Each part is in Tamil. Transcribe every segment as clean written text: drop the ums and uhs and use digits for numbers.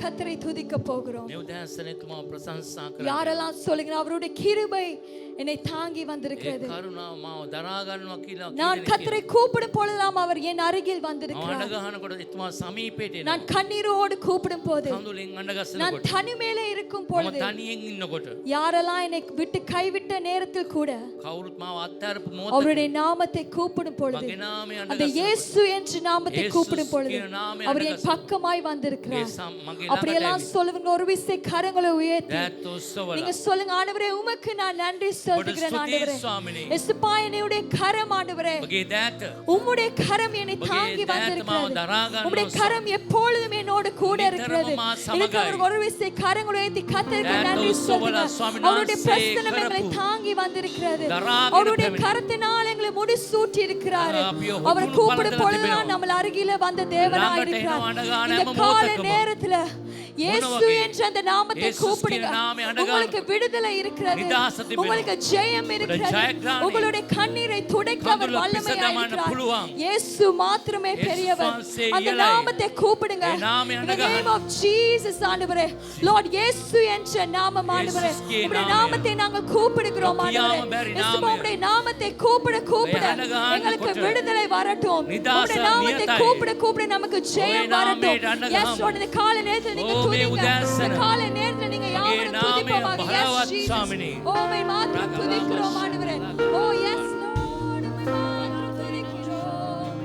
கர்த்தரை துதிக்க போகிறோம். யாரெல்லாம் சொல்லுங்க அவருடைய கிருபை என்னை தாங்கி வந்திருக்கிறது. நான் கர்த்தரை கூப்பிடும் பொழுதெல்லாம் அவர் என் அருகில் வந்திருக்கிறார். நான் கண்ணீரோடு கூப்பிடும் போது, நான் தனிமையிலே இருக்கும் பொழுது, யாரெல்லாம் என்னை விட்டு கைவிட்ட நேரத்தில் கூட அவருடைய நாமத்தை கூப்பிடும் பொழுது, அந்த இயேசு என்ற நாமத்தை கூப்பிடும் பொழுது அவர் என் பக்கமாய் வந்திருக்கிறார். அப்படியெல்லாம் சொல்லுங்க. ஒரு விசை கரங்களை உயர்த்தி நீங்க சொல்லுங்க, ஆண்டவரே உமக்கு நான் நன்றி சொல்கிறேன். ஆண்டவரே இயேசுப்பா, என்னுடைய கரம் ஆண்டவரே, உம்முடைய கரம் என்னை தாங்கி வந்திருக்கிறது. உம்முடைய கரம் எப்பொழுதும் என்னோடு கூட இருக்கிறது. இதுக்கு ஒரு விசை கரங்களை உயர்த்தி கர்த்தருக்கு நன்றி சொல்லுங்க. அவருடைய பிரசன்னம் எங்களை தாங்கி வந்திருக்கிறது. அவருடைய கரத்தினால் எங்களை முடிசூட்டி இருக்கிறார். அவர் கூப்பிடும் பொழுதுதான் நம்ம அருகில வந்த தேவனாய் இருக்கிறார். இந்த காலை நேரத்துல இயேசு என்ற அந்த நாமத்தை கூப்பிடுங்க. உங்களுக்கு விடுதலை இருக்கிறது, உங்களுக்கு ஜெயம் இருக்கிறது. உங்களுடைய கண்ணீரை துடைக்க அவர் வல்லமையாய் இருக்கிறார். இயேசு மாத்திரமே பெரியவர். அந்த நாமத்தை கூப்பிடுங்க. In the name of Jesus ஆண்டவரே, லார்ட் இயேசு என்ற நாமம் ஆண்டவரே, உம்முடைய நாமத்தை நாங்கள் கூப்பிடுகிறோம் ஆண்டவரே. இயேசுவுடைய நாமத்தை கூப்பிட கூப்பிட எங்களுக்கு விடுதலை வரட்டும். உம்முடைய நாமத்தை கூப்பிட கூப்பிட நமக்கு ஜெயம் வரட்டும். Yes Lord, இந்த காலை நேரத்தில் நீங்க துதிங்க. இந்த காலை நேரத்தில் நீங்க யாவரும் துதிப்போமாக. Yes Jesus, ஓ மை மாத்திரம் துதிக்கிறோம் ஆண்டவரே. ஓ yes Lord, மை மாத்திரம் துதிக்கிறோம்.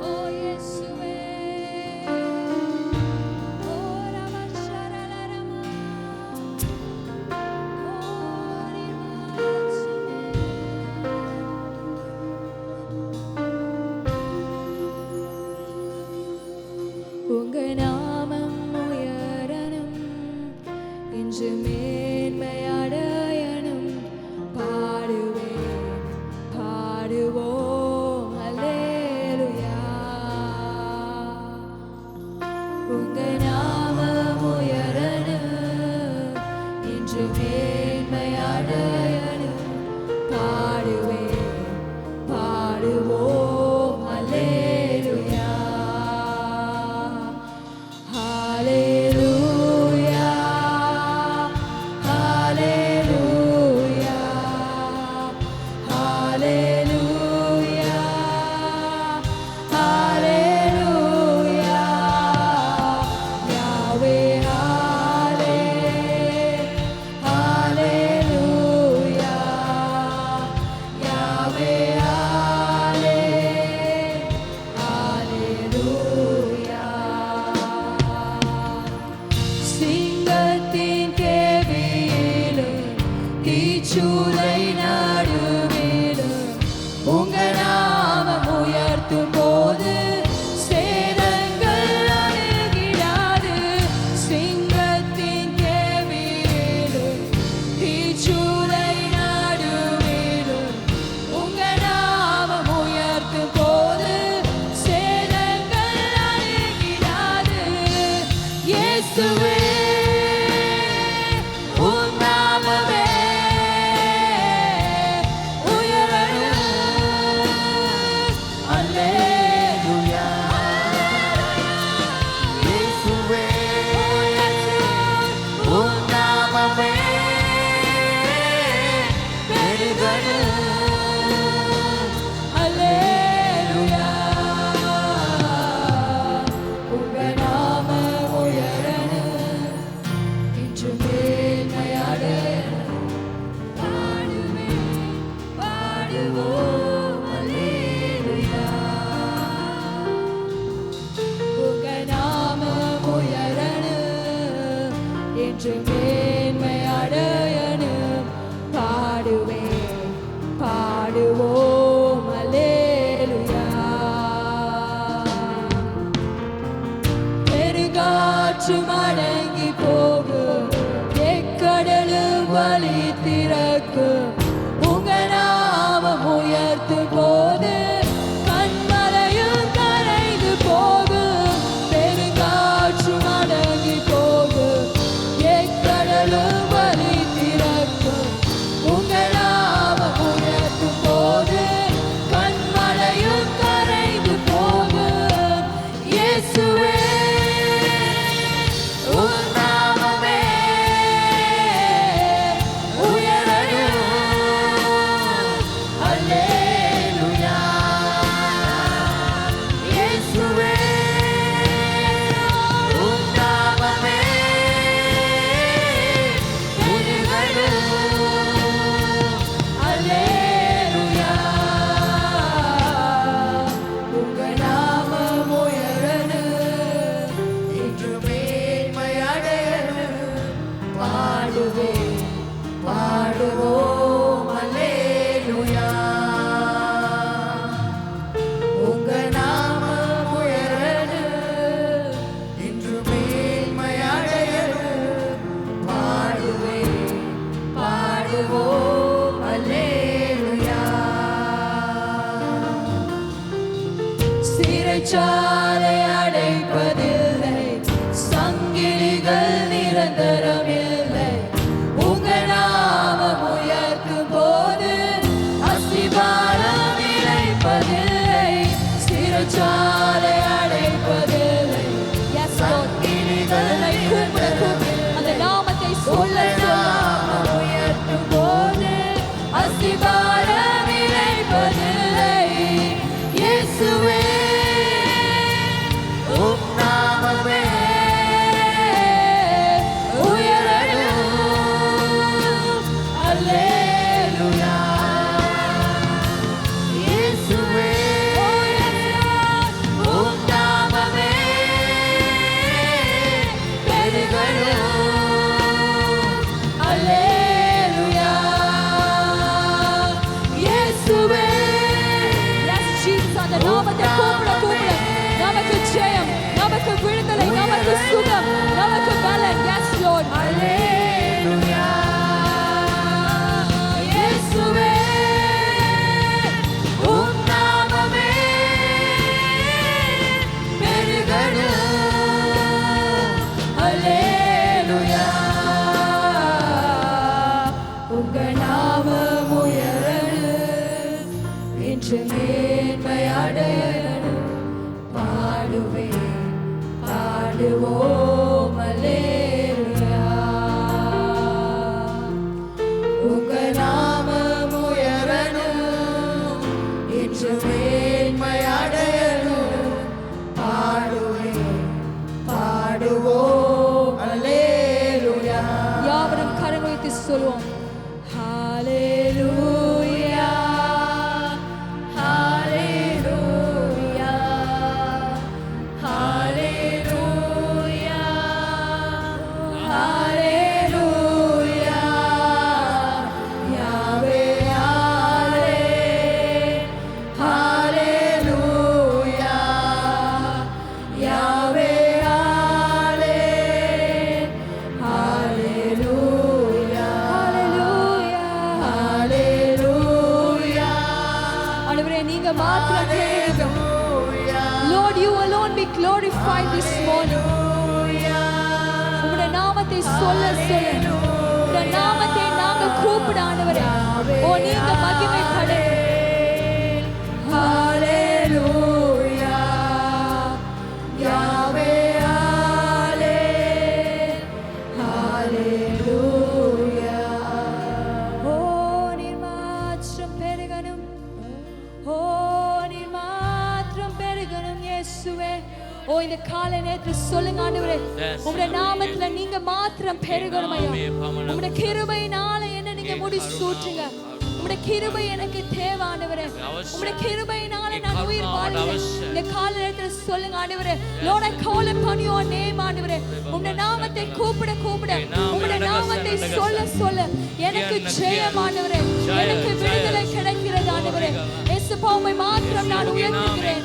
ஓ இயேசுவே, ஓ ரமஷரலரமா, ஓ ரிமாசுமே. உங்க நாமம் உயரணும், இன்று மேன்மையடையணும். பாடுவேன், பாடுவோம் அல்லேலூயா. உங்க நாமம் உயரணும், இன்று மேன்மையடையணும். பாடுவேன், பாடுவோம் அல்லேலூயா. Hallelujah, hallelujah, hallelujah, hallelujah. Yahweh, hallelujah, Yahweh, hallelujah. சிங்கத்தின் கேவியிலும் தீச்சூளை நடுவிலும் உங்க நாமம் உயர்த்தும் போது சேதங்கள் அணுகிடாது. சிங்கத்தின் கேவியிலும் தீச்சூளை நடுவிலும் உங்க நாமம் உயர்த்தும் போது சேதங்கள் அணுகிடாது. இயேசுவே, உம் நாமமே உயரணும். அல்லேலூயா. இயேசுவே, உம் நாமமே பெருகணும். அல்லேலூயா. உங்க நாமம் உயரணும், இன்று மேன்மையடையணும். பாடுவேன், பாடுவோம் அல்லேலூயா. உங்க நாமம் உயரணும், இன்று மேன்மையடையணும். பாடுவேன், பாடுவோம் அல்லேலூயா. பெருங்காற்று மடங்கி போகும், எக்கடலும் வழி திறக்கும். உங்க நாமம் உயர்த்தும் போது கண்மலையும் கரைந்து போகும். பெருங்காற்று மடங்கி போகும், எக்கடலும் வழி திறக்கும். உங்க நாமம் உயர்த்தும் போது சிறைச்சாலை அடைப்பதில்லை, சங்கிலிகள் நிரந்தரமில்லை. உங்க நாமம் உயர்த்தும் போது அஸ்திபாரம் நிலைப்பதில்லை, சிறைச்சாலை அடைப்பதில்லை, சங்கிலிகளை அந்த நாமத்தை சொல்ல உயர்த்தும் போது அஸ்திபாரம் நிலைப்பதில்லை. இயேசுவே உம் நாமமே உயரணும். அல்லேலூயா. இயேசுவே உம் நாமமே பெருகணும். அல்லேலூயா. இயேசுவே அந்த நாமத்தை கூப்பிட கூப்பிட நமக்கு ஜெயம், நமக்கு விடுதலை, நமக்கு சுகம், நமக்கு பலன். Yes Lord. Hallelujah. இயேசுவே உம் நாமமே பெருகணும். Hallelujah. உங்க நாமம் உயரணும், என்று மேன்மை அடையணும். பாடுவேன் பாடுவோம் அல்லேலூயா. உங்க நாமம் உயரணும், என்று மேன்மை அடையணும். பாடுவேன் பாடுவோம் அல்லேலூயா. யாவரும் கரம் வைத்து சொல்லுவோம். ஹalleluya. Lord, you alone be glorified this morning. உம்முடைய நாமத்தை சொல்ல சொல்ல, உம்முடைய நாமத்தை நாங்க கூப்பிட ஆண்டவரே, ஓ நீங்க மகிமைப்படு. ஹalleluya. யாவே ஹalleluya. ஓ நீர் மாத்திரம் பெருகணும், ஓ நீர் மாத்திரம் பெருகணும் இயேசுவே. ஓ இந்த காலை நேரத்துல சொல்லுங்க ஆண்டவரே, உம்முடைய நாமத்துல நீங்க மாத்திரம் பெருகணும் ஐயா. உம்முடைய கிருபையினால என்ன நீங்க முடி சூட்டுங்க. உம்முடைய கிருபை எனக்கு தேவை ஆண்டவரே. உம்முடைய கிருபையினால நான் உயிர் வாழ்றேன். இந்த காலை நேரத்துல சொல்லுங்க ஆண்டவரே, Lord I call upon your name ஆண்டவரே. உம்முடைய நாமத்தை கூப்பிட கூப்பிட, உம்முடைய நாமத்தை சொல்ல சொல்ல எனக்கு ஜெயம் ஆண்டவரே, எனக்கு விடுதலை கிடைக்கிறது ஆண்டவரே. இயேசுப்பா உம்மை மாத்திரம் நான் உயர்த்துகிறேன்.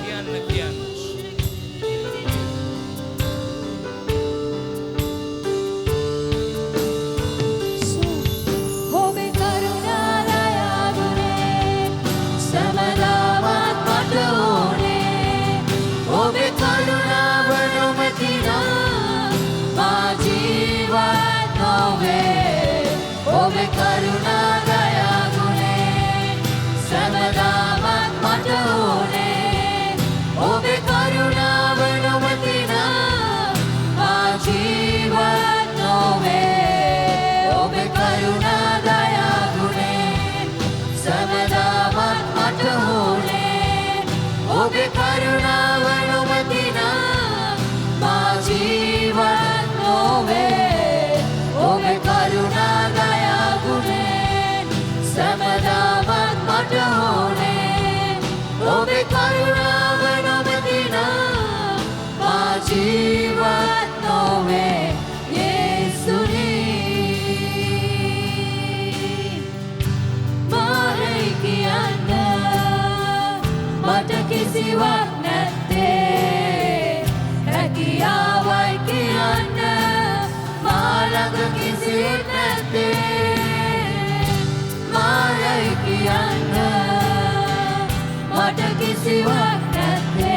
Mata kisiwak nate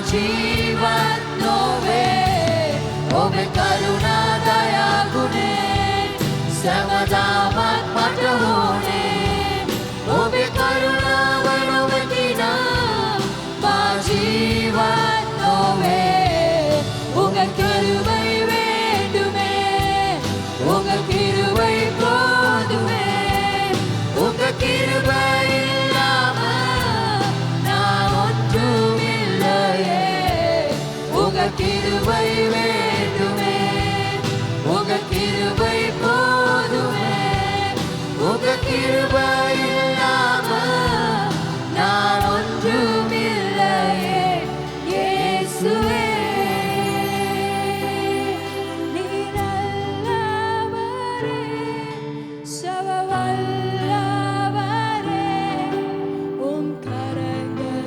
जीवन नोवे ओबे करुणा दया गुणे समदामत मत होने ओबे करुणा वनोवतीना मा जीवन नोवे उंग किरुबै वेंडुमे उंग किरुबै पोदुमे उंग किरुबै கிருபை வேண்டுமே உங்க கிருபை போதுமே உங்க கிருபை இல்லாம நான் ஒன்றுமில்லையே இயேசுவே நீ நல்லவரே சர்வவல்லவரே உம் கரங்கள்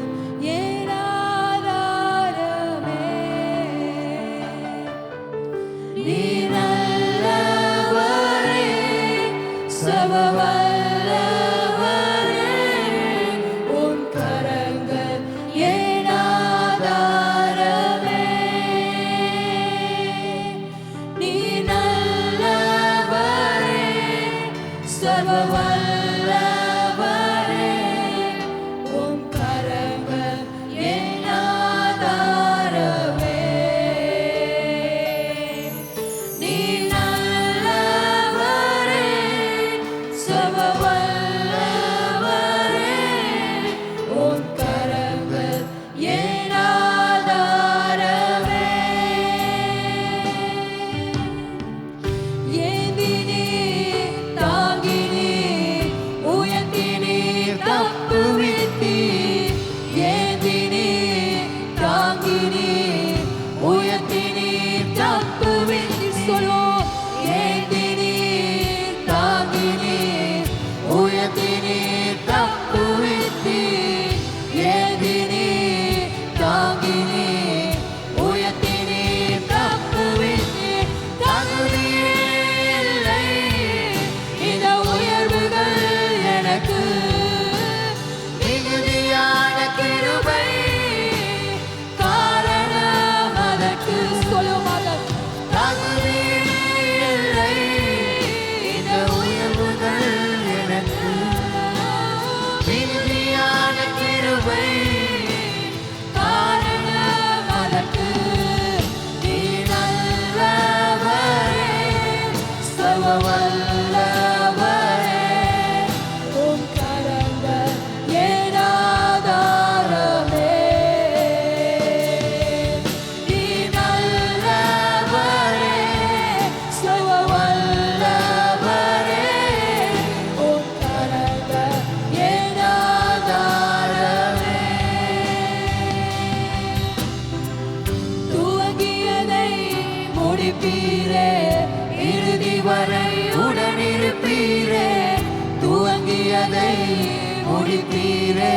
முடிப்பீரே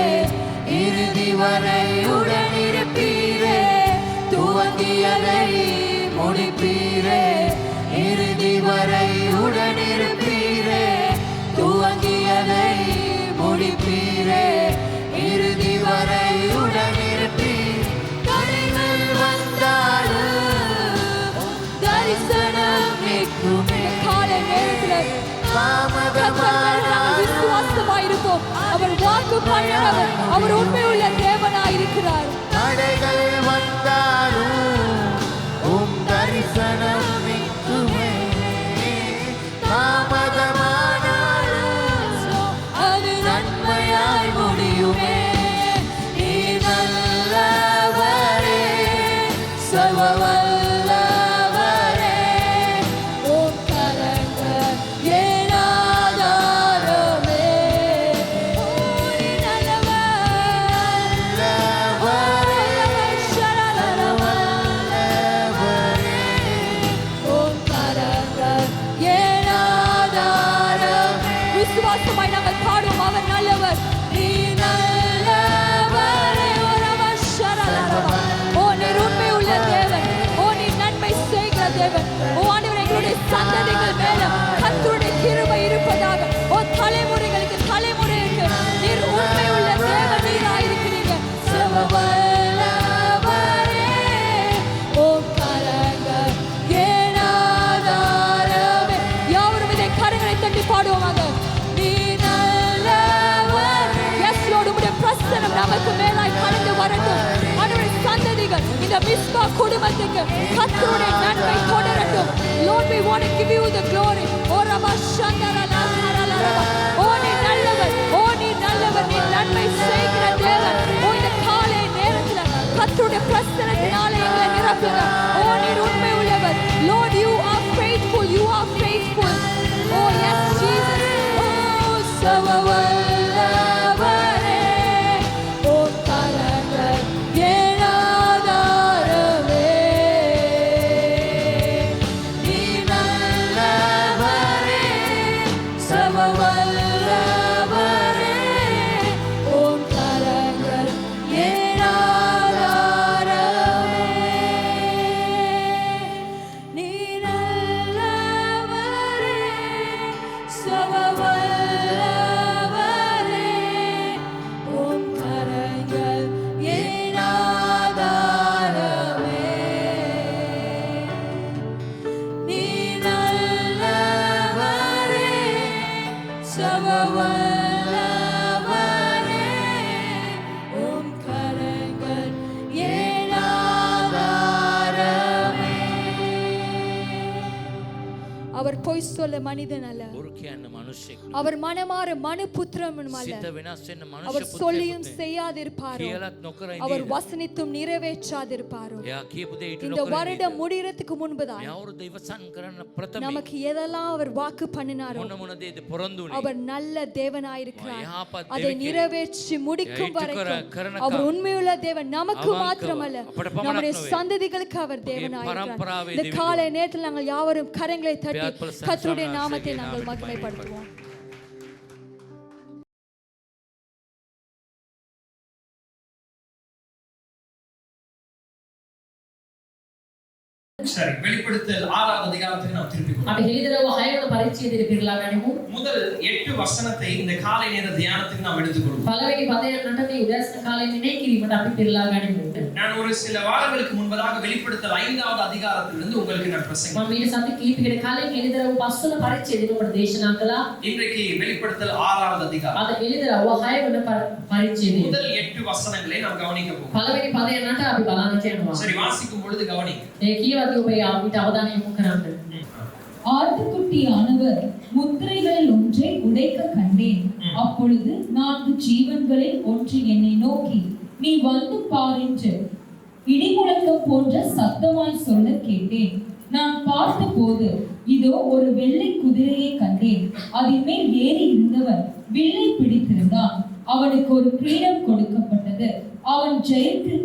இறுதி வரை உடனிருப்பீரே துவங்கியதை முடிப்பீரே இறுதி வரை உடனிருப்பீரே துவங்கியதை முடிப்பீரே இறுதி வரை உடனிருப்பீர் தடைகள் வந்தாலும் தரிசனம் நிற்குமே காலை நேரத்தில் விசுவாசமாயிருப்போம் அவர் வாக்கு பண்ணவர் அவர் உண்மையுள்ள தேவனாயிருக்கிறார் தடைகள் வந்தாலும் உம் தரிசனம் நிற்குமே தாமதமானாலும் அது நன்மையாய் முடியுமே நீ நல்லவரே சர்வவல்லவரே ஜீவா குடும்பத்துக்கு கர்த்தருடைய நன்மை தொடரட்டும். Lord, we want to give you the glory. ஓ ரபா சந்தரா லா. ஓ நீ நல்லவர், ஓ நீ நல்லவர், நீ நன்மை செய்கிற தேவன். ஓ இந்த காலை நேரத்துல கர்த்தருடைய பிரசன்னத்தினால எங்களை நிரப்புங்க. ஓ நீர் உண்மை உள்ளவர். Lord, you are faithful, you are faithful. Oh yes Jesus. Oh சவவல்லவரே, ஓ கரங்கள் ஏனாதாரமே, நீ நல்லவரே, சவவல்லவரே, ஓ கரங்கள் ஏனாதாரமே, நீ நல்லவரே, சவவல்லவரே, ஓ கரங்கள் ஏனாதாரமே, நீ நல்லவரே, சவவல்லவரே, உம் கரங்கள் ஏனாதாரமே. அவர் பொய் சொல்ல மனிதன் அல்ல. அவர் மனமாற மனுபுத்திரன் அல்ல. அவர் சொல்லியும் செய்யாதிருப்பாரோ, அவர் வசனித்தும் நிறைவேற்றாதிருப்பாரோ. இந்த வருடம் முடியறதுக்கு முன்பதான் நமக்கு எதெல்லாம் அவர் வாக்கு பண்ணினாரோ அவர் நல்ல தேவனாயிருக்கிறார். அதை நிறைவேற்றி முடிக்கும் வரைக்கும் அவர் உண்மையுள்ள தேவன். நமக்கு மாத்திரமல்ல, நம்முடைய சந்ததிகளுக்கு அவர் தேவனாயிருக்கிறார். இந்த காலை நேரத்தில் நாங்கள் யாவரும் கரங்களை தட்டி கர்த்தருடைய நாமத்தை நாங்கள் மகிமைப்படுத்துவோம். சரி, வெளிப்படுத்தல் 6வது அதிகாரத்துக்கு நாம் திருப்பி போவோம். අපි හෙළිදරව් 6 වන පරිච්ඡේදයට පෙරලා ගනිමු. முதல் 8 வசனத்தை இந்த காலை நேர தியானத்துக்கு நாம் எடுத்துக்கொள்வோம். පළවෙනි පදයට නට මේ උදෑසන කාලේ මෙනෙහි කිරීමට අපි පෙරලා ගනිමු. நான் ஒரு சில வாரங்களுக்கு முன்பதாக வெளிப்படுத்தல் 5வது அதிகாரத்திலிருந்து உங்களுக்கு நான் பிரசங்கித்தேன். මම ඊට සති කිහිපයකට කලින් හෙළිදරව් 5 වන පරිච්ඡේදයට ඔබට දේශනා කළා. இன்றைக்கு வெளிப்படுத்தல் 6வது அதிகாரம். අද හෙළිදරව් 6 වන පරිච්ඡේදය. முதல் 8 வசனங்களை நாம் கவனிக்க போகிறோம். පළවෙනි පදය නට අපි බලන්න යනවා. சரி, வாசிக்கும் பொழுது கவனிங்க. ඒ කියවදී ඔබ යාවිත අවධානය යොමු කරන්න. ஆட்டுக்குட்டியானவர் முத்திரைகளில் ஒன்றை உடைக்க கண்டேன். அப்பொழுது 4 ஜீவன்களில் ஒன்று என்னை நோக்கி, நீ வந்து பார் என்று இடிமுழக்கம் போன்ற சத்தமாய் சொல்ல கேட்டேன். நான் பார்த்தபோது இதோ ஒரு வெள்ளை குதிரையை கண்டேன். அதன் மேல் ஏறி இருந்தவர் வில்லை பிடித்திருந்தான். அவனுக்கு ஒரு கிரீடம் கொடுக்கப்பட்டது. அவன்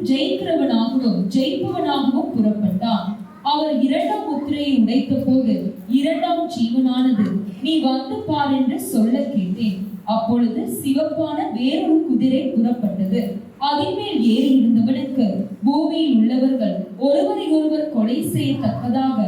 ஜெயிக்கிறவனாகவும் ஜெயிப்பவனாகவும் புறப்பட்டான். அவர் 2ஆம் முத்திரையை உடைத்த போது 2ஆம் ஜீவனானது, நீ வந்து பார் என்று சொல்ல கேட்டேன். அப்பொழுது சிவப்பான வேறொரு குதிரை புறப்பட்டது. அதன் மேல் ஏறி இருந்தவனுக்கு பூமியில் உள்ளவர்கள் ஒருவரை ஒருவர் கொலை செய்யத்தக்கதாக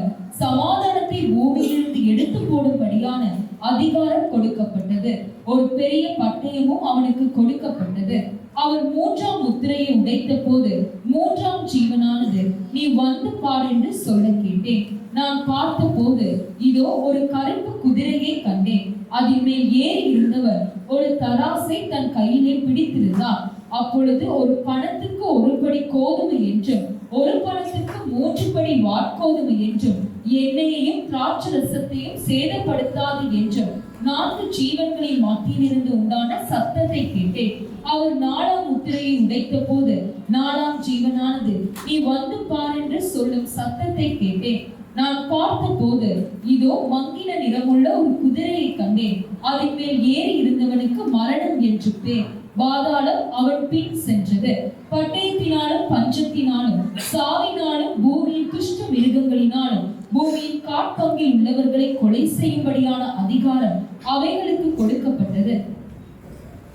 சமாதானத்தை பூமியிலிருந்து எடுத்து போடும்படியான அதிகாரம் கொடுக்கப்பட்டது. ஒரு பெரிய பட்டயமும் அவனுக்கு கொடுக்கப்பட்டது. அவர் 3ஆம் முத்திரையை உடைத்த போது 3ஆம் ஜீவனானது, நீ வந்து பார் என்று சொல்ல கேட்டேன். நான் பார்த்தபோது இதோ ஒரு கருப்பு குதிரையை கண்டேன். அதன் மேல் ஏறி இருந்தவர் ஒரு தராசை தன் கையிலே பிடித்திருந்தார். அப்பொழுது ஒரு பணத்துக்கு 1 படி கோதுமை என்றும் ஒரு பணத்துக்கு 3 படி வாட்கோதுமை என்றும் எண்ணெயையும் திராட்சரசத்தையும் சேதப்படுத்தாது என்றும் 4 ஜீவன்களின் மத்தியிலிருந்து உண்டான சத்தத்தை கேட்டேன். அவர் 4ஆம் முத்திரையை உடைத்த போது 4ஆம் ஜீவனானது, நீ வந்து பார் என்று சொல்லும் சத்தத்தை கேட்டேன். நான் பார்த்தபோது இதோ மங்கின நிறமுள்ள ஒரு குதிரையை கண்டேன். அதன் மேல் ஏறி இருந்தவனுக்கு மரணம் என்று பேர். பாதாளம் அவன் பின் சென்றது. பட்டயத்தினாலும் பஞ்சத்தினாலும் சாவினாலும் பூமியின் துஷ்ட மிருகங்களினாலும் பூமியின் காட்பங்கில் உள்ளவர்களை கொலை செய்யும்படியான அதிகாரம் அவைகளுக்கு கொடுக்கப்பட்டது.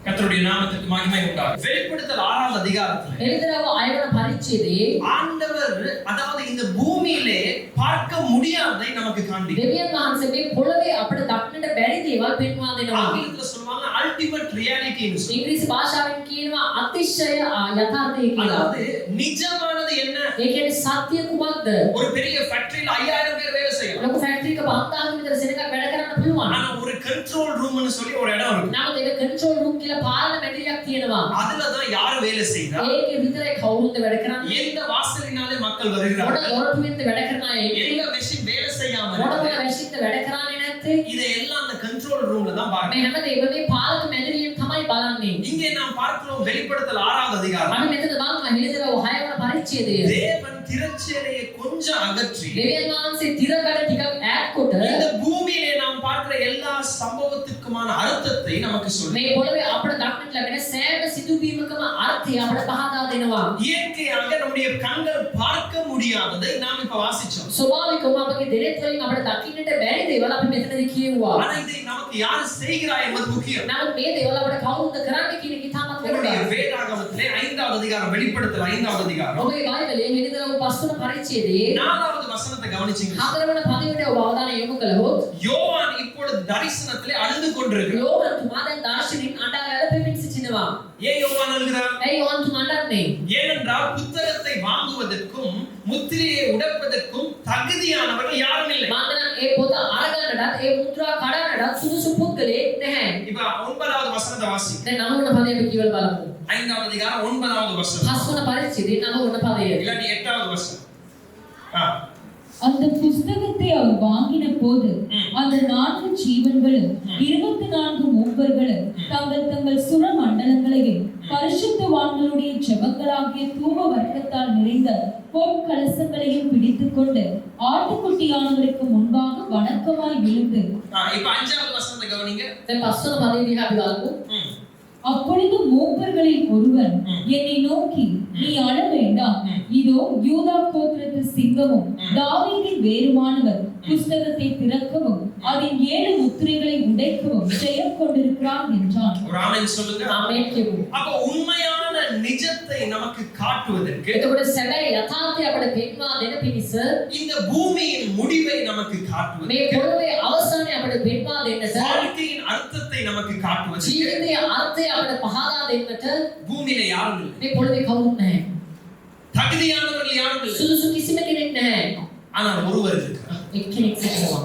கர்த்தருடைய நாமத்துக்கு மகிமை உண்டாகட்டும். வெளிப்படுத்தல் 6வது அதிகாரத்திலே හෙළිදරව් 6 වන පරිච්ඡේදයේ ஆண்டவர் அதாவது இந்த பூமியிலே பார்க்க முடியாததை நமக்கு காண்பிக்கிறார். දෙවියන් වහන්සේ මේ පොළවේ අපිට දක්නට බැරි දේවල් පෙන්වා දෙනවා. ஆங்கிலத்துல சொல்வாங்க அல்டிமேட் ரியாலிட்டி. ඉංග්‍රීසි භාෂාවෙන් කියනවා අතිශය යථාර්ථය කියලා. அதாவது நிஜமானது என்ன? ඒ කියන්නේ සත්‍ය කුමක්ද? ஒரு பெரிய ஃபேக்டரியில 5000 பேர் வேலை செய்யலாம். ලොකු ෆැක්ටරි එක 5000 විතර සෙනඟක් වැඩ කරන්න පුළුවන්. ஆனா ஒரு கண்ட்ரோல் ரூம்னு சொல்லி ஒரு இடம் இருக்கு. නමුත් ඒක කන්ට්‍රෝල් රූම් කියලා පාලන මැදිරියක් තියෙනවා. அதுல தான் யார் வேலை செய்றா? ඒකේ විතරයි කවුරුන්ද වැඩ කරන්නේ? எந்த வாசலினாலே மக்கள் ஆட்கள் வருகிறார்கள். මොන දොරටුවෙන්ද වැඩ කරන අය එන්නේ? எங்க மெஷின் வேலை செய்யாம මොන இருக்குது. වැසින්ද වැඩ කරන්නේ නැත්තේ? இதையெல்லாம் அந்த கண்ட்ரோல் ரூம்ல தான் මේ பார்க்கணும். හැම දේම මේ පාලක මැදිරියෙන් තමයි බලන්නේ. இங்கே நாம் பார்க்கிறோம் வெளிப்படுத்தல் 6வது அதிகாரம். අපි මෙතන බලනවා හෙළිදරව් 6 වන පරිච්ඡේදය. தேவன் திரட்சியலையை கொஞ்சம் அகற்றி දෙවියන් වහන්සේ තිරකඩ ටිකක් ඈත් කොට இந்த பூமியிலே நாம் பார்க்கிற எல்லா சம்பவத்துக்குமான அர்த்தத்தை நமக்கு சொல்லும். මේ පොළවේ අපිට දක්නට ලැබෙන සෑම සිදුවීමකම අර්ථය අපිට පහදා දෙනවා. இயற்கையாக நம்முடைய கண்கள் பார்க்க முடியாததை நாம் இப்ப வாசிச்சோம். ස්වභාවිකවම අපගේ දෙලෙත් වලින් අපිට දකින්නට බැරි දේවල් අපි මෙතනදී කියුවා. ஆனா இதை நமக்கு யார் செய்கிறார் என்பது முக்கியம். නමුත් මේ දේවල් අපිට කවුරුද කරන්නේ කියන එක ඉතාමත් நம்முடைய වැදගත්. வேதாகமத்திலே 5வது அதிகாரம் வெளிப்படுத்தல் 5வது அதிகாரம் ඔබේ බයිබලයේ හෙළිදරව් 5 වන පරිච්ඡේදයේ 4வது வசனத்தை கவனிச்சீங்க. 4 වන පදයට ඔබ අවධානය යොමු කළොත් யோவான் இப்பொழுது தரிசனத்திலே அழுது கொண்டிருக்கிறார். යෝහන් තුමා දැන් දර්ශනින් අඬා ගැලපෙමින් සිටිනවා. ஏன் யோவான் அழுகிறார்? ඇයි යෝහන් තුමා අඬන්නේ? ஏனென்றால் புத்தகத்தை வாங்குவதற்கும் முத்திரையை உடைப்பதற்கும் தகுதியானவர்கள் யாரும் இல்லை. මානනම් ඒ පොත අරගන්නටත් ඒ මුද්‍රා කඩන්නටත් සුදුසු පුද්ගලෙක් නැහැ. இப்ப 9வது வசனத்தை வாசி. දැන් 9 වන පදය අපි කියවලා බලමු. 5வது அதிகாரம் 9வது வசனம். 5 වන පරිච්ඡේදයේ 9 වන පදය. இல்லாட்டி 8வது வசனம். அந்த புஸ்தகத்தை அவர் வாங்கின போது அந்த 4 ஜீவன்களும் 24 மூப்பர்களும் தங்கள் தங்கள் சுர மண்டலங்களையும் பரிசுத்தவான்களுடைய ஜெபங்களாகிய தூப வர்க்கத்தால் நிறைந்த பொற்கலசங்களையும் பிடித்துக்கொண்டு ஆட்டுக்குட்டியானவருக்கு முன்பாக வணக்கமாய் விழுந்து இப்ப 5வது வசனத்தை கவனிங்க. දැන් 5 වන පදේ දිහා අපි බලමු. அப்பொழுது மூப்பர்களில் ஒருவன் என்னை நோக்கி நீ அழ வேண்டாம், இதோ யூதா கோத்திரத்து சிங்கமும் தாவீதின் வேருமானவர் புஸ்தகத்தை திறக்கவும் அதன் 7 முத்திரைகளை உடைக்கவும் ஜெயம் கொண்டிருக்கிறான் என்றான். ஒரு ஆமென் சொல்லுங்க. ආමේන් කියමු. அப்ப உண்மையான நிஜத்தை நமக்கு காட்டுவதற்கு එතකොට සැබෑ යථාර්ථය අපිට පෙන්වා දෙන පිණිස இந்த பூமியின் முடிவை நமக்கு මේ காட்டுவதற்கு පොළොවේ අවසානය අපිට පෙන්වා දෙන්නට வாழ்க்கையின் அர்த்தத்தை நமக்கு காட்டுவதற்கு ජීවිතයේ අර්ථය අපිට පහදා දෙන්නට பூமியில யாரும் இல்லை. මේ පොළොවේ කවුරුත් නැහැ. தகுதியானவர்கள் யாரும் இல்லை. සුදුසු කිසිම කෙනෙක් නැහැ. ஆனால் ஒருவர் இருக்கிறார். එක්කෙනෙක් සිටිනවා.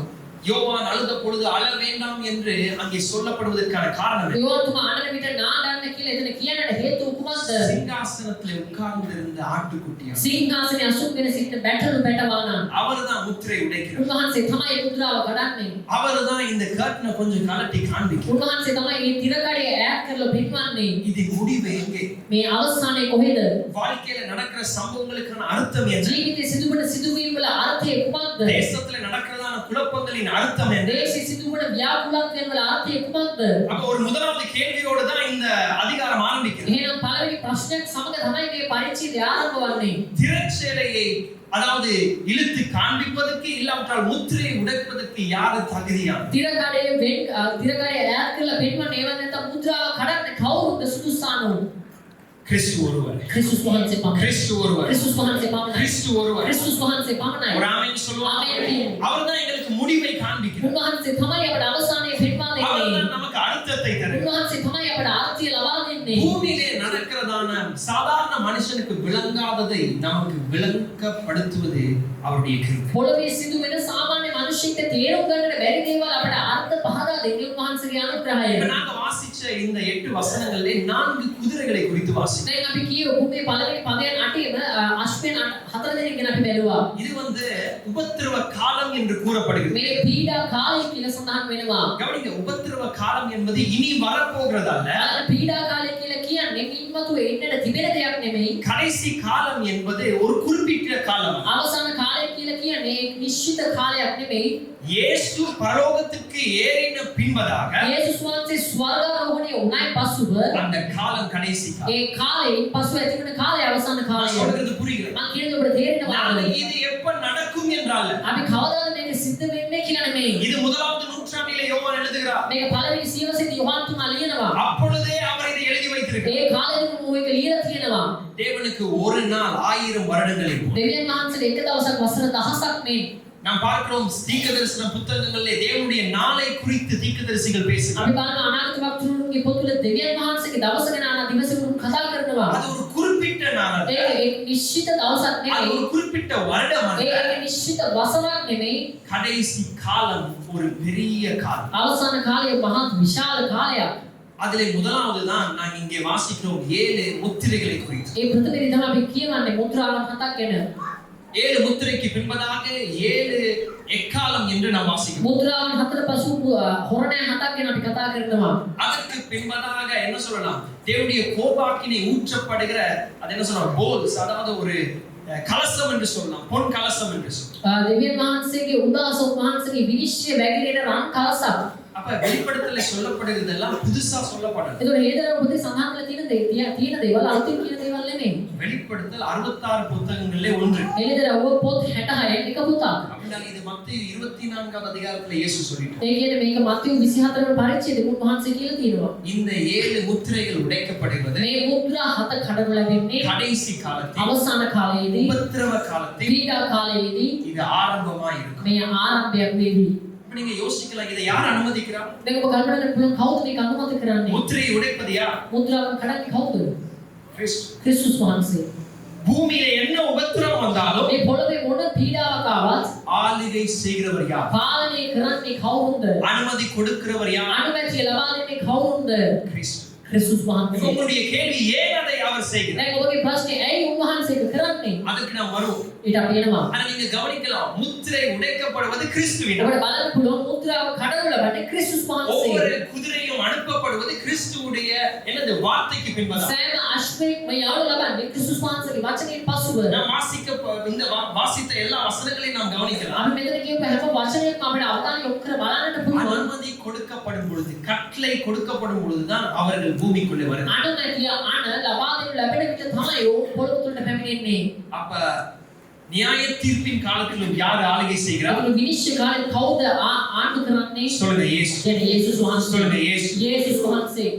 யோவான் அழுத பொழுது அழ வேண்டாம் என்று அங்கே சொல்லப்படுவதற்கான காரணம் என்ன? යෝහන් තුමා අඬන විට නාඩන්න කියලා එතන කියන්නට හේතුව කුමක්ද? சிங்காசனத்திலே உட்கார்ந்திருந்த ஆட்டுக்குட்டியார் සිංහාසනයේ අසුන්ගෙන සිටින බැටළු බැටවානන් அவர்தான் முத்திரை உடைக்கிறார். උන්වහන්සේ තමයි මුද්‍රාව කඩන්නේ. அவர்தான் இந்த கர்ட்டனை கொஞ்சம் கலட்டி காண்பிக்கிறார். උන්වහන්සේ තමයි මේ තිරකඩේ ඈත් කරලා පෙන්වන්නේ. இது முடிவு எங்கே? මේ අවසානයේ කොහෙද? வாழ்க்கையில நடக்கிற சம்பவங்களுக்கான அர்த்தம் என்ன? ජීවිතයේ සිදුවන සිදුවීම් වල අර්ථය කුමක්ද? தேசத்துல நடக்கிறதான குழப்பங்களின் அர்த்தம் என்ன? දේශයේ සිදුවන ව්‍යාකුලත්වයන් වල අර්ථය කුමක්ද? அப்ப ஒரு முதலாவது கேள்வியோட தான் இந்த அதிகாரம் ஆரம்பிக்கிறது. එහෙනම් පළවෙනි ප්‍රශ්නයක් සමග තමයි මේ පරිච්ඡේදය ආරම්භ වන්නේ. திரட்சியலையை அதாவது இழுத்து காண்பிப்பதற்கு இல்லாவிட்டால் முத்திரையை உடைப்பதற்கு யாரு தகுதியான? තිරකඩේ තිරකඩේ ඈත් කරලා පෙන්වන්නේ ඒව නැත්නම් මුද්‍රාව කඩන්න කවුරුද සුදුසානෝ? கிறிஸ்து ஒருவர். ක්‍රිස්තුස් වහන්සේ පමණයි. கிறிஸ்து ஒருவர். ක්‍රිස්තුස් වහන්සේ පමණයි. கிறிஸ்து ஒருவர். ක්‍රිස්තුස් වහන්සේ පමණයි. ஒரு ஆமென் சொல்லுவாங்க. ආමේන්. அவர்தான் எங்களுக்கு முடிவை காண்பிக்கிறார். උන්වහන්සේ තමයි අපට අවසානයේ පෙන්වා දෙන්නේ. அவர்தான் நமக்கு அர்த்தத்தை தருகிறார். උන්වහන්සේ තමයි අපට අර්ථය ලබා දෙන්නේ. பூமியிலே நடக்கிறதான சாதாரண மனுஷனுக்கு விளங்காததை நமக்கு விளங்கப்படுத்துவது அவருடைய கிருபை. පොළවේ සිදුවෙන සාමාන්‍ය මිනිස්සුන්ට තේරුම් ගන්නට බැරි දේවල් අපට අර්ථ පහදා දෙන්නේ උන්වහන්සේගේ අනුග්‍රහය. இப்ப நாங்க வாசிச்ச இந்த 8 வசனங்களிலே 4 குதிரைகளை குறித்து வாசிச்சோம். දැන් අපි කියවපු මේ පළවෙනි පදයන් 8ේම අශ්වයන් 4 දෙනෙක් ගැන අපි බැලුවා. இது உபத்திரவ காலம் என்று கூறப்படுகிறது. මේ පීඩා කාලය කියලා සඳහන් වෙනවා. கவனிங்க, உபத்திரவ காலம் என்பது இனி வரப்போகிறதல்ல. අර පීඩා කාලය කියලා කියන්නේ ඉන්මතු එන්නට තිබෙන දෙයක් නෙමෙයි. கடைசி காலம் என்பது ஒரு குறிப்பிட்ட காலம். අවසාන කාලය කියලා කියන්නේ නිශ්චිත කාලයක් නෙමෙයි. இயேசு பரலோகத்துக்கு ஏறின பின்பதாக යේසුස් වහන්සේ ස්වර්ගාරෝහණය වුණායින් පසුව அந்த காலம் கடைசி காலம். ඒ කාලයෙන් පසුව ඇතිවන කාලය අවසාන நான் කාලය. சொல்றது புரியுது. මම කියන්නේ ඔබට තේරෙනවද? இது எப்ப நடக்கும் என்றால் අපි කවදාද මේක සිද්ධ වෙන්නේ කියලා නෙමෙයි. இது முதலாவது நூற்றாண்டிலே யோவான் எழுதுகிறார். මේක පළවෙනි සියවසේදී යොහන් තුමා ලියනවා. அப்பொழுதே அவர் இதை எழுதி வைத்திருக்கிறார். ඒ කාලෙදිම මේක ලියලා තියෙනවා. தேவனுக்கு ஒரு நாள் 1000 வருடங்களை போல. දෙවියන් වහන්සේට එක දවසක් වසර 1000ක් මේ நாம் பார்க்கிறோம் தீர்க்கதரிசன புத்தகங்களிலே தேவனுடைய நாளை குறித்து தீர்க்கதரிசிகள் பேசுகிறார். අපි බලන අනාගත වක්තෘන්ගේ පොත්වල දෙවියන් වහන්සේගේ දවස ගැන ආන දිවස උන් කතා කරනවා. அது ஒரு குறிப்பிட்ட நாள் அல்ல. ඒක නිශ්චිත දවසක් அது නෙමෙයි. ஒரு குறிப்பிட்ட வருடம் அல்ல. ඒක නිශ්චිත වසරක් නෙමෙයි. கடைசி காலம் ஒரு பெரிய காலம். අවසාන කාලය මහත් විශාල කාලයක්. அதிலே முதலாவது தான் நான் இங்கே வாசிக்கிறோம் 7 முத்திரைகளை குறித்து. ඒ ප්‍රථමයෙන් තමයි අපි කියවන්නේ මුද්‍රාවන් 7ක් ගැන. 7 முத்திரைக்கு பின்பதாக 7 எக்காலம் என்று நாம் வாசிக்கிறோம். මුද්‍රාවන් හතර පසු හොරණෑ හතක් ගැන අපි කතා කරනවා. அதற்கு பின்பதாக என்ன சொல்லலாம், தேவனுடைய கோபாக்கினை ஊற்றப்படுகிற அது என்ன சொல்லலாம், போல்ஸ், அதாவது ஒரு கலசம் என்று சொல்லலாம், பொன் கலசம் என்று சொல்லலாம். දෙවියන් වහන්සේගේ උදාස වහන්සේගේ විනිශ්චය වැగిරෙන රන් කලසක්. அப்ப வெளிப்படுத்தல சொல்லப்படுகிறதெல்லாம் புதுசா சொல்லப்படல. ඒතකොට හේදර පොතේ සඳහන් කරලා තියෙන දේවල් අලුතින් කියන දේවල් නෙමෙයි. வெளிப்படுத்தல் 66 புத்தகங்களிலே ஒன்று. එළිදර ඔය පොත් 66 එක පුතක්. அப்படினா இது மத்தேயு 24வது அதிகாரத்துல இயேசு சொல்லிட்டார். ඒ කියන්නේ මේක මත්තයු 24 වෙනි පරිච්ඡේදයේ උන්වහන්සේ කියලා තියෙනවා. இந்த 7 முத்திரைகள் உடைக்கப்படுவது මේ මුද්‍රා හත කඩනු ලැබෙන්නේ கடைசி காலத்தில், අවසාන කාලයේදී, உபத்திரவ காலத்தில் පීඩා කාලයේදී இது ஆரம்பமா இருக்கும். මේ ආරම්භයක් වේවි. இப்ப நீங்க யோசிக்கலாம், இதை யார் அனுமதிக்கிறார்? මේක ඔබ කල්පනා කරන්න පුළුවන් කවුද මේක අනුමත කරන්නේ? முத்திரையை உடைப்பது யார்? මුද්‍රාවන් කඩන්නේ කවුද? கிறிஸ்து. ක්‍රිස්තුස් වහන්සේ. பூமியில என்ன உபத்திரவம் வந்தாலும் මේ පොළවේ මොන පීඩාවක් ආවත් ஆளுகை செய்கிறவர் யார்? පාලනය කරන්නේ කවුරුන්ද? அனுமதி கொடுக்கிறவர் யார்? අනුමැතිය ලබා දෙන්නේ කවුරුන්ද? கிறிஸ்து. ක්‍රිස්තුස් වහන්සේ. உங்களுடைய கேள்வி, ஏன் அதை அவர் செய்கிறார்? දැන් ඔබගේ ප්‍රශ්නේ ඇයි උන්වහන්සේ ඒක කරන්නේ? அதுக்கு நாம் வருவோம். ඊට අපි එනවා. ஆனா நீங்க கவனிக்கலாம், முத்திரை உடைக்கப்படுவது கிறிஸ்துவின். ඔබට බලන්න පුළුවන් මුද්‍රාව කඩනු ලබන්නේ ක්‍රිස්තුස් ஒவ்வொரு වහන්සේ. குதிரையும் அனுப்பப்படுவது கிறிஸ்துவுடைய என்னது வார்த்தைக்கு பின்பதாக. සෑම අශ්වයෙක්ම යාළු ලබන්නේ ක්‍රිස්තුස් වහන්සේගේ වචනයෙන් පසුව. நாம் இந்த வாசித்த எல்லா வசனங்களையும் நாம் கவனிக்கலாம். අපි මෙතන කියපු හැම වචනයක්ම අපිට අවධානය යොමු කර බලන්නට පුළුවන්. அனுமதி கொடுக்கப்படும் பொழுது, கட்டளை கொடுக்கப்படும் பொழுதுதான் அவர்கள் பூமிக்குள்ளே வருகிறார்கள். අනුමැතිය ලබා දෙනු ලැබෙන විට තමයි ඔව් පොළොව තුලට පැමිණෙන්නේ. அப்ப நியாய தீர்ப்பின் காலத்திலும் யார் ஆளுகை செய்கிறார்? ඒක විනිශ්චය කාලේ කවුද ආණ්ඩු කරන්නේ? சொல்லுங்க, இயேசு. කියන්නේ යේසුස් වහන්සේ. சொல்லுங்க, இயேசு. යේසුස් වහන්සේ.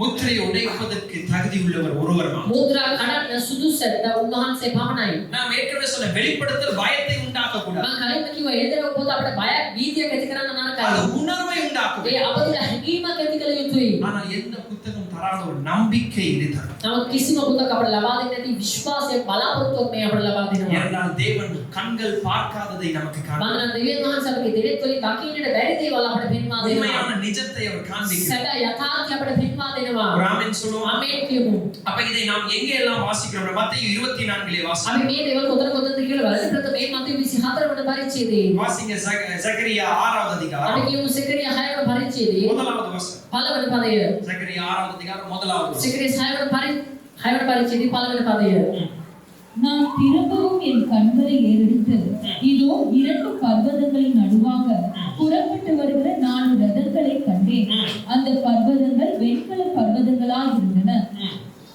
முத்திரை உடைப்பதற்கு தகுதி உள்ளவர் ஒருவர் தான். මුද්‍රා කඩන්න සුදුසුට උන්වහන්සේ පමණයි. நாம் ஏற்கனவே சொன்ன வெளிப்படுத்தல் பயத்தை உண்டாக்க கூடாது. මම කලින් කිව්වා එළිදර පොත අපිට බයක් භීතියක් ඇති කරන්න அது නරකයි. உணர்வை உண்டாக்கும். ඒ අපතුල හැඟීමක් ඇති කළ යුතුයි. ஆனால் எந்த புத்தகம் தராத ஒரு நம்பிக்கை இது தரும். නමුත් කිසිම පොතක් අපිට ලබා දෙන්නේ නැති විශ්වාසයක් බලාපොරොත්තුවක් මේ අපිට ලබා දෙනවා. ஏனென்றால் தேவன் கண்கள் பார்க்காததை நமக்கு காண்பிக்கிறார். මම දෙවියන් වහන්සේ අපගේ දෙලෙත් වලින් දකින්නට බැරි දේවල් අපිට පෙන්වා දෙනවා. உண்மையான நிஜத்தை அவர் காண்பிக்கிறார். සැබෑ යථාර්ථය අපිට පෙන්වා දෙනවා. ஒரு ஆமென் சொல்லுவோம். ආමේන් කියමු. அப்ப இதை நாம் எங்கே எல்லாம் வாசிக்கிறோம்? மத்தேயு 24லே வாசிக்கிறோம். අපි මේ දේවල් කොතනද කියලා බලන්න ප්‍රථම මේ මතේ 24 වන පරිච්ඡේදයේ வாசிங்க சகரியா 6வது அதிகாரம். අපි කියමු සකරියා 6 වන පරිච්ඡේදයේ முதலாவது வசனம். පළවෙනි පදය. சகரியா 6வது அதிகாரம் முதலாவது வசனம். සකරියා 6 වන පරිච්ඡේදයේ පළවෙනி පදය. நான் திரும்பவும் என் கண்களை ஏறெடுத்து இதோ 2 பர்வதங்களின் நடுவாக புறப்பட்டு வருகிற 4 ரதங்களை கண்டேன். அந்த பர்வதங்கள் வெண்கல பர்வதங்களாய் இருந்தன.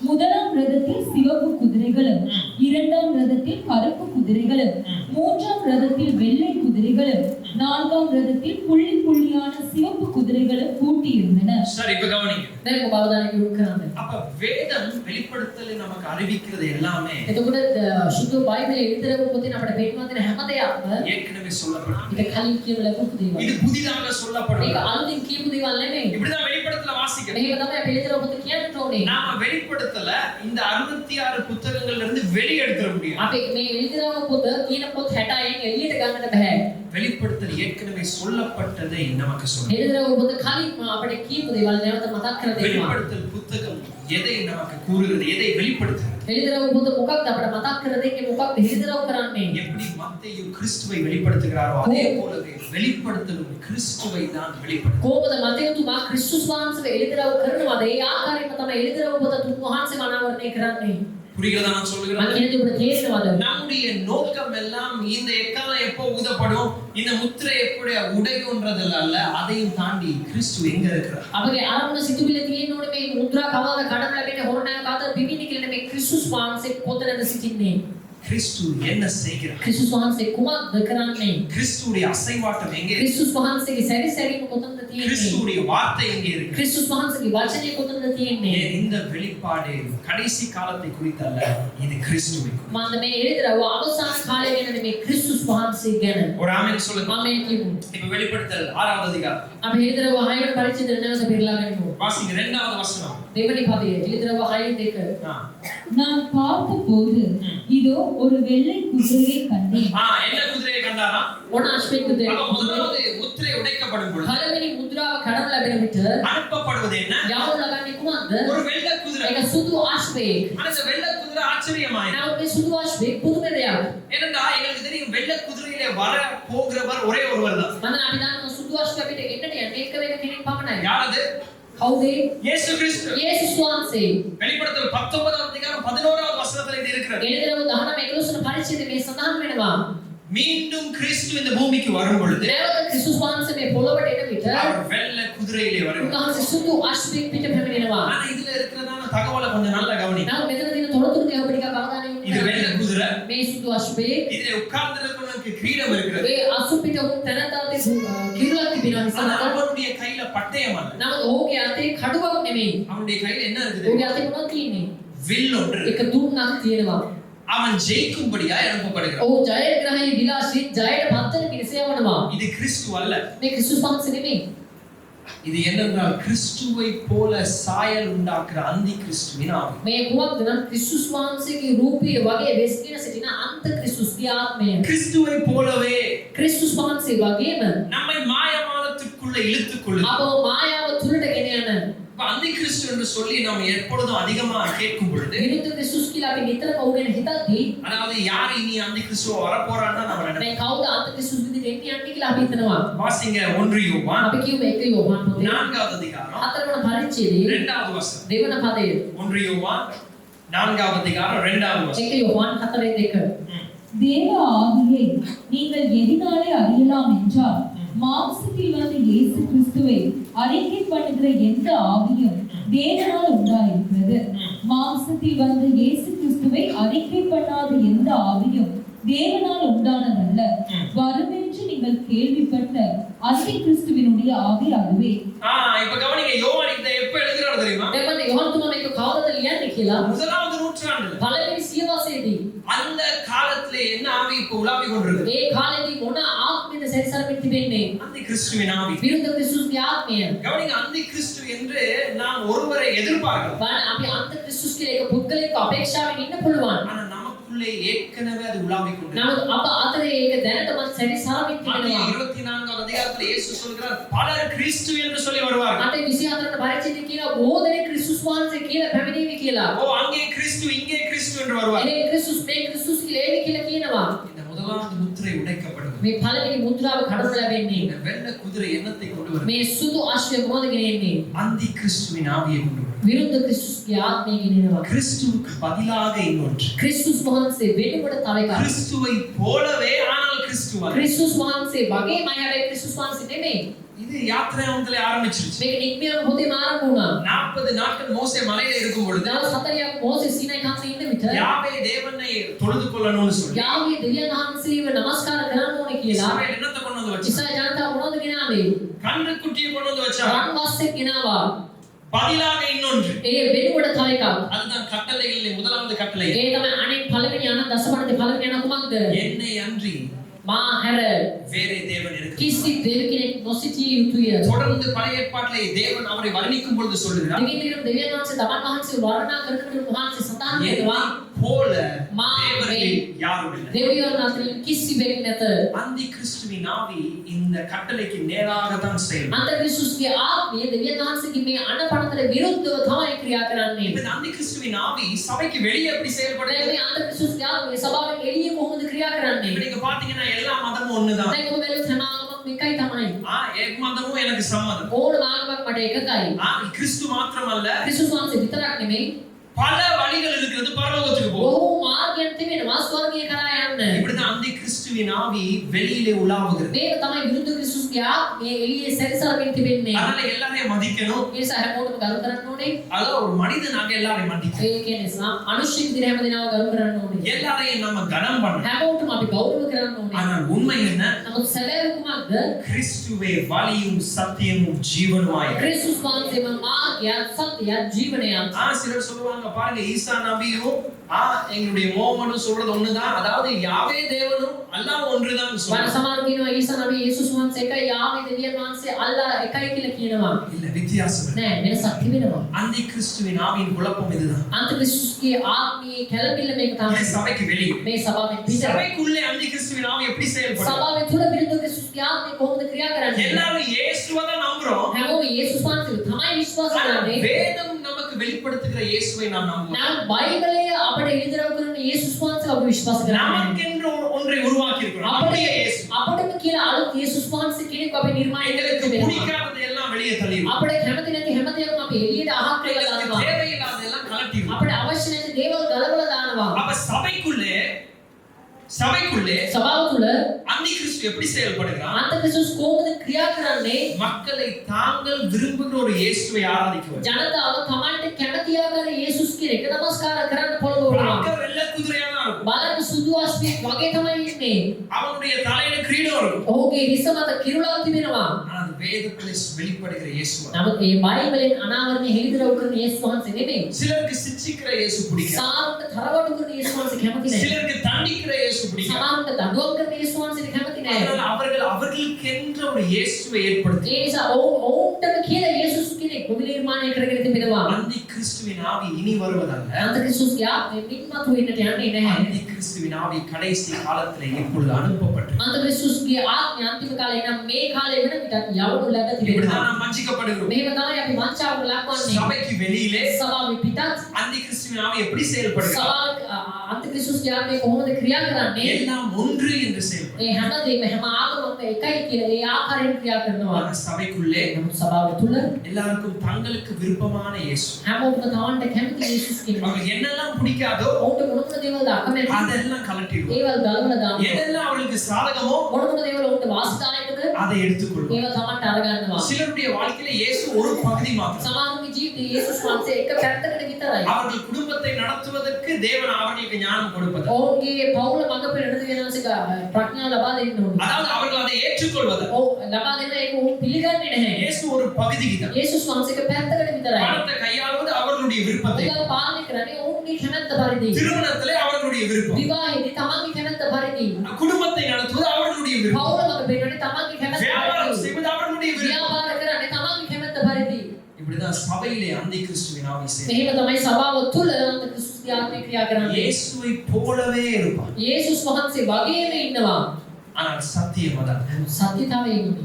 முதலாம் ரதத்தில் சிவப்பு குதிரைகளும், இரண்டாம் ரதத்தில் கருப்பு குதிரைகளும், மூன்றாம் ரதத்தில் வெள்ளை குதிரைகளும், நான்காம் ரதத்தில் புள்ளி புள்ளியான சிவப்பு குதிரைகளும் பூட்டி இருந்தன. சரி, இப்ப கவனிங்க. දැන් ඔබ අවධානය යොමු කරන්න. அப்ப வேதம் வெளிப்படுத்தலை நமக்கு அறிவிக்கிறது எல்லாமே එතකොට සුදු බයිබලයේ විතරම පොතේ අපිට පෙන්වා දෙන හැම දෙයක්ම ஏற்கனவே சொல்லப்படும். ඒක කලින් කියන ලැබුණු දේවල්. இது புதிதாக சொல்லப்படும். මේක අලුතින් කියපු දේවල් නෙමෙයි. இப்படிதான் வெளிப்படுத்தல வாசிக்கிறோம். මේක තමයි අපි විතර පොත කියන්න ඕනේ. நாம வெளிப்படுத்தல இந்த 66 புத்தகங்கள்ல இருந்து வெளிய எடுத்துற முடியும். අපි මේ විතරම පොත කියන පොත් 66න් එළියට ගන්නට බෑ. வெளிப்படுத்தல் ஏற்கனவே சொல்லப்பட்டதை நமக்கு சொல்லும். විතර පොත කලින් අපිට කියපු දේවල් නැවත මතක් කර දෙනවා. வெளிப்படுத்தல் புத்தகம் எதை நமக்கு கூறுகிறது, எதை வெளிப்படுத்துகிறது? විතර පොත මොකක්ද අපිට මතක් කර දෙන්නේ, මොකක්ද විතරව කරන්නේ? எப்படி மத்தேயு கிறிஸ்துவை வெளிப்படுத்துகிறாரோ அதே போலவே வெளிப்படுத்தலும் கிறிஸ்துவை தான் வெளிப்படுத்தும். කොහොමද මතයතුමා ක්‍රිස්තුස් වහන්සේව එළිදරව් කරනවද? ඒ ආකාරයෙන්ම තමයි එළිදරව් පොත තුන්වහන්සේ අනාවරණය කරන්නේ. புரிகிறதா நான் මම சொல்லுகிறேன்? කියන්නේ ඔබට තේරෙනවද? நம்முடைய நோக்கம் எல்லாம் இந்த எக்காலம் எப்போ ஊதப்படும், இந்த முத்திரை எப்படி உடையும்ன்றதுல அல்ல, அதையும் தாண்டி கிறிஸ்து எங்க இருக்கிறார்? අපගේ ආරම්භ සිතුවිලි තියෙන්න ඕනේ මේ මුද්‍රා කවදාද කඩන ලැබෙන්නේ හොරණෑ කාතර පිපින්නේ කියලා මේ ක්‍රිස්තුස් වහන්සේ කොතනද සිටින්නේ? கிறிஸ்து என்ன செய்கிறார்? ක්‍රිස්තුස් වහන්සේ කුමක්ද කරන්නේ? கிறிஸ்துவுடைய அசைவாட்டம் எங்கே இருக்கு? ක්‍රිස්තුස් වහන්සේගේ සැරිසැරීම කොතනද තියෙන්නේ? கிறிஸ்துவுடைய வார்த்தை எங்கே இருக்கு? ක්‍රිස්තුස් වහන්සේගේ වචනේ කොතනද තියෙන්නේ? ஏன் இந்த வெளிப்பாடு கடைசி காலத்தை குறித்தல்ல, இது கிறிஸ்துவை குறித்து. මම මේ එළිදරව් අවසාන කාලය ගැන මේ ක්‍රිස්තුස් වහන්සේ ගැන. ஒரு ஆமென் சொல்லுங்க. ආමේන් කියමු. இப்ப வெளிப்படுத்தல் 6வது அதிகாரம். අපි එළිදරව් 6 වෙනි පරිච්ඡේදය නැවත පෙරලා ගනිමු. வாசிங்க 2வது வசனம். දෙවෙනි පදය එළිදරව් 6 2. நான் பார்த்தபோது இதோ ஒரு வெள்ளை குதிரையை கண்டேன். என்ன குதிரையை கண்டாரா? ඔන්න අශ්වයෙක් දෙයක්. அப்ப முதலாவது முத்திரை உடைக்கப்படும் பொழுது පළවෙනි මුද්‍රාව කඩන ලැබෙන විට அனுப்பப்படுவது என்ன? යවු ලබන්නේ කුමක්ද? ஒரு வெள்ளை குதிரை. ඒක සුදු අශ්වයෙක්. அந்த வெள்ளை குதிரை ஆச்சரியமாயிருக்கு. නමුත් මේ සුදු අශ්වයෙක් පුදුම දෙයක්. ஏனென்றா எங்களுக்கு தெரியும் வெள்ளை குதிரையிலே வர போகிறவர் ஒரே ஒருவர் தான். මම අපි දන්නවා සුදු අශ්වය අපිට එන්නට යන්නේ එක වෙන කෙනෙක් පමණයි. யாரது? කවුද? இயேசு கிறிஸ்து. යේසුස් වහන්සේ. வெளிப்படுத்தல் 19வது அதிகாரம் 11வது வசனத்தில் இது இருக்கிறது. එළිදරව 19 11 පරිච්ඡේදයේ මේ සඳහන් වෙනවා. மீண்டும் கிறிஸ்து இந்த பூமிக்கு வரும் பொழுது නැවත ක්‍රිස්තුස් වහන්සේ මේ පොළොවට එන විට அவர் வெள்ளை குதிரையிலே வருவார். උන්වහන්සේ සුදු අශ්වයෙක් පිට පැමිණෙනවා. ஆனா இதுல இருக்கிறதான தகவலை கொஞ்சம் நல்லா கவனி. නමුත් මෙතන තියෙන තොරතුරු ටික ඔබ ටිකක් අවධානය යොමු இது வெள்ளை කරන්න. குதிரை. මේ සුදු අශ්වයෙක් இதிலே உட்கார்ந்திருக்கிறவனுக்கு கிரீடம் இருக்கிறது. ඒ අසු පිට උන් තනතාවේ කිරුලක් තිබෙනවා ஆனா නිසා அவனுடைய கையில பட்டயம் அல்ல. නමුත් ඔහුගේ අතේ කඩුවක් නෙමෙයි. அவனுடைய கையில என்ன இருக்குது? ඔහුගේ අතේ මොනවද තියෙන්නේ? வில் ஒன்று. එක දුන්නක් තියෙනවා. அவன் ஜெயிக்கும்படியா அனுப்பப்படுகிறான். ඔහු ජයග්‍රහණය විලාසී ජයට පත්වන පිණිස යවනවා. இது கிறிஸ்து அல்ல. මේ ක්‍රිස්තුස් වහන්සේ නෙමෙයි. இது என்னன்னா கிறிஸ்துவை போல சாயல் உண்டாக்குற அந்தி கிறிஸ்துவின் ஆவி. මේ කුමක්ද නම් ක්‍රිස්තුස් වහන්සේගේ රූපය වගේ වෙස් කියන සිටින අන්ත ක්‍රිස්තුස්ගේ ආත්මය. கிறிஸ்துவை போலவே ක්‍රිස්තුස් වහන්සේ වගේම நம்மை மாயமானத்துக்குள்ள இழுத்துக்கொள்ளும். අපව මායාව තුලට ගෙන යන அந்தி கிறிஸ்து என்று சொல்லி நாம் எப்பொழுதும் அதிகமா கேட்கும் பொழுது විරුද්ධ ක්‍රිස්තුස් කියලා අපි නිතරම ඔහුගෙන හිතද්දී அதாவது யார் இனி அந்தி கிறிஸ்துவ வரப்போறான்னா நம்ம நினைப்போம். මේ කවුද අන්ත ක්‍රිස්තුස් විදිහට එන්නේ යන්නේ කියලා අපි හිතනවා. வாசிங்க 1 யோவான் අපි කියමු 1 යෝහන් පොතේ 4வது அதிகாரம் 4වන පරිච්ඡේදයේ 2வது வசனம். දෙවන පදය 1 யோவான் 4வது அதிகாரம் 2வது வசனம். 1 යෝහන් 4:2 தேவ ஆவியை நீங்கள் எதினாலே அறியலாம் என்றால் மாம்சத்தில் வந்த இயேசு கிறிஸ்துவை அறிக்கை பண்ணுகிற எந்த ஆவியும் தேவனால் உண்டாயிருக்கிறது. மாம்சத்தில் வந்த இயேசு கிறிஸ்துவை அறிக்கை பண்ணாத எந்த ஆவியும் தேவனால் உண்டானதல்ல. வருமென்று நீங்கள் கேள்விப்பட்ட அந்தி கிறிஸ்துவினுடைய ஆவி அதுவே. இப்ப கவனிங்க, யோவான் இதை எப்ப எழுதுறாரு தெரியுமா? දෙවන යෝහන් තුමා මේක කවදද ලියන්නේ කියලා முதலாவது நூற்றாண்டுல පළවෙනි සියවසේදී அந்த காலத்திலே என்ன ஆவி இப்ப உலாவி கொண்டிருக்கு? ඒ කාලේදී මොන ආත්මෙද සැරිසරමින් තිබෙන්නේ? அந்தி கிறிஸ்துவின் ஆவி. විරුද්ධ ක්‍රිස්තුස්ගේ ආත්මය. கவனிங்க, அந்தி கிறிஸ்து என்று நாம் ஒருவரை எதிர்பார்க்கலாம். බලන්න අපි අන්ත ක්‍රිස්තුස් කියලා එක පුද්ගලයෙක් අපේක්ෂාවෙන් ඉන්න පුළුවන්. ஆனா நமக்குள்ளே ஏற்கனவே அது உலாவி கொண்டிருக்கு. නමුත් අප අතරේ ඒක දැනටමත් සැරිසරමින් மத்திய තිබෙනවා. 24வது அதிகாரத்தில் இயேசு சொல்கிறார், பலர் கிறிஸ்து என்று சொல்லி வருவார்கள். අතේ 24 පරිච්ඡේදයේ කියනවා බොහෝ දෙනෙක් ක්‍රිස්තුස් වහන්සේ කියලා පැමිණෙවි කියලා. ஓ, அங்கே கிறிஸ்து இங்கே கிறிஸ்து என்று வருவார்கள். ඒ ක්‍රිස්තුස් මේ ක්‍රිස්තුස් කියලා ඒවි කියලා කියනවා. இந்த முதலாவது முத்திரை உடைக்கப்படுகிறது. මේ පළවෙනි මුද්‍රාව කඩනු ලැබෙන්නේ. இந்த வெள்ளை குதிரை என்னத்தை கொண்டு வருகிறது? මේ සුදු ආශ්‍රය මොනවද ගෙනෙන්නේ? அந்தி கிறிஸ்துவின் ஆவியை கொண்டு வருகிறது. විරුද්ධ ක්‍රිස්තුස්ගේ ආත්මය ගෙනෙනවා. கிறிஸ்துவுக்கு பதிலாக இன்னொன்று. ක්‍රිස්තුස් වහන්සේ වෙනකොට තව එකක්. கிறிஸ்துவை போலவே ஆனால் கிறிஸ்து அல்ல. ක්‍රිස්තුස් වහන්සේ වගේමයි හැබැයි ක්‍රිස්තුස් වහන්සේ නෙමෙයි. இது யாத்திராகமத்திலே ஆரம்பிச்சிருச்சு. මේක නික්මියම පොතේ ආරම්භ වුණා. 40 நாட்கள் மோசே மலையில இருக்கும் பொழுது දවස් 40ක් මෝසෙස් සීනයි කන්දේ ඉන්න විට யாவே தேவனை தொழுது கொள்ளணும்னு சொல்லி යාගේ දෙවියන් වහන්සේව නමස්කාර කරන්න ඕනේ කියලා இஸ்ரவேல் என்னத்தை கொண்டு வந்து வச்சு? ඉස්රායල් ජනතාව මොනවද ගෙනාවේ? கன்றுக்குட்டியை கொண்டு வந்து வச்சாங்க. රන් වස්සෙක් ගෙනාවා. பதிலாக இன்னொன்று. ඒ වෙනුවට තව එකක්. அதுதான் கட்டளைகளிலே முதலாவது கட்டளை. ඒ තමයි අනෙක් පළවෙනි යන දසපණති පළවෙනි යන කුමක්ද? என்னை அன்றி මා හැර வேறே தேவன் இருக்கிறார். කිසි දෙවි කෙනෙක් නොසිටිය යුතුය. தொடர்ந்து பழைய ஏற்பாட்டிலே தேவன் அவரை வர்ணிக்கும் பொழுது சொல்லுகிறார், දෙවියන් දෙවියන් වහන්සේ තමන් වහන්සේ වර්ණනා කරන වහන්සේ සඳහන් என்னை කරනවා போல மா தேவர்கள் யாரும் இல்லை. දෙවියන් අතරින් කිසිවෙක් නැත. அந்தி கிறிஸ்துவின் ஆவி இந்த கட்டளைக்கு நேராக தான் செயல்படும். අන්ත ක්‍රිස්තුස්ගේ ආත්මය දෙවියන් වහන්සේගේ මේ අනපනතට විරුද්ධව තමයි ක්‍රියා කරන්නේ. இப்ப இந்த அந்தி கிறிஸ்துவின் ஆவி சபைக்கு வெளியே எப்படி දැන් செயல்படுது? මේ අන්ත ක්‍රිස්තුස්ගේ ආත්මය සභාවෙන් එළියේ කොහොමද ක්‍රියා කරන්නේ? இப்ப நீங்க பாத்தீங்கன்னா எல்லா மதமும் ஒண்ணுதான். දැන් ඔබ බැලුවොත් හැම ආගමක්ම එකයි තමයි. எக் மதமும் எனக்கு சம்மதம். ඕනම ආගමක් මට එකයි. கிறிஸ்து மாத்திரமல்ல, ක්‍රිස්තුස් වහන්සේ විතරක් නෙමෙයි. பல வழிகள் இருக்கிறது பரலோகத்துக்கு போகும். බොහෝ මාර්ගයන් තිබෙනවා ස්වර්ගය කරා යන්න. இப்படிதான் அந்தி கிறிஸ்துவின் ஆவி வெளியிலே உலாவுகிறது. මේක තමයි විරුද්ධ ක්‍රිස්තුස්ගේ ආත්මය එළියේ සැරිසරමින් තිබෙන්නේ. அதனால எல்லாரையும் மதிக்கணும். ඒ නිසා හැමෝටම ගරු කරන්න ඕනේ. அதாவது ஒரு மனிதனாக எல்லாரையும் மதிக்கணும். ඒ කියන්නේ අනුශින් විදිහට හැම දිනම ගරු කරන්න ඕනේ. எல்லாரையும் நம்ம கனம் பண்ணணும். හැමෝටම අපි ගෞරව කරන්න ඕනේ. ஆனால் உண்மை என்ன? නමුත් සැබෑ කුමක්ද? கிறிஸ்துவே வழியும் சத்தியமும் ஜீவனுமாய். ක්‍රිස්තුස් වහන්සේම මාර්ගයත් සත්‍යයත් ජීවනයත්. சிலர் சொல்லுவாங்க, பாருங்க ஈசா நபியும் எங்களுடைய மோமனும் சொல்றது ஒண்ணுதான். அதாவது யாவே தேவன் தேவனும் அல்லாஹ் ஒன்றுதான் වන சொல்றாங்க. සමහර කියනවා ඊසා නබී යේසුස් වහන්සේ එකයි යාමේ දෙවියන් වහන්සේ අල්ලා එකයි කියලා කියනවා. இல்ல, வித்தியாசம் இருக்கு. නෑ වෙනසක් තිබෙනවා. அந்தி கிறிஸ்துவின் ஆவியின் குழப்பம் இதுதான். අන්තික්‍රිස්තුස්ගේ ආත්මීය කැළඹිල්ල මේක இது තමයි. சபைக்கு வெளியே. මේ සභාවෙන් පිට. சபைக்குள்ளே அந்தி கிறிஸ்துவின் ஆவி எப்படி செயல்படும்? සභාවේ තුල විරුද්ධ ක්‍රිස්තුස්ගේ ආත්මය කොහොමද ක්‍රියා කරන්නේ? எல்லாரும் இயேசுவை தான் நம்புறோம். හැමෝම යේසුස් වහන්සේ තමයි විශ්වාස ஆனா කරන්නේ. வேதம் நமக்கு வெளிப்படுத்துகிற இயேசுவை நாம் நம்புவோம். නම් බයිබලය අපට ඉදිරියට කරන යේසුස් වහන්සේ අපි විශ්වාස කරන්නේ. நமக்கென்று ஒன்றை உருவாக்கி இருக்கிறோம். அப்படியே இயேசு. අපටම කියලා අලුත් යේසුස් වහන්සේ කෙනෙක් අපි නිර්මාණය எங்களுக்கு කරලා பிடிக்காததை எல்லாம் வெளியே தள்ளிடுவோம். අපිට කැමති නැති හැමදේම අපි එළියට අහක් කරලා எங்களுக்கு දානවා. தேவையில்லாததெல்லாம் கலட்டிடுவோம். අපිට අවශ්‍ය නැති දේවල් ගලවලා දානවා. அப்ப சபைக்குள்ளே සභාව තුල அந்தி கிறிஸ்து எப்படி செயல்படுகிறான்? අන්තික්‍රිස්තුස් කොහොමද ක්‍රියා කරන්නේ? மக்களை தாங்கள் விரும்புகிற ஒரு இயேசுவை ஆராதிக்குவார். ජනතාව තමන්ට කැමති ආකාර යේසුස් කියන එක නමස්කාර කරන්න පොළඹවනවා. பார்க்க வெள்ளை குதிரையா தான் இருக்கும். බලන්න සුදු අස්පික් වගේ තමයි ඉන්නේ. அவனுடைய தலையில கிரீடம் இருக்கும். ඔහුගේ හිස මත කිරුළක් තිබෙනවා. ஆனா அது வேதத்திலே வெளிப்படுகிற இயேசு. නමුත් මේ බයිබලෙන් අනාවරණය හෙළිදරව් කරන යේසුස් වහන්සේ නෙමෙයි. சிலருக்கு சிட்சிக்கிற இயேசு பிடிக்கும். සාරට තරවටු කරන යේසුස් වහන්සේ කැමති නැහැ. சிலருக்கு தண்டிக்கிற இயேசு பிடிக்கும். සාරට දඬුවම් කරන යේසුස් වහන්සේ කැමති නැහැ. அதனால அவர்களுக்கென்ற ஒரு இயேசுவை ஏற்படுத்தி ඒ නිසා ඔවුන්ටම කියලා යේසුස් කෙනෙක් නිර්මාණය කරගෙන තිබෙනවා. அந்தி கிறிஸ்துவின் ஆவி இனி வருவதல்ல. අන්තික්‍රිස්තුස්ගේ ආත්මය මින්මතු වෙන්නට යන්නේ නැහැ. அந்தி கிறிஸ்துவின் ஆவி கடைசி காலத்திலே இப்பொழுது அனுப்பப்பட்டு අන්තික්‍රිස්තුස්ගේ ආත්මය අන්තිම කාලේ නම් මේ කාලේ වෙන විටත් යවනු ලැබ இப்படிதான் තිබෙනවා. நாம் வஞ்சிக்கப்படுகிறோம். මේක තමයි අපි වංචාවට ලක්වන්නේ. சபைக்கு வெளியிலே සභාවේ පිටත් அந்தி கிறிஸ்துவின் ஆவி எப்படி செயல்படுகிறது? සභාව අන්තික්‍රිස්තුස්ගේ ආත්මය කොහොමද ක්‍රියා කරන්නේ? எல்லாம் ஒன்று என்று செயல்படும். ඒ හැමදේම හැම ආගමක්ම එකයි කියලා ඒ ආකාරයෙන් ක්‍රියා කරනවා. ஆனா சபைக்குள்ளே නමුත් සභාව තුල எல்லாருக்கும் தங்களுக்கு விருப்பமான இயேசு. හැමෝම තමන්ට කැමති යේසුස් කෙනෙක්. அவங்களுக்கு என்னெல்லாம் பிடிக்காதோ ඔවුන්ට මොන මොන දේවල්ද අකමැති அதெல்லாம் கலட்டிடுவோம். ඒවල් ගලවලා දානවා. எதெல்லாம் அவர்களுக்கு சாதகமோ මොන මොන දේවල් ඔවුන්ට වාසිදායකද அதை எடுத்துக்கொள்வோம். ඒවල් තමන්ට අරගන්නවා. சிலருடைய வாழ்க்கையில இயேசு ஒரு பகுதி மாத்திரம். සමහරගේ ජීවිතයේ යේසුස් වහන්සේ එක පැත්තකට විතරයි. அவர்கள் குடும்பத்தை நடத்துவதற்கு தேவன் அவர்களுக்கு ஞானம் கொடுப்பது. ඔවුන්ගේ පවුල මඟ පෙරට දෙවියන්වහන්සේක ප්‍රඥාව ලබා දෙන්න ඕනේ. அதாவது அவர்கள் அதை ஏற்றுக்கொள்வது. ඔව් ලබා දෙන්න ඒක ඔවුන් පිළිගන්නේ නැහැ. இயேசு ஒரு பகுதிக்கு தான். යේසුස් වහන්සේ එක පැත්තකට විතරයි. பணத்தை கையாளுவது அவர்களுடைய விருப்பத்தை. ඔවුන් පාලනය කරන්නේ ඔවුන්ගේ කැමැත්ත පරිදි. திருமணத்திலே அவர்களுடைய விருப்பம். විවාහයේදී තමන්ගේ කැමැත්ත පරිදි. குடும்பத்தை நடத்துவது அவர்களுடைய விருப்பம். පවුල මඟ පෙරට තමන්ගේ කැමැත්ත வியாபாரம் පරිදි. செய்வது அவர்களுடைய விருப்பம். ව්‍යාපාර කරන්නේ තමන්ගේ කැමැත්ත පරිදි. இப்படிதான் சபையிலே அந்தி கிறிஸ்துவின் ஆவி செயல்படும். මෙහෙම තමයි සභාව තුල අන්තික්‍රිස්තුස්ගේ ආත්මය ක්‍රියා කරන්නේ. இயேசுவை போலவே இருப்பார். යේසුස් වහන්සේ වගේම ඉන්නවා. ஆனால் சத்தியம் அதான். සත්‍යතාවය ඉන්නේ.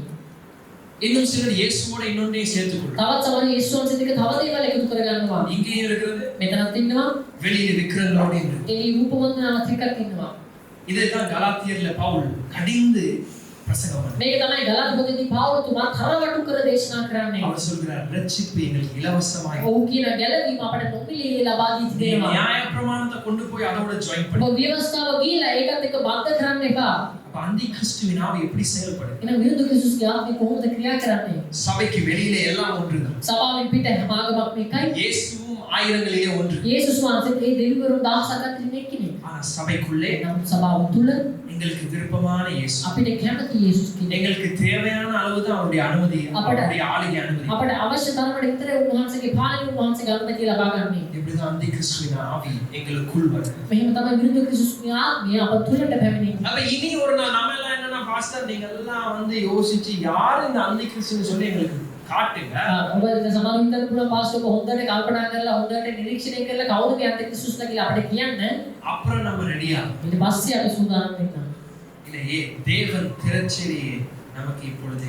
இன்னும் சிலர் இயேசுவோட இன்னொன்றையும் சேர்த்துக்கொள்ளும். තවත් සමහර යේසුස් වහන්සේ දෙක තව දේවල් එකතු කරගන්නවා. இங்கேயும் இருக்கிறது, මෙතනත් ඉන්නවා. வெளியில விக்கிரங்களோடையும் இருக்கு. ඒ රූපවන්දනාවත් එකක් ඉන්නවා. இதைத்தான் கலாத்தியர்ல பவுல் கடிந்து பிரசங்கம் பண்ணார். මේක තමයි ගලාති පොතේදී පාවුතුමා තරවටු කර දේශනා කරන්නේ. அவர் சொல்கிறார், ரட்சிப்பு எங்களுக்கு இலவசமாய். ඔව් කියන ගැලවීම අපට නොමිලේ ලබා දී තිබෙනවා. நியாயப்பிரமாணத்தை கொண்டு போய் அதோட ஜாயின் பண்ணி. ඔබ ව්‍යවස්ථාව ගිහිලා ඒකත් එක්ක බද්ධ කරන්න එපා. அப்ப அந்தி கிறிஸ்துவின் ஆவி எப்படி செயல்படும்? එන විරුද්ධ ක්‍රිස්තුස්ගේ ආත්මය කොහොමද ක්‍රියා කරන්නේ? சபைக்கு வெளியில எல்லாம் ஒன்றுதான். සභාවෙන් පිට හැම ආගමක්ම එකයි. இயேசுவும் ஆயிரங்களிலே ஒன்று. යේසුස් වහන්සේ ඒ දෙවිවරුන් 1000ක් අතරින් එක්කෙනෙක්. ஆனா சபைக்குள்ளே නමුත් සභාව තුල எங்களுக்கு விருப்பமான இயேசு. අපිට කැමති යේසුස් කෙනෙක්. எங்களுக்கு தேவையான அளவுதான் அவருடைய அனுமதி, அவருடைய ஆளுகை அனுமதி. අපට අවශ්‍ය තරමට විතරයි උන්වහන්සේගේ පාලනය උන්වහන්සේගේ අනුමැතිය ලබා ගන්න. இப்படிதான் அந்தி கிறிஸ்துவின் ஆவி எங்களுக்குள் வரும். මෙහෙම තමයි විරුද්ධ ක්‍රිස්තුස්ගේ ආත්මය අප තුළට පැමිණෙන්නේ. அப்ப இனி ஒரு நாள் நம்ம எல்லாம் என்னன்னா, பாஸ்டர் நீங்க எல்லாம் வந்து யோசிச்சு யார் இந்த அந்தி கிறிஸ்துன்னு சொல்லி எங்களுக்கு காட்டுங்க. ඔබ සමහර විටක පුළුවන් පාස්ටර් හොඳට කල්පනා කරලා හොඳට නිරීක්ෂණය කරලා කවුද මේ අන්තික්‍රිස්තුස්ලා කියලා අපිට කියන්න. அப்புறம் நம்ம ரெடியா. ඊට පස්සේ අපි සූදානම් වෙන්න. இல்லையே, தேவன் திரட்சியை நமக்கு இப்பொழுது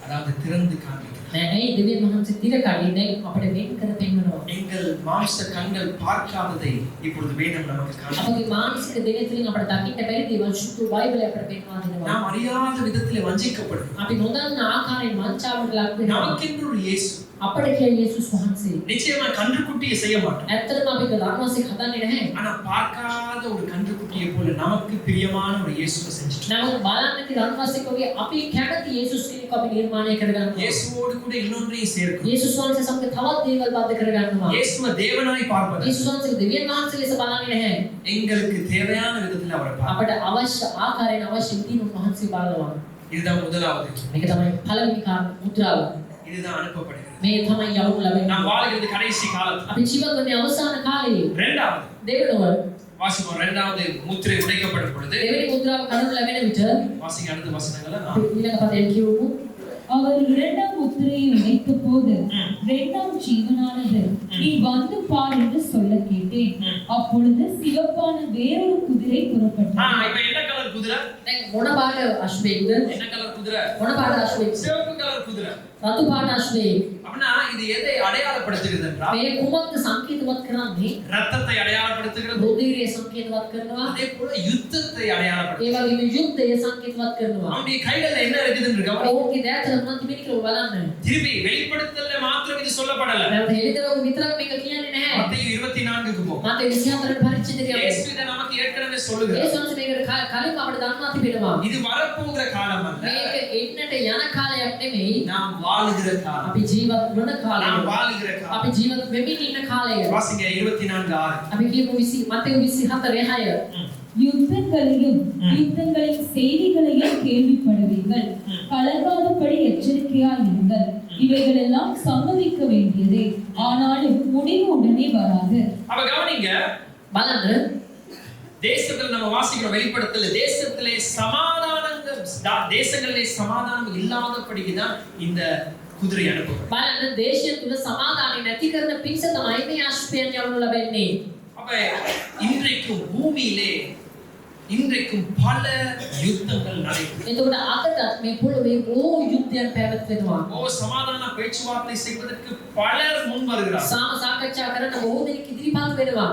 அதாவது திறந்து காண்பிக்கிறார். නෑ දෙවියන් වහන්සේ තිර කඩින්නේ අපිට වෙන් කර පෙන්වනවා. எங்கள் மாம்ச கண்கள் பார்க்காததை இப்பொழுது வேதம் நமக்கு காண்பிக்கிறது. අපගේ මානසික දෙය තුළින් අපිට දකින්න බැරි දේවල් සුදු බයිබලය අපිට පෙන්වා දෙනවා. நாம் அறியாத விதத்திலே வஞ்சிக்கப்படுகிறோம். අපි නොදන්න ආකාරයෙන් වංචාවට ලක් වෙනවා. நமக்கென்று ஒரு இயேசு. අපිට කියන යේසුස් වහන්සේ. நிச்சயமா கன்றுக்குட்டியை செய்ய மாட்டோம். ඇත්තටම අපි ධර්මසික හදන්නේ නැහැ. ஆனா பார்க்காத ஒரு கன்றுக்குட்டியை போல நமக்கு பிரியமான ஒரு இயேசுவை செஞ்சுட்டோம். නමුත් බලන්න ධර්මසික වගේ අපි කැමති යේසුස් කෙනෙක් අපි නිර්මාණය කරගන්නවා. இயேசுவோடு கூட இன்னொன்றையும் சேர்க்கிறோம். යේසුස් වහන්සේ සමග තවත් දේවල් බද්ධ කරගන්නවා. இயேசுவை தேவனாய் பார்ப்பது. යේසුස් වහන්සේ දෙවියන් වහන්සේ ලෙස බලන්නේ නැහැ. எங்களுக்கு தேவையான விதத்தில் அவரை பார்ப்போம். අපට අවශ්‍ය ආකාරයෙන් අවශ්‍ය විදිහින් උන්වහන්සේ බලනවා. இதுதான் முதலாவது. මේක තමයි පළවෙනි කාරණා මුද්‍රාව. இதுதான் அனுப்பப்படுகிறது. මේ තමයි යවුම් ලැබෙන්නේ. நாம் வாழ்கிறது கடைசி காலத்தில். අපි ජීවත් වන්නේ අවසාන කාලයේ. இரண்டாவது, දෙවෙනුව வாசிப்போம். இரண்டாவது முத்திரை உடைக்கப்படும் பொழுது දෙවෙනි මුද්‍රාව කඩනු ලැබෙන විට வாசிங்க அடுத்த வசனங்களை අපි ඊළඟ පදයෙන් කියමු. அவர் இரண்டாம் முத்திரையை உடைத்த போது இரண்டாம் ஜீவனானது நீ வந்து பார் என்று சொல்ல கேட்டேன். அப்பொழுது சிவப்பான வேறொரு குதிரை புறப்பட்டது. இப்ப என்ன கலர் குதிரை? දැන් මොන පාට අශ්වයෙක්ද? என்ன கலர் குதிரை? මොන පාට අශ්වයෙක්ද? சிவப்பு கலர் குதிரை. රතු පාට අශ්වයෙක්. அப்படின்னா இது எதை அடையாளப்படுத்துகிறது என்றால் මේ කුමක්ද සංකේතවත් කරන්නේ? ரத்தத்தை அடையாளப்படுத்துகிறது. රුධිරය සංකේතවත් කරනවා. அதே போல யுத்தத்தை ඒ அடையாளப்படுத்துகிறது. වගේම යුද්ධය සංකේතවත් කරනවා. அவனுடைய கையில என்ன இருக்குதுன்னு கவனி. ඔවුන්ගේ දෑතල මොනවද තිබෙන්නේ කියලා බලන්න. திருப்பி வெளிப்படுத்தல்ல மாத்திரம் இது சொல்லப்படல. නැවත හෙළිදරව් විතරක් මේක කියන්නේ නැහැ. மத்தேயு 24க்கு போ. මතේ 24 පරිච්ඡේදය இயேசு இதை நமக்கு ஏற்கனவே சொல்லுகிறார். ඒ සංස මේකට කලින් අපිට දන්වා තිබෙනවා. இது வரப்போகிற காலம் அல்ல. මේක එන්නට යන කාලයක් නෙමෙයි. நாம் வாழுகிற காலம். අපි ජීවත් වන කාලය. நாம் வாழுகிற காலம். අපි ජීවත් වෙමින් ඉන්න කාලය. வாசிங்க 24:6. අපි කියමු 20 මතේ 24:6. யுத்தங்களையும் யுத்தங்களின் செய்திகளையும் கேள்விப்படுவீர்கள். கலங்காதபடி எச்சரிக்கையாய் இருங்கள். இவைகள் எல்லாம் சம்பவிக்க வேண்டியதே, ஆனாலும் முடிவு உடனே வராது. அப்ப கவனிங்க, බලන්න தேசத்துல நம்ம வாசிக்கிற வெளிப்படுத்தல தேசத்திலே தேசங்களிலே சமாதானம் இல்லாதபடிக்கு தான் இந்த குதிரை அனுப்பும். බලන්න දේශය තුල සමාදානය නැති කරන පිංස තමයි මේ අශ්වයන් යවනු ලැබෙන්නේ. அப்ப இன்றைக்கும் பூமியிலே இன்றைக்கும் பல யுத்தங்கள் நடைபெறும். එතකොට අදටත් මේ පොළොවේ ඕ යුද්ධයන් පැවැත්වෙනවා. சமாதான பேச்சுவார்த்தை செய்வதற்கு பலர் முன் வருகிறார்கள். සාම සාකච්ඡා කරන්න බොහෝ දෙනෙක් ඉදිරිපත් වෙනවා.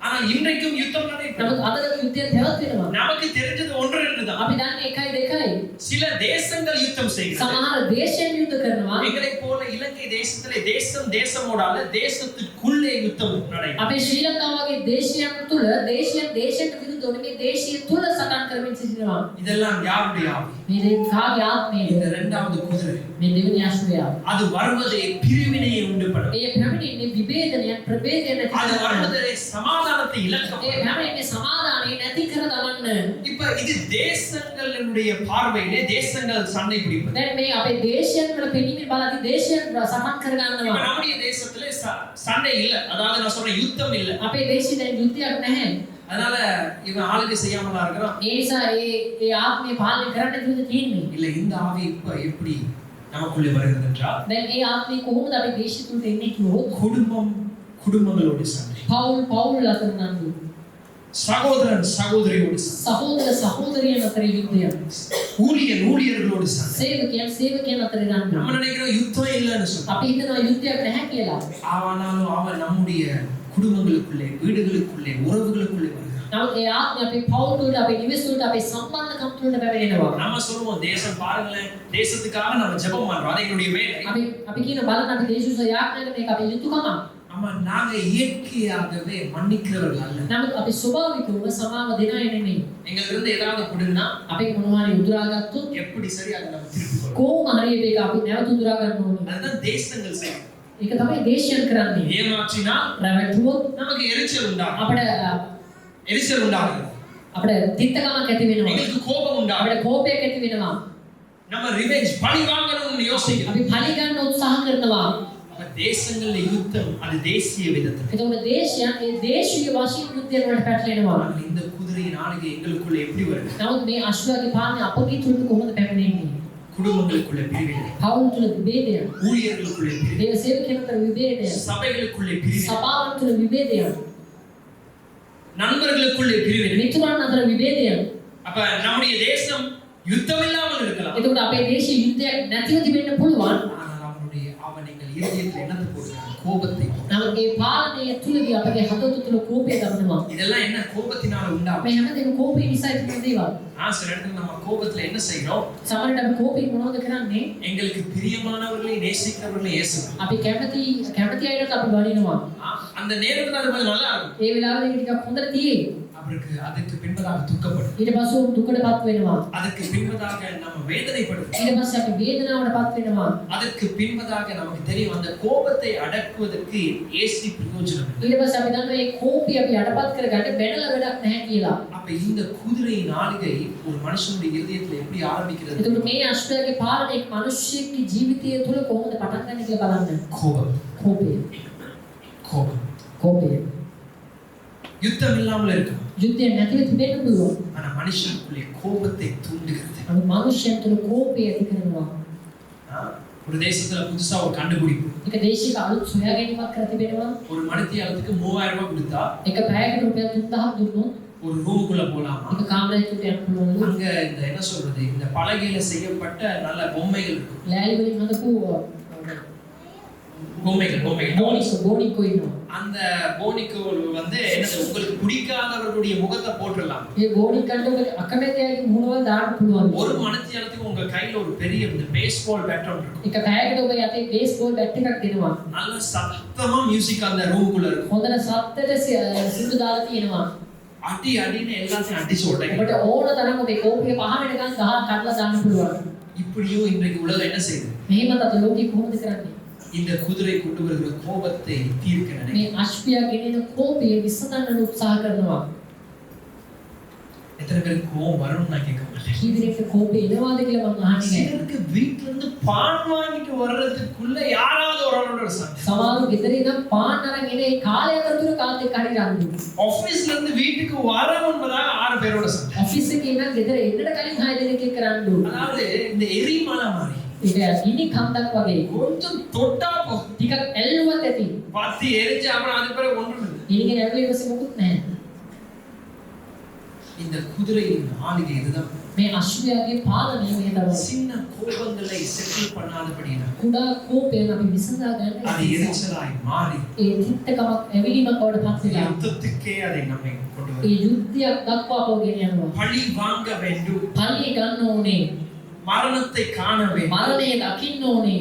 ஆனா இன்றைக்கும் யுத்தம் நடைபெறும். නමුත් අදට යුද්ධයන් පැවැත්වෙනවා. நமக்கு தெரிஞ்சது ஒன்று ரெண்டு தான். අපි දන්නේ 1යි 2යි. சில தேசங்கள் யுத்தம் செய்கிறது. සමහර දේශයන් යුද්ධ කරනවා. எங்களை போல இலங்கை தேசத்திலே தேசமோடால தேசத்துக்குள்ளே யுத்தம் நடைபெறும். අපේ ශ්‍රී ලංකාව වගේ දේශයන් තුල දේශයට විරුද්ධව මේ දේශීය තුල සටන් කරමින් සිටිනවා. இதெல்லாம் யாருடைய ஆவி? මේ කාගේ ආත්මයේද? இந்த இரண்டாவது குதிரை. මේ දෙවෙනි අශ්වය. அது வருவதே பிரிவினையை உண்டு பண்ணும். ඒ පැමිණෙන්නේ විභේදනය ප්‍රභේදය නැති அது කරනවා. வருவதே சமாதானத்தை இழக்கும். ඒ පැමිණෙන්නේ සමාදානය නැති කර දමන්න. இப்ப இது தேசங்களுடைய பார்வையிலே தேசங்கள் சண்டை பிடிப்பது. දැන් මේ අපේ දේශයන් වල පෙනීමේ බලදී දේශයන් සමන් කර இப்ப ගන්නවා. நம்முடைய தேசத்திலே சண்டை இல்ல. அதாவது நான் சொல்றேன் யுத்தம் இல்ல. අපේ දේශයේ දැන් යුද්ධයක් නැහැ. அதனால இவன் ஆளுகை செய்யாமலா இருக்கிறான். ඒ නිසා ඒ ආත්මය පාලනය කරන්න විදිහ තියෙන්නේ. இல்ல இந்த ஆவி இப்ப எப்படி நமக்குள்ளே வருகிறது என்றால் දැන් ඒ ආත්මය කොහොමද අපේ දේශය තුලට එන්නේ කිව්වොත් குடும்பங்களோடு சண்டை. පවුල් අතර නන්දු. சகோதரன் சகோதரியோடு சண்டை. සහෝදර සහෝදරියන් අතර යුද්ධයක්. ஊழியர்களோடு சண்டை. සේවකයන් අතර නන්දු. நம்ம நினைக்கிறோம் யுத்தம் இல்லைன்னு சொல்றோம். අපි හිතනවා යුද්ධයක් නැහැ කියලා. ஆனாலும் அவன் நம்முடைய குடும்பங்களுக்குள்ளே வீடுகளுக்குள்ளே உறவுகளுக்குள்ளே வருகிறான். නමුත් ඒ ආත්මය අපේ පවුල් තුලට අපේ නිවෙස් තුලට අපේ සම්බන්ධකම් තුලට පැමිණෙනවා. நம்ம சொல்லுவோம் தேசம் பாருங்களேன், தேசத்துக்காக நம்ம ஜெபம் பண்றோம், அது எங்களுடைய வேலை. අපි කියන බලන්න අපි දේශුස යාඥා කරන එක අපේ යුතුයකම. ஆமா, நாங்க இயற்கையாகவே மன்னிக்கிறவர்கள் அல்ல. නමුත් අපි ස්වභාවිකව සමාව දෙන අය නෙමෙයි. எங்களுக்கு இருந்து ஏதாவது கொடுனா අපි මොනවා හරි උදුරා ගත්තොත් எப்படி சரி அதை நம்ம திருப்பி கொடுக்கணும். කොහොම හරි මේක අපි නැවත උදුරා ගන්න ඕනේ. அதுதான் தேசங்கள் செய்யும். ඒක තමයි දේශයන් කරන්නේ. ஏமாற்றினா රැවටුවොත් நமக்கு எரிச்சல் உண்டாகும். අපිට තිත්තකමක් ඇති වෙනවා. எங்களுக்கு கோபம் உண்டாகும். අපිට කෝපයක් ඇති වෙනවා. நம்ம ரிவெஞ்ச் பழி வாங்கணும்னு யோசிக்கிறோம். අපි පලි ගන්න උත්සාහ කරනවා. அப்ப தேசங்கள்ல யுத்தம் அது தேசிய விதத்துல. එතකොට දේශයන් ඒ දේශීය වශයෙන් යුද්ධයන් වලට පැටලෙනවා. இந்த குதிரையின் ஆளுகை எங்களுக்குள்ள எப்படி வருது? නමුත් මේ අශ්වයාගේ පාලනය අපගේ තුලට කොහොමද පැමිණෙන්නේ? குடும்பங்களுக்குள்ள பிரிவினை, පවුල් තුල විභේදය, ஊழியர்களுக்குள்ள பிரிவினை, දේව සේවකයන් අතර විභේදය, சபைகளுக்குள்ள பிரிவினை, සභාවන් තුල විභේදය, நண்பர்களுக்குள்ள பிரிவினை. මිතුරන් අතර විභේදය. அப்ப நம்முடைய தேசம் யுத்தம் இல்லாமல் இருக்கலாம். එතකොට අපේ දේශීය යුද්ධයක් නැතිව තිබෙන්න පුළුවන්. ஆனால் அவன் எங்கள் இதயத்தில் என்னத்தை போடுகிறான்? கோபத்தை. නමුත් ඒ පාලනය තුලදී අපගේ හදවත තුල කෝපය දමනවා. இதெல்லாம் என்ன கோபத்தினால உண்டாகும்? මේ හැමදේම කෝපය නිසා තිබෙන දේවල්. சில இடத்துல நம்ம கோபத்துல என்ன செய்றோம்? සමහරවිට අපි කෝපයෙන් මොනවද කරන්නේ? எங்களுக்கு பிரியமானவர்களை நேசிக்கிறவர்களை ஏசுறோம். අපි කැමති අයට අපි වඩිනවා. அந்த நேரத்துல அது கொஞ்சம் நல்லா இருக்கும். ඒ වෙලාවෙදී ටිකක් හොඳට තියෙයි. அதுக்கு பின்பதாக துக்கப்படும். ඊට පස්සේ දුකටපත් වෙනවා. அதுக்கு பின்பதாக நம்ம வேதனைப்படுவோம். ඊට පස්සේ අපි වේදනාවටපත් වෙනවා. அதுக்கு பின்பதாக நமக்கு தெரியும் அந்த கோபத்தை அடக்குவதற்கு ஏசி பிரயோஜனம். ඊට පස්සේ අපි දන්නවා මේ කෝපය අපි යටපත් කරගන්න බැනලා වැඩක් නැහැ කියලා. அப்ப இந்த குதிரையின் ஆளுகை ஒரு மனுஷனுடைய இதயத்துல எப்படி ஆரம்பிக்கிறது? එතකොට මේ අශ්වයාගේ පාලනය මිනිස්සෙක්ගේ ජීවිතය තුළ කොහොමද පටන් ගන්නේ කියලා බලන්න. கோபம். කෝපය. கோபம். කෝපය. யுத்தம் இல்லாமல் இருக்கும். යුද්ධයක් නැතිව තිබෙන්න පුළුවන්. ஆனா மனுஷனுக்குள்ளே கோபத்தை தூண்டுகிறது. අනු මනුෂ්‍යයන් තුළ කෝපය ඇති කරනවා. ஒரு தேசத்துல புதுசா ஒரு கண்டுபிடிப்பு. එක දේශයක අලුත් සොයා ගැනීමක් කර තිබෙනවා. ஒரு மணித்தியாலத்துக்கு 3000 ரூபாய் கொடுத்தா එක පැයකට රුපියල් 3000ක් දුන්නොත් ஒரு ரூமுக்குள்ள போலாமா? එක කාමරයකට යන්න පුළුවන්. அங்க இந்த என்ன சொல்றது, இந்த பலகையில செய்யப்பட்ட நல்ல பொம்மைகள் இருக்கும். ලෑලි වලින් හදපු பொம்மைகள் බෝනිකෝ ඉන්නවා. அந்த போனிக்கோல் வந்து என்னது, உங்களுக்கு பிடிக்காதவர்களுடைய முகத்தை போட்டுடலாம். මේ බෝනිකන්ට ඔබ අකමැතියි මොනවා දාන්න පුළුවන්. ஒரு மணித்தியாலத்துக்கு உங்க கையில ஒரு பெரிய இந்த பேஸ்பால் பேட் இருக்கும். එක පැයකට ඔබ යතේ බේස්බෝල් බැට් එකක් දෙනවා. நல்ல சத்தமா மியூசிக் அந்த ரூமுக்குள்ள இருக்கும். හොඳට සත්තට සින්දු දාලා තියෙනවා. அடி அடின்னு எல்லாத்தையும் அடிச்சு உடைங்க. ඔබට ඕන තරම් ඔබේ කෝපය පහ වෙනකන් ගහ කඩලා දාන්න පුළුවන්. இப்படியும் இன்றைக்கு உலகம் என்ன செய்யுது? මෙහෙම තත් ලෝකෙ කොහොමද කරන්නේ? இந்த குதிரை கொண்டு வருகிற கோபத்தை தீர்க்க මේ நினைக்கிறேன். අශ්වයා ගෙනෙන කෝපය විසඳන්න උත්සාහ කරනවා. எத்தனை பேருக்கு கோபம் வரும்னு நான் கேட்க மாட்டேன். කීදෙනෙක්ට කෝපය එනවාද කියලා මම අහන්නේ නැහැ. சிலருக்கு வீட்ல இருந்து பான் வாங்கிட்டு வர்றதுக்குள்ள யாராவது ஒரு ஆளோட சண்டை. සමහරව ගෙදර ඉඳන් පාන් අරන් එන ඒ කාලය අතරතුර කාත් එක්ක හරි රණ්ඩු. ஆபீஸ்ல இருந்து வீட்டுக்கு வர முன்பதாக 6 பேரோட சண்டை. ඔෆිස් එකේ ඉඳන් ගෙදර එන්නට කලින් 6 දෙනෙක් එක්ක රණ්ඩු. அதாவது இந்த எரிமலை மாதிரி ඒක ගිනි කන්දක් වගේ. கொஞ்சம் தொட்டா போ ටිකක් ඇල්ලුවත් ඇති. பத்தி எரிஞ்சு அப்புறம் அது பிறகு ஒன்றும் இல்லை. ගිනිගෙන ඇවිල්ලා ඉවසෙ මොකුත් නැහැ. இந்த குதிரையின் ஆளுகை இதுதான். මේ අශ්වයාගේ පාලනය මේ තමයි. சின்ன கோபங்களை செட்டில் பண்ணாதபடினா කුඩා කෝපයෙන් අපි විසඳා ගන්න. அது எரிச்சலாய் மாறி ඒ තිත්තකමක් ඇවිලීමක් වඩ පත් වෙලා. யுத்தத்துக்கே அதை நம்மை கொண்டு ඒ வரும். යුද්ධයක් දක්වා පොගෙන යනවා. பழி வாங்க வேண்டும், පල්ලි ගන්න ඕනේ. மரணத்தை காண வேண்டும். මරණය දකින්න ඕනේ.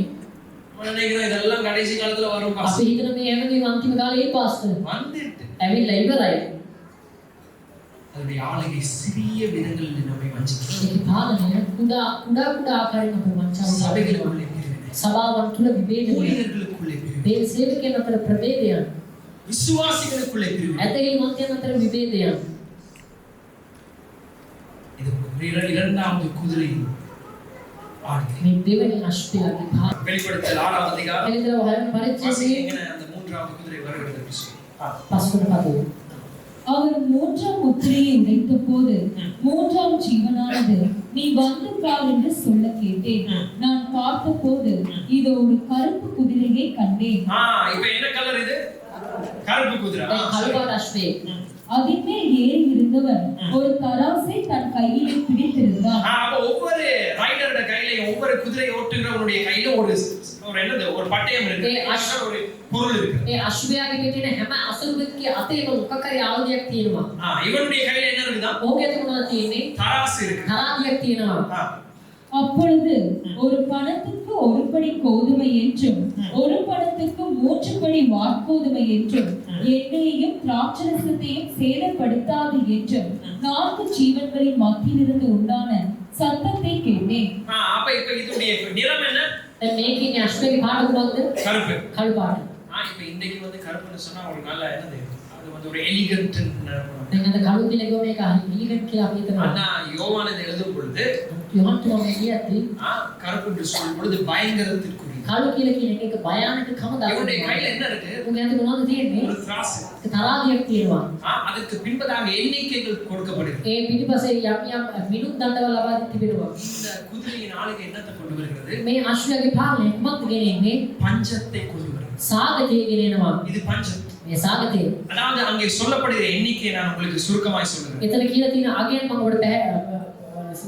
நினைக்கிறேன் இதெல்லாம் கடைசி காலத்துல வரும். අපි හිතන මේ හැමදේම අන්තිම කාලේ පාස්ත வந்துட்டு ඇවිල්ලා ඉවරයි. அதனுடைய ஆளுகை சிறிய விதங்களில் நம்மை வஞ்சிக்கிறது. ඒ පාලනය කුඩා ආකාරයෙන් අපේ වංචාව කරනවා. சபைகளுக்குள்ளே பிரிவினை, සභාවන් තුල විභේදනය. ஊழியர்களுக்குள்ளே பிரிவினை, මේ සේවකයන් අතර ප්‍රභේදයන්. விசுவாசிகளுக்குள்ளே பிரிவினை. ඇතැයි මන්ත්‍යයන් අතර විභේදයන්. இது இரண்டாவது குதிரையின் ஆளுகை. මේ දෙවෙනි අශ්වයාගේ පාලනය. வெளிப்படுத்தல் 6ஆம் அதிகாரம் එළිදර වහන පරිච්ඡේදයේ எങ്ങനെ அந்த மூன்றாவது குதிரை வருகிறது என்று சொல்லி. පස්වන පදය. அவர் மூன்றாம் முத்திரையை உடைத்த போது மூன்றாம் ஜீவனானது நீ வந்து பார் என்று சொல்ல கேட்டேன். நான் பார்த்தபோது இதோ ஒரு கருப்பு குதிரையை கண்டேன். இப்ப என்ன கலர் இது? கருப்பு குதிரை. කළුපාට අශ්වයෙක්. அதின் மேல் ஏறி இருந்தவன் ஒரு தராசை தன் கையிலே பிடித்திருந்தான். அப்ப ஒவ்வொரு ரைடரோட கையில, ஒவ்வொரு குதிரை ஓட்டுகிறவனுடைய கையில ஒரு என்னது, ஒரு பட்டயம் இருக்கு, ஒரு பொருள் இருக்கு. ඒ අශ්වයාගේ පිටින හැම අසුරුවෙක්ගේ අතේම මොකක් හරි ආයුධයක් තියෙනවා. இவனுடைய கையில என்ன இருக்குதா? ඕකේ මොනවද තියෙන්නේ? தராசு இருக்கு. තරාදියක් තියෙනවා. அப்பொழுது ஒரு பணத்துக்கு ஒரு படி கோதுமை என்றும் ஒரு பணத்துக்கு 3 படி வாற்கோதுமை என்றும் எண்ணெயையும் திராட்சரசத்தையும் சேதப்படுத்தாது என்றும் 4 ஜீவன்களின் மத்தியிலிருந்து உண்டான சத்தத்தை கேட்டேன். அப்ப இப்ப இதோடைய நிறம் என்ன? දැන් මේකේ ඉන්නේ අශ්වයාගේ පාට මොකක්ද? கருப்பு. කළු පාට. இப்ப இன்னைக்கு வந்து கருப்புன்னு சொன்னா ஒரு நல்ல என்னது, அது வந்து ஒரு எலிகன்ட். දැන් අද කළු කියලා ගෝ මේක එලිගන්ට් කියලා අපි හිතනවා. ஆனா யோவான் இதை எழுதும் பொழுது යොහන් තුමා කියද්දි கருப்பு என்று சொல்லும் பொழுது பயங்கரத்திற்குரிய. කළු කියලා කියන එක භයානකකම இவனுடைய දක්වනවා. கையில என்ன இருக்கு? උන්ගේ අතේ මොනවද තියෙන්නේ? ஒரு திராசு. තරාදියක් තියෙනවා. அதுக்கு பின்பதாக எண்ணிக்கைகள் கொடுக்கப்படுகிறது. ඒ පිටිපස්සේ යම් මිනුත් දණ්ඩවල ලබා තිබෙනවා. இந்த குதிரையின் ஆளுகை என்னத்தை கொண்டு வருகிறது? මේ අශ්වයාගේ පාලනය කුමක්ද ගෙනෙන්නේ? பஞ்சத்தை கொண்டு வருகிறது. සාගතය ගෙනෙනවා. இது பஞ்சம். මේ සාගතය. அதாவது அங்கே சொல்லப்படுகிற எண்ணிக்கையை நான் உங்களுக்கு சுருக்கமாய் சொல்றேன். එතන කියලා තියෙන අගයන් මම ඔබට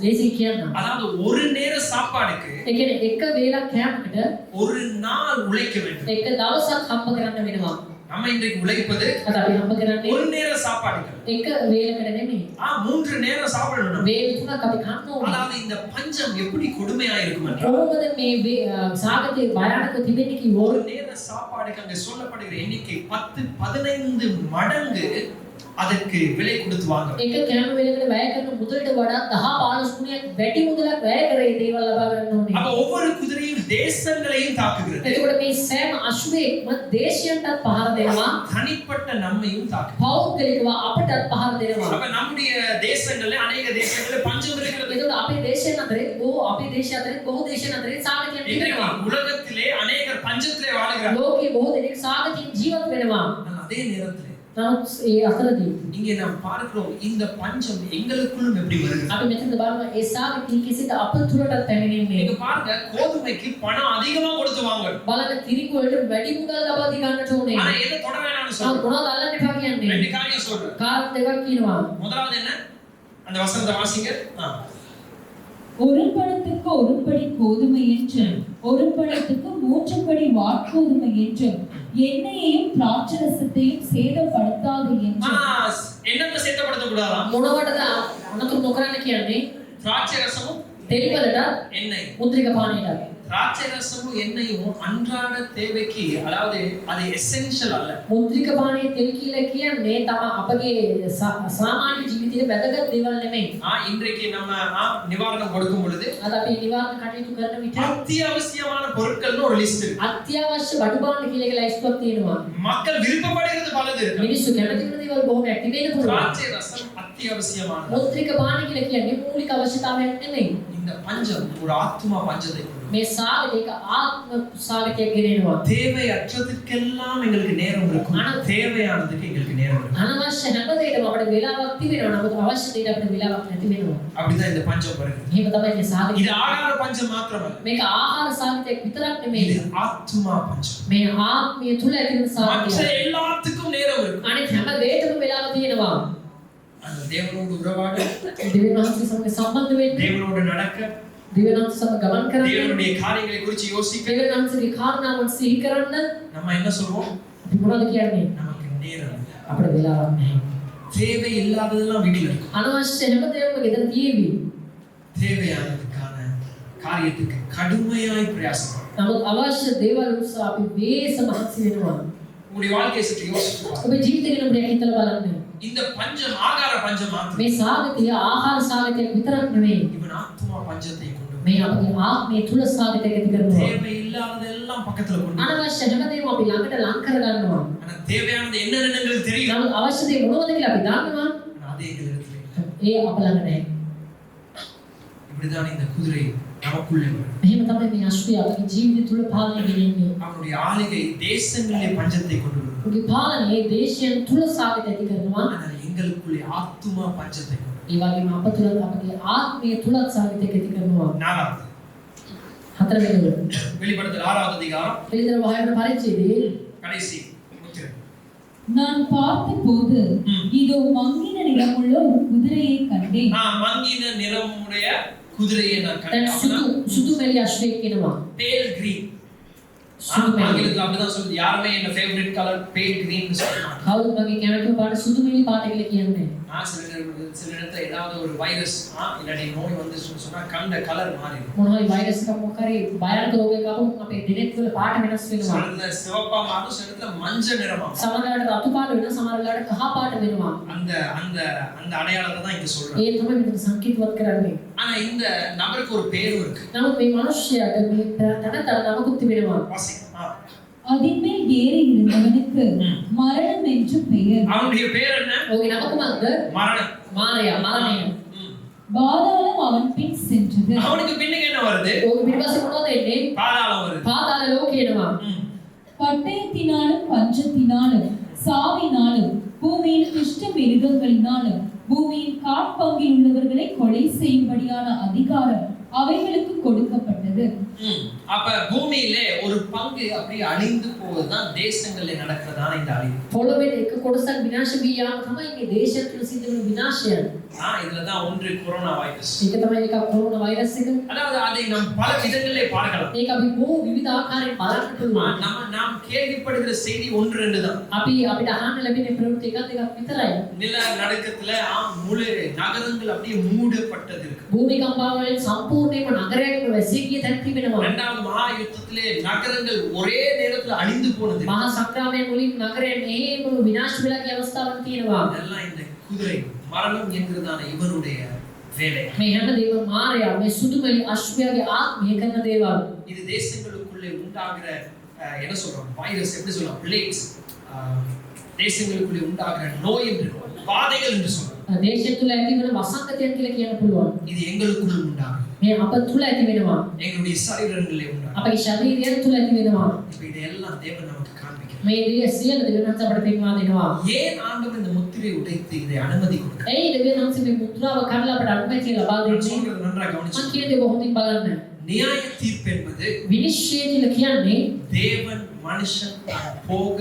දේශී කියන්නම්. அதாவது ஒரு நேர சாப்பாடுக்கு ඒ කියන්නේ එක වේලක් කෑමකට ஒரு நாள் உழைக்க வேண்டும். එක දවසක් හම්බ කරන්න වෙනවා. நம்ம இன்றைக்கு உழைப்பது අද අපි හම්බ කරන්නේ ஒரு நேர சாப்பாடுக்கு. එක වේලකට නෙමෙයි. 3 நேரம் சாப்பிடணும். වේල තුනක් අපි කන්න ඕනේ. அதாவது இந்த பஞ்சம் எப்படி கொடுமையா இருக்கும் என்றால், කොහොමද මේ සාගතේ භයානක තිබෙන්නේ කිව්වොත් ஒரு நேர சாப்பாடுக்கு அங்கே சொல்லப்படுகிற எண்ணிக்கை 10-15 மடங்கு அதற்கு விலை கொடுத்து வாங்க. එක කෑම වේලකට වැය කරන මුදලට වඩා 10-15 ගුණයක් වැඩි මුදලක් වැය කරේ දේවල් ලබා ගන්න ඕනේ. அப்ப ஒவ்வொரு குதிரையும் தேசங்களையும் தாக்குகிறது. එතකොට මේ සෑම අශ්වයෙක්ම දේශයන්ටත් පහර දෙනවා. தனிப்பட்ட நம்மையும் தாக்குகிறது. පෞද්ගලිකව අපටත් පහර දෙනවා. அப்ப நம்முடைய தேசங்கள்ல அநேக தேசங்கள்ல பஞ்சம் இருக்கிறது. එතකොට අපේ දේශයන් අතරේ අපේ දේශය අතරේ බොහෝ දේශයන් අතරේ සාගතයන් இன்றைக்கு තිබෙනවා. உலகத்திலே அநேகர் பஞ்சத்திலே வாழ்கிறார்கள். ලෝකේ බොහෝ දෙනෙක් සාගතයෙන් ජීවත් වෙනවා. ஆனால் அதே நேரத்தில் නමුත් ඒ අතරදී இங்கே நாம் பார்க்கிறோம் இந்த பஞ்சம் எங்களுக்குள்ளும் எப்படி வருகிறது. අපි මෙතන බලනවා ඒ සාවිතී කිසිත අප තුරටත් පැමිණෙන්නේ. நீங்க பாருங்க, கோதுமைக்கு பணம் அதிகமா கொடுத்து வாங்கணும். බලන්න තිරිඟු වලට වැඩි මුදල් ලබා දී ගන්නට ඕනේ. ஆனா எதை தொட வேணாம்னு ආ சொல்றோம். මොනවද අල්ලන්න එපා කියන්නේ? ரெண்டு காரியம் சொல்றேன். කාරණා දෙකක් කියනවා. முதலாவது என்ன? அந்த வசனத்தை வாசிங்க. ஒரு பழத்துக்கு ஒரு படி கோதுமை என்றும் ஒரு பழத்துக்கு 3 படி வாற்கோதுமை என்றும் எண்ணெயையும் திராட்சரசத்தையும் சேதப்படுத்தாது என்றும். என்னத்தை சேதப்படுத்த கூடாதா? මොනවටද අනතුරු නොකරන්න කියන්නේ? திராட்சை ரசமும் තෙල් වලට எண்ணெய். මුද්‍රික පානයට. திராட்சை ரசமும் எண்ணெயும் அன்றாட தேவைக்கு, அதாவது அது எசென்ஷியல் அல்ல. මුද්‍රික පානයේ තෙල් කියලා කියන්නේ තම අපගේ සාමාන්‍ය ජීවිතයේ වැදගත් දේවල් නෙමෙයි. இன்றைக்கு நம்ம நிவாரணம் கொடுக்கும் பொழுது අද අපි නිවාරණ කටයුතු කරන විට அத்தியாவசியமான பொருட்கள்னு ஒரு லிஸ்ட் இருக்கு. අත්‍යවශ්‍ය බඩු භාණ්ඩ කියලා එක ලයිස්ට්ුවක් තියෙනවා. மக்கள் விருப்பப்படுகிறது பலது இருக்கு. මිනිස්සු කැමති වෙන දේවල් බොහොමයක් තිබෙන්න පුළුවන්. திராட்சை ரசம் அத்தியாவசியமானது. මුද්‍රික පාන කියලා කියන්නේ මූලික අවශ්‍යතාවයක් නෙමෙයි. இந்த பஞ்சம் ஒரு ஆத்மா பஞ்சத்தை கொடுக்கும். මේ සාවිතේක ආත්ම සාවිතයක් ගෙනෙනවා. தேவையற்றதுக்கெல்லாம் எங்களுக்கு நேரம் இருக்கும். ஆனா தேவையானதுக்கு எங்களுக்கு நேரம் இருக்கும். අනවශ්‍ය හැම දෙයකම අපිට වෙලාවක් තිබෙනවා. නමුත් අවශ්‍ය දෙයට අපිට වෙලාවක් නැති වෙනවා. அப்படிதான் இந்த பஞ்சம் வருது. මේක තමයි මේ සාවිතය. இது ஆகார பஞ்சம் மாத்திரமல்ல. මේක ආහාර සාවිතයක් විතරක් නෙමෙයි. இது ஆத்மா பஞ்சம். මේ ආත්මය තුල ඇති වෙන மற்ற සාවිතය. எல்லாத்துக்கும் நேரம் இருக்கும். අනිත් හැම දෙයකම වෙලාව තියෙනවා. அந்த தேவனோடு உறவாட, දෙවියන් වහන්සේ සමග සම්බන්ධ වෙන්න, தேவனோடு நடக்க, දෙවියන් වහන්සේ සමග ගමන් කරන්න, தேவனுடைய காரியங்களை குறித்து யோசிக்க දෙවියන් වහන්සේගේ කාරණාවන් සිහි කරන්න நம்ம என்ன சொல்வோம்? අපි මොනවද කියන්නේ? நமக்கு நேரம் இல்லை. අපිට වෙලාවක් නැහැ. தேவை இல்லாததெல்லாம் வீட்டில் இருக்கும். අනවශ්‍ය හැම දෙයක්ම ගෙදර තියෙවි. தேவையானதுக்கான காரியத்துக்கு கடுமையாய் பிரயாசப்படும். නමුත් අවශ්‍ය දේවල් උසා අපි වේස මහන්සි වෙනවා. உங்களுடைய வாழ்க்கையை சற்று யோசிச்சு பாருங்க. ඔබේ ජීවිතේ ගැන ඔබට හිතලා බලන්න. இந்த பஞ்சம் ஆகார பஞ்சம் மாத்திரம். මේ සාගතිය ආහාර සාගතියක් විතරක් නෙවෙයි. இவன் ஆத்மா பஞ்சத்தை கொண்டு මේ අපගේ ආත්මය තුල සාගතියක් ඇති කරනවා. தேவை இல்லாததெல்லாம் பக்கத்துல கொண்டு අනවශ්‍ය හැම දෙයක්ම අපි ළඟට ලං කර ගන්නවා. ஆனா தேவையானது என்னன்னு எங்களுக்கு தெரியும். නමුත් අවශ්‍ය දේ මොනවද කියලා අපි දන්නවා. ஆனா அதே எங்களிடத்துல இல்லை. ඒ අප ළඟ නැහැ. இப்படிதான் இந்த குதிரை நமக்குள்ளே வரும். එහෙම තමයි මේ අශ්වය අපගේ ජීවිතය තුල පාලනය වෙන්නේ. அவனுடைய ஆளுகை தேசங்களிலே பஞ்சத்தை கொண்டு வரும். ඔහුගේ පාලනයේ දේශයන් තුල සාගත ඇති කරනවා. ஆனால் எங்களுக்குள்ளே ஆத்மா பஞ்சத்தை கொண்டு வரும். ඒ වගේම අප තුල අපගේ ආත්මය තුලත් සාගතයක් ඇති කරනවා. நாலாவது හතරවෙනි வெளிப்படுத்தல் 6வது அதிகாரம் පිළිතර වහයන පරිච්ඡේදයේ கடைசி முத்திரை. நான் பார்த்தபோது இதோ மங்கின நிறமுள்ள ஒரு குதிரையை கண்டேன். மங்கின நிறமுடைய குதிரையை நான் දැන් கண்டேன். සුදු මෙලි අශ්වයෙක් කෙනවා. பேல் கிரீன். සුදු මෙලි. ஆங்கிலத்துல அப்படிதான் சொல்லுது. யாருமே என்ன ஃபேவரட் கலர் பேல் கிரீன் சொல்றாங்க. කවුරුත් මගේ කැමති පාට සුදු මෙලි පාට කියලා කියන්නේ. சில இடத்துல ஏதாவது ஒரு வைரஸ் இல்லாட்டி நோய் வந்துச்சுன்னு சொன்னா கண்ட கலர் மாறிடும். මොනවායි වෛරස් එකක් මොකක් හරි භයානක රෝගයක් ආවොත් අපේ දිනෙත් වල පාට වෙනස් சில වෙනවා. இடத்துல சிவப்பா மாறும், சில இடத்துல மஞ்சள் நிறமா. සමහර වෙලාවට රතු පාට වෙනවා, සමහර වෙලාවට කහ පාට වෙනවා. அந்த அந்த அந்த அடையாளத்தை தான் இங்க சொல்றேன். ඒ තමයි මෙතන සංකේතවත් කරන්නේ. ஆனா இந்த நபருக்கு ஒரு பேரும் இருக்கு. නමුත් මේ මිනිස්යාට මේ තනතර නමකුත් තිබෙනවා. அதின்மேல் ஏறி இருந்தவனுக்கு மரணம் என்று பெயர். அவனுடைய பேர் என்ன? ඔහුගේ නම කුමක්ද? மரணம். මාරයා, මරණය. பாதாளம் அவன் பின் சென்றது. அவனுக்கு பின்னுக்கு என்ன வருது? ඔහුගේ පිටපස්සේ මොනවද එන්නේ? பாதாளம் வருது. පාතාල ලෝකේ එනවා. பட்டயத்தினாலும் பஞ்சத்தினாலும் சாவினாலும் பூமியின் துஷ்ட மிருகங்களினாலும் பூமியின் காட்பங்கில் உள்ளவர்களை கொலை செய்யும்படியான அதிகாரம் அவைகளுக்கு கொடுக்கப்பட்டது. அப்ப பூமியிலே ஒரு பங்கு அப்படியே அழிந்து போவதுதான் தேசங்களிலே நடக்கிறதான இந்த அழிவு. පොළොවේ එක කොටසක් විනාශ වී යාම තමයි මේ දේශයන් තුළ සිද්ධ වෙන විනාශය. இதுலதான் ஒன்று கொரோனா வைரஸ். ඒක තමයි එක කොරෝනා වෛරස් එක. அதாவது அதை நாம் பல விதங்களிலே பார்க்கலாம். ඒක අපි බොහෝ විවිධ ආකාරයෙන් බලන්න පුළුවන්. நாம் கேள்விப்படுகிற செய்தி ஒன்று ரெண்டு தான். අපි අපිට අහන්න ලැබෙන ප්‍රවෘත්ති එකක් දෙකක් විතරයි. நில நடுக்கத்துல முழு நகரங்கள் அப்படியே மூடப்பட்டது இருக்கு. භූමිකම්පාවලින් සම්පූර්ණයෙන්ම නගරයක්ම වැසී ගිය තැන් තිබෙනවා. இரண்டாவது மகா யுத்தத்திலே நகரங்கள் ஒரே நேரத்துல அழிந்து போனது. මහා සංග්‍රාමයෙන් මුලින් නගරයෙන් එහෙම විනාශ වෙලා ගිය අවස්ථාවක් තියෙනවා. இதெல்லாம் இந்த குதிரை மரணம் என்கிறதான இவனுடைய வேலை. මේ හැම දේම මායя මේ සුදුමලි අශ්වයාගේ ආත්මය කරන දේවල්. இது தேசங்களுக்குள்ளே உண்டாகிற என்ன சொல்றோம்? வைரஸ் எப்படி சொல்லலாம்? பிளேக்ஸ். தேசங்களுக்குள்ளே உண்டாகிற நோய் என்று வாதைகள் என்று சொல்றோம். දේශය තුළ ඇති වෙන වසංගතයන් කියලා කියන්න පුළුවන්. இது எங்களுக்குள்ள உண்டாகும். මේ අප තුල ඇති වෙනවා. எங்களுடைய சரீரங்களிலே உண்டாகும். අපේ ශරීරය තුල ඇති වෙනවා. இப்ப இதெல்லாம் தேவன் நமக்கு காண்பிக்கிறார். මේ දේ සියලු දෙවියන් අපට පෙන්වා දෙනවා. ஏன் ஆண்டவர் இந்த முத்திரை உடைத்து இதை அனுமதி கொடுக்கிறார்? ඒ දෙවියන් මේ මුද්‍රාව කඩලා අපට අනුමැතිය ලබා நான் දෙන්නේ. சொல்றது நன்றாக මම கவனிச்சு. කියන දේ හොඳින් බලන්න. நியாய தீர்ப்பு என்பது විනිශ්චය කියලා කියන්නේ தேவன் மனுஷன் போக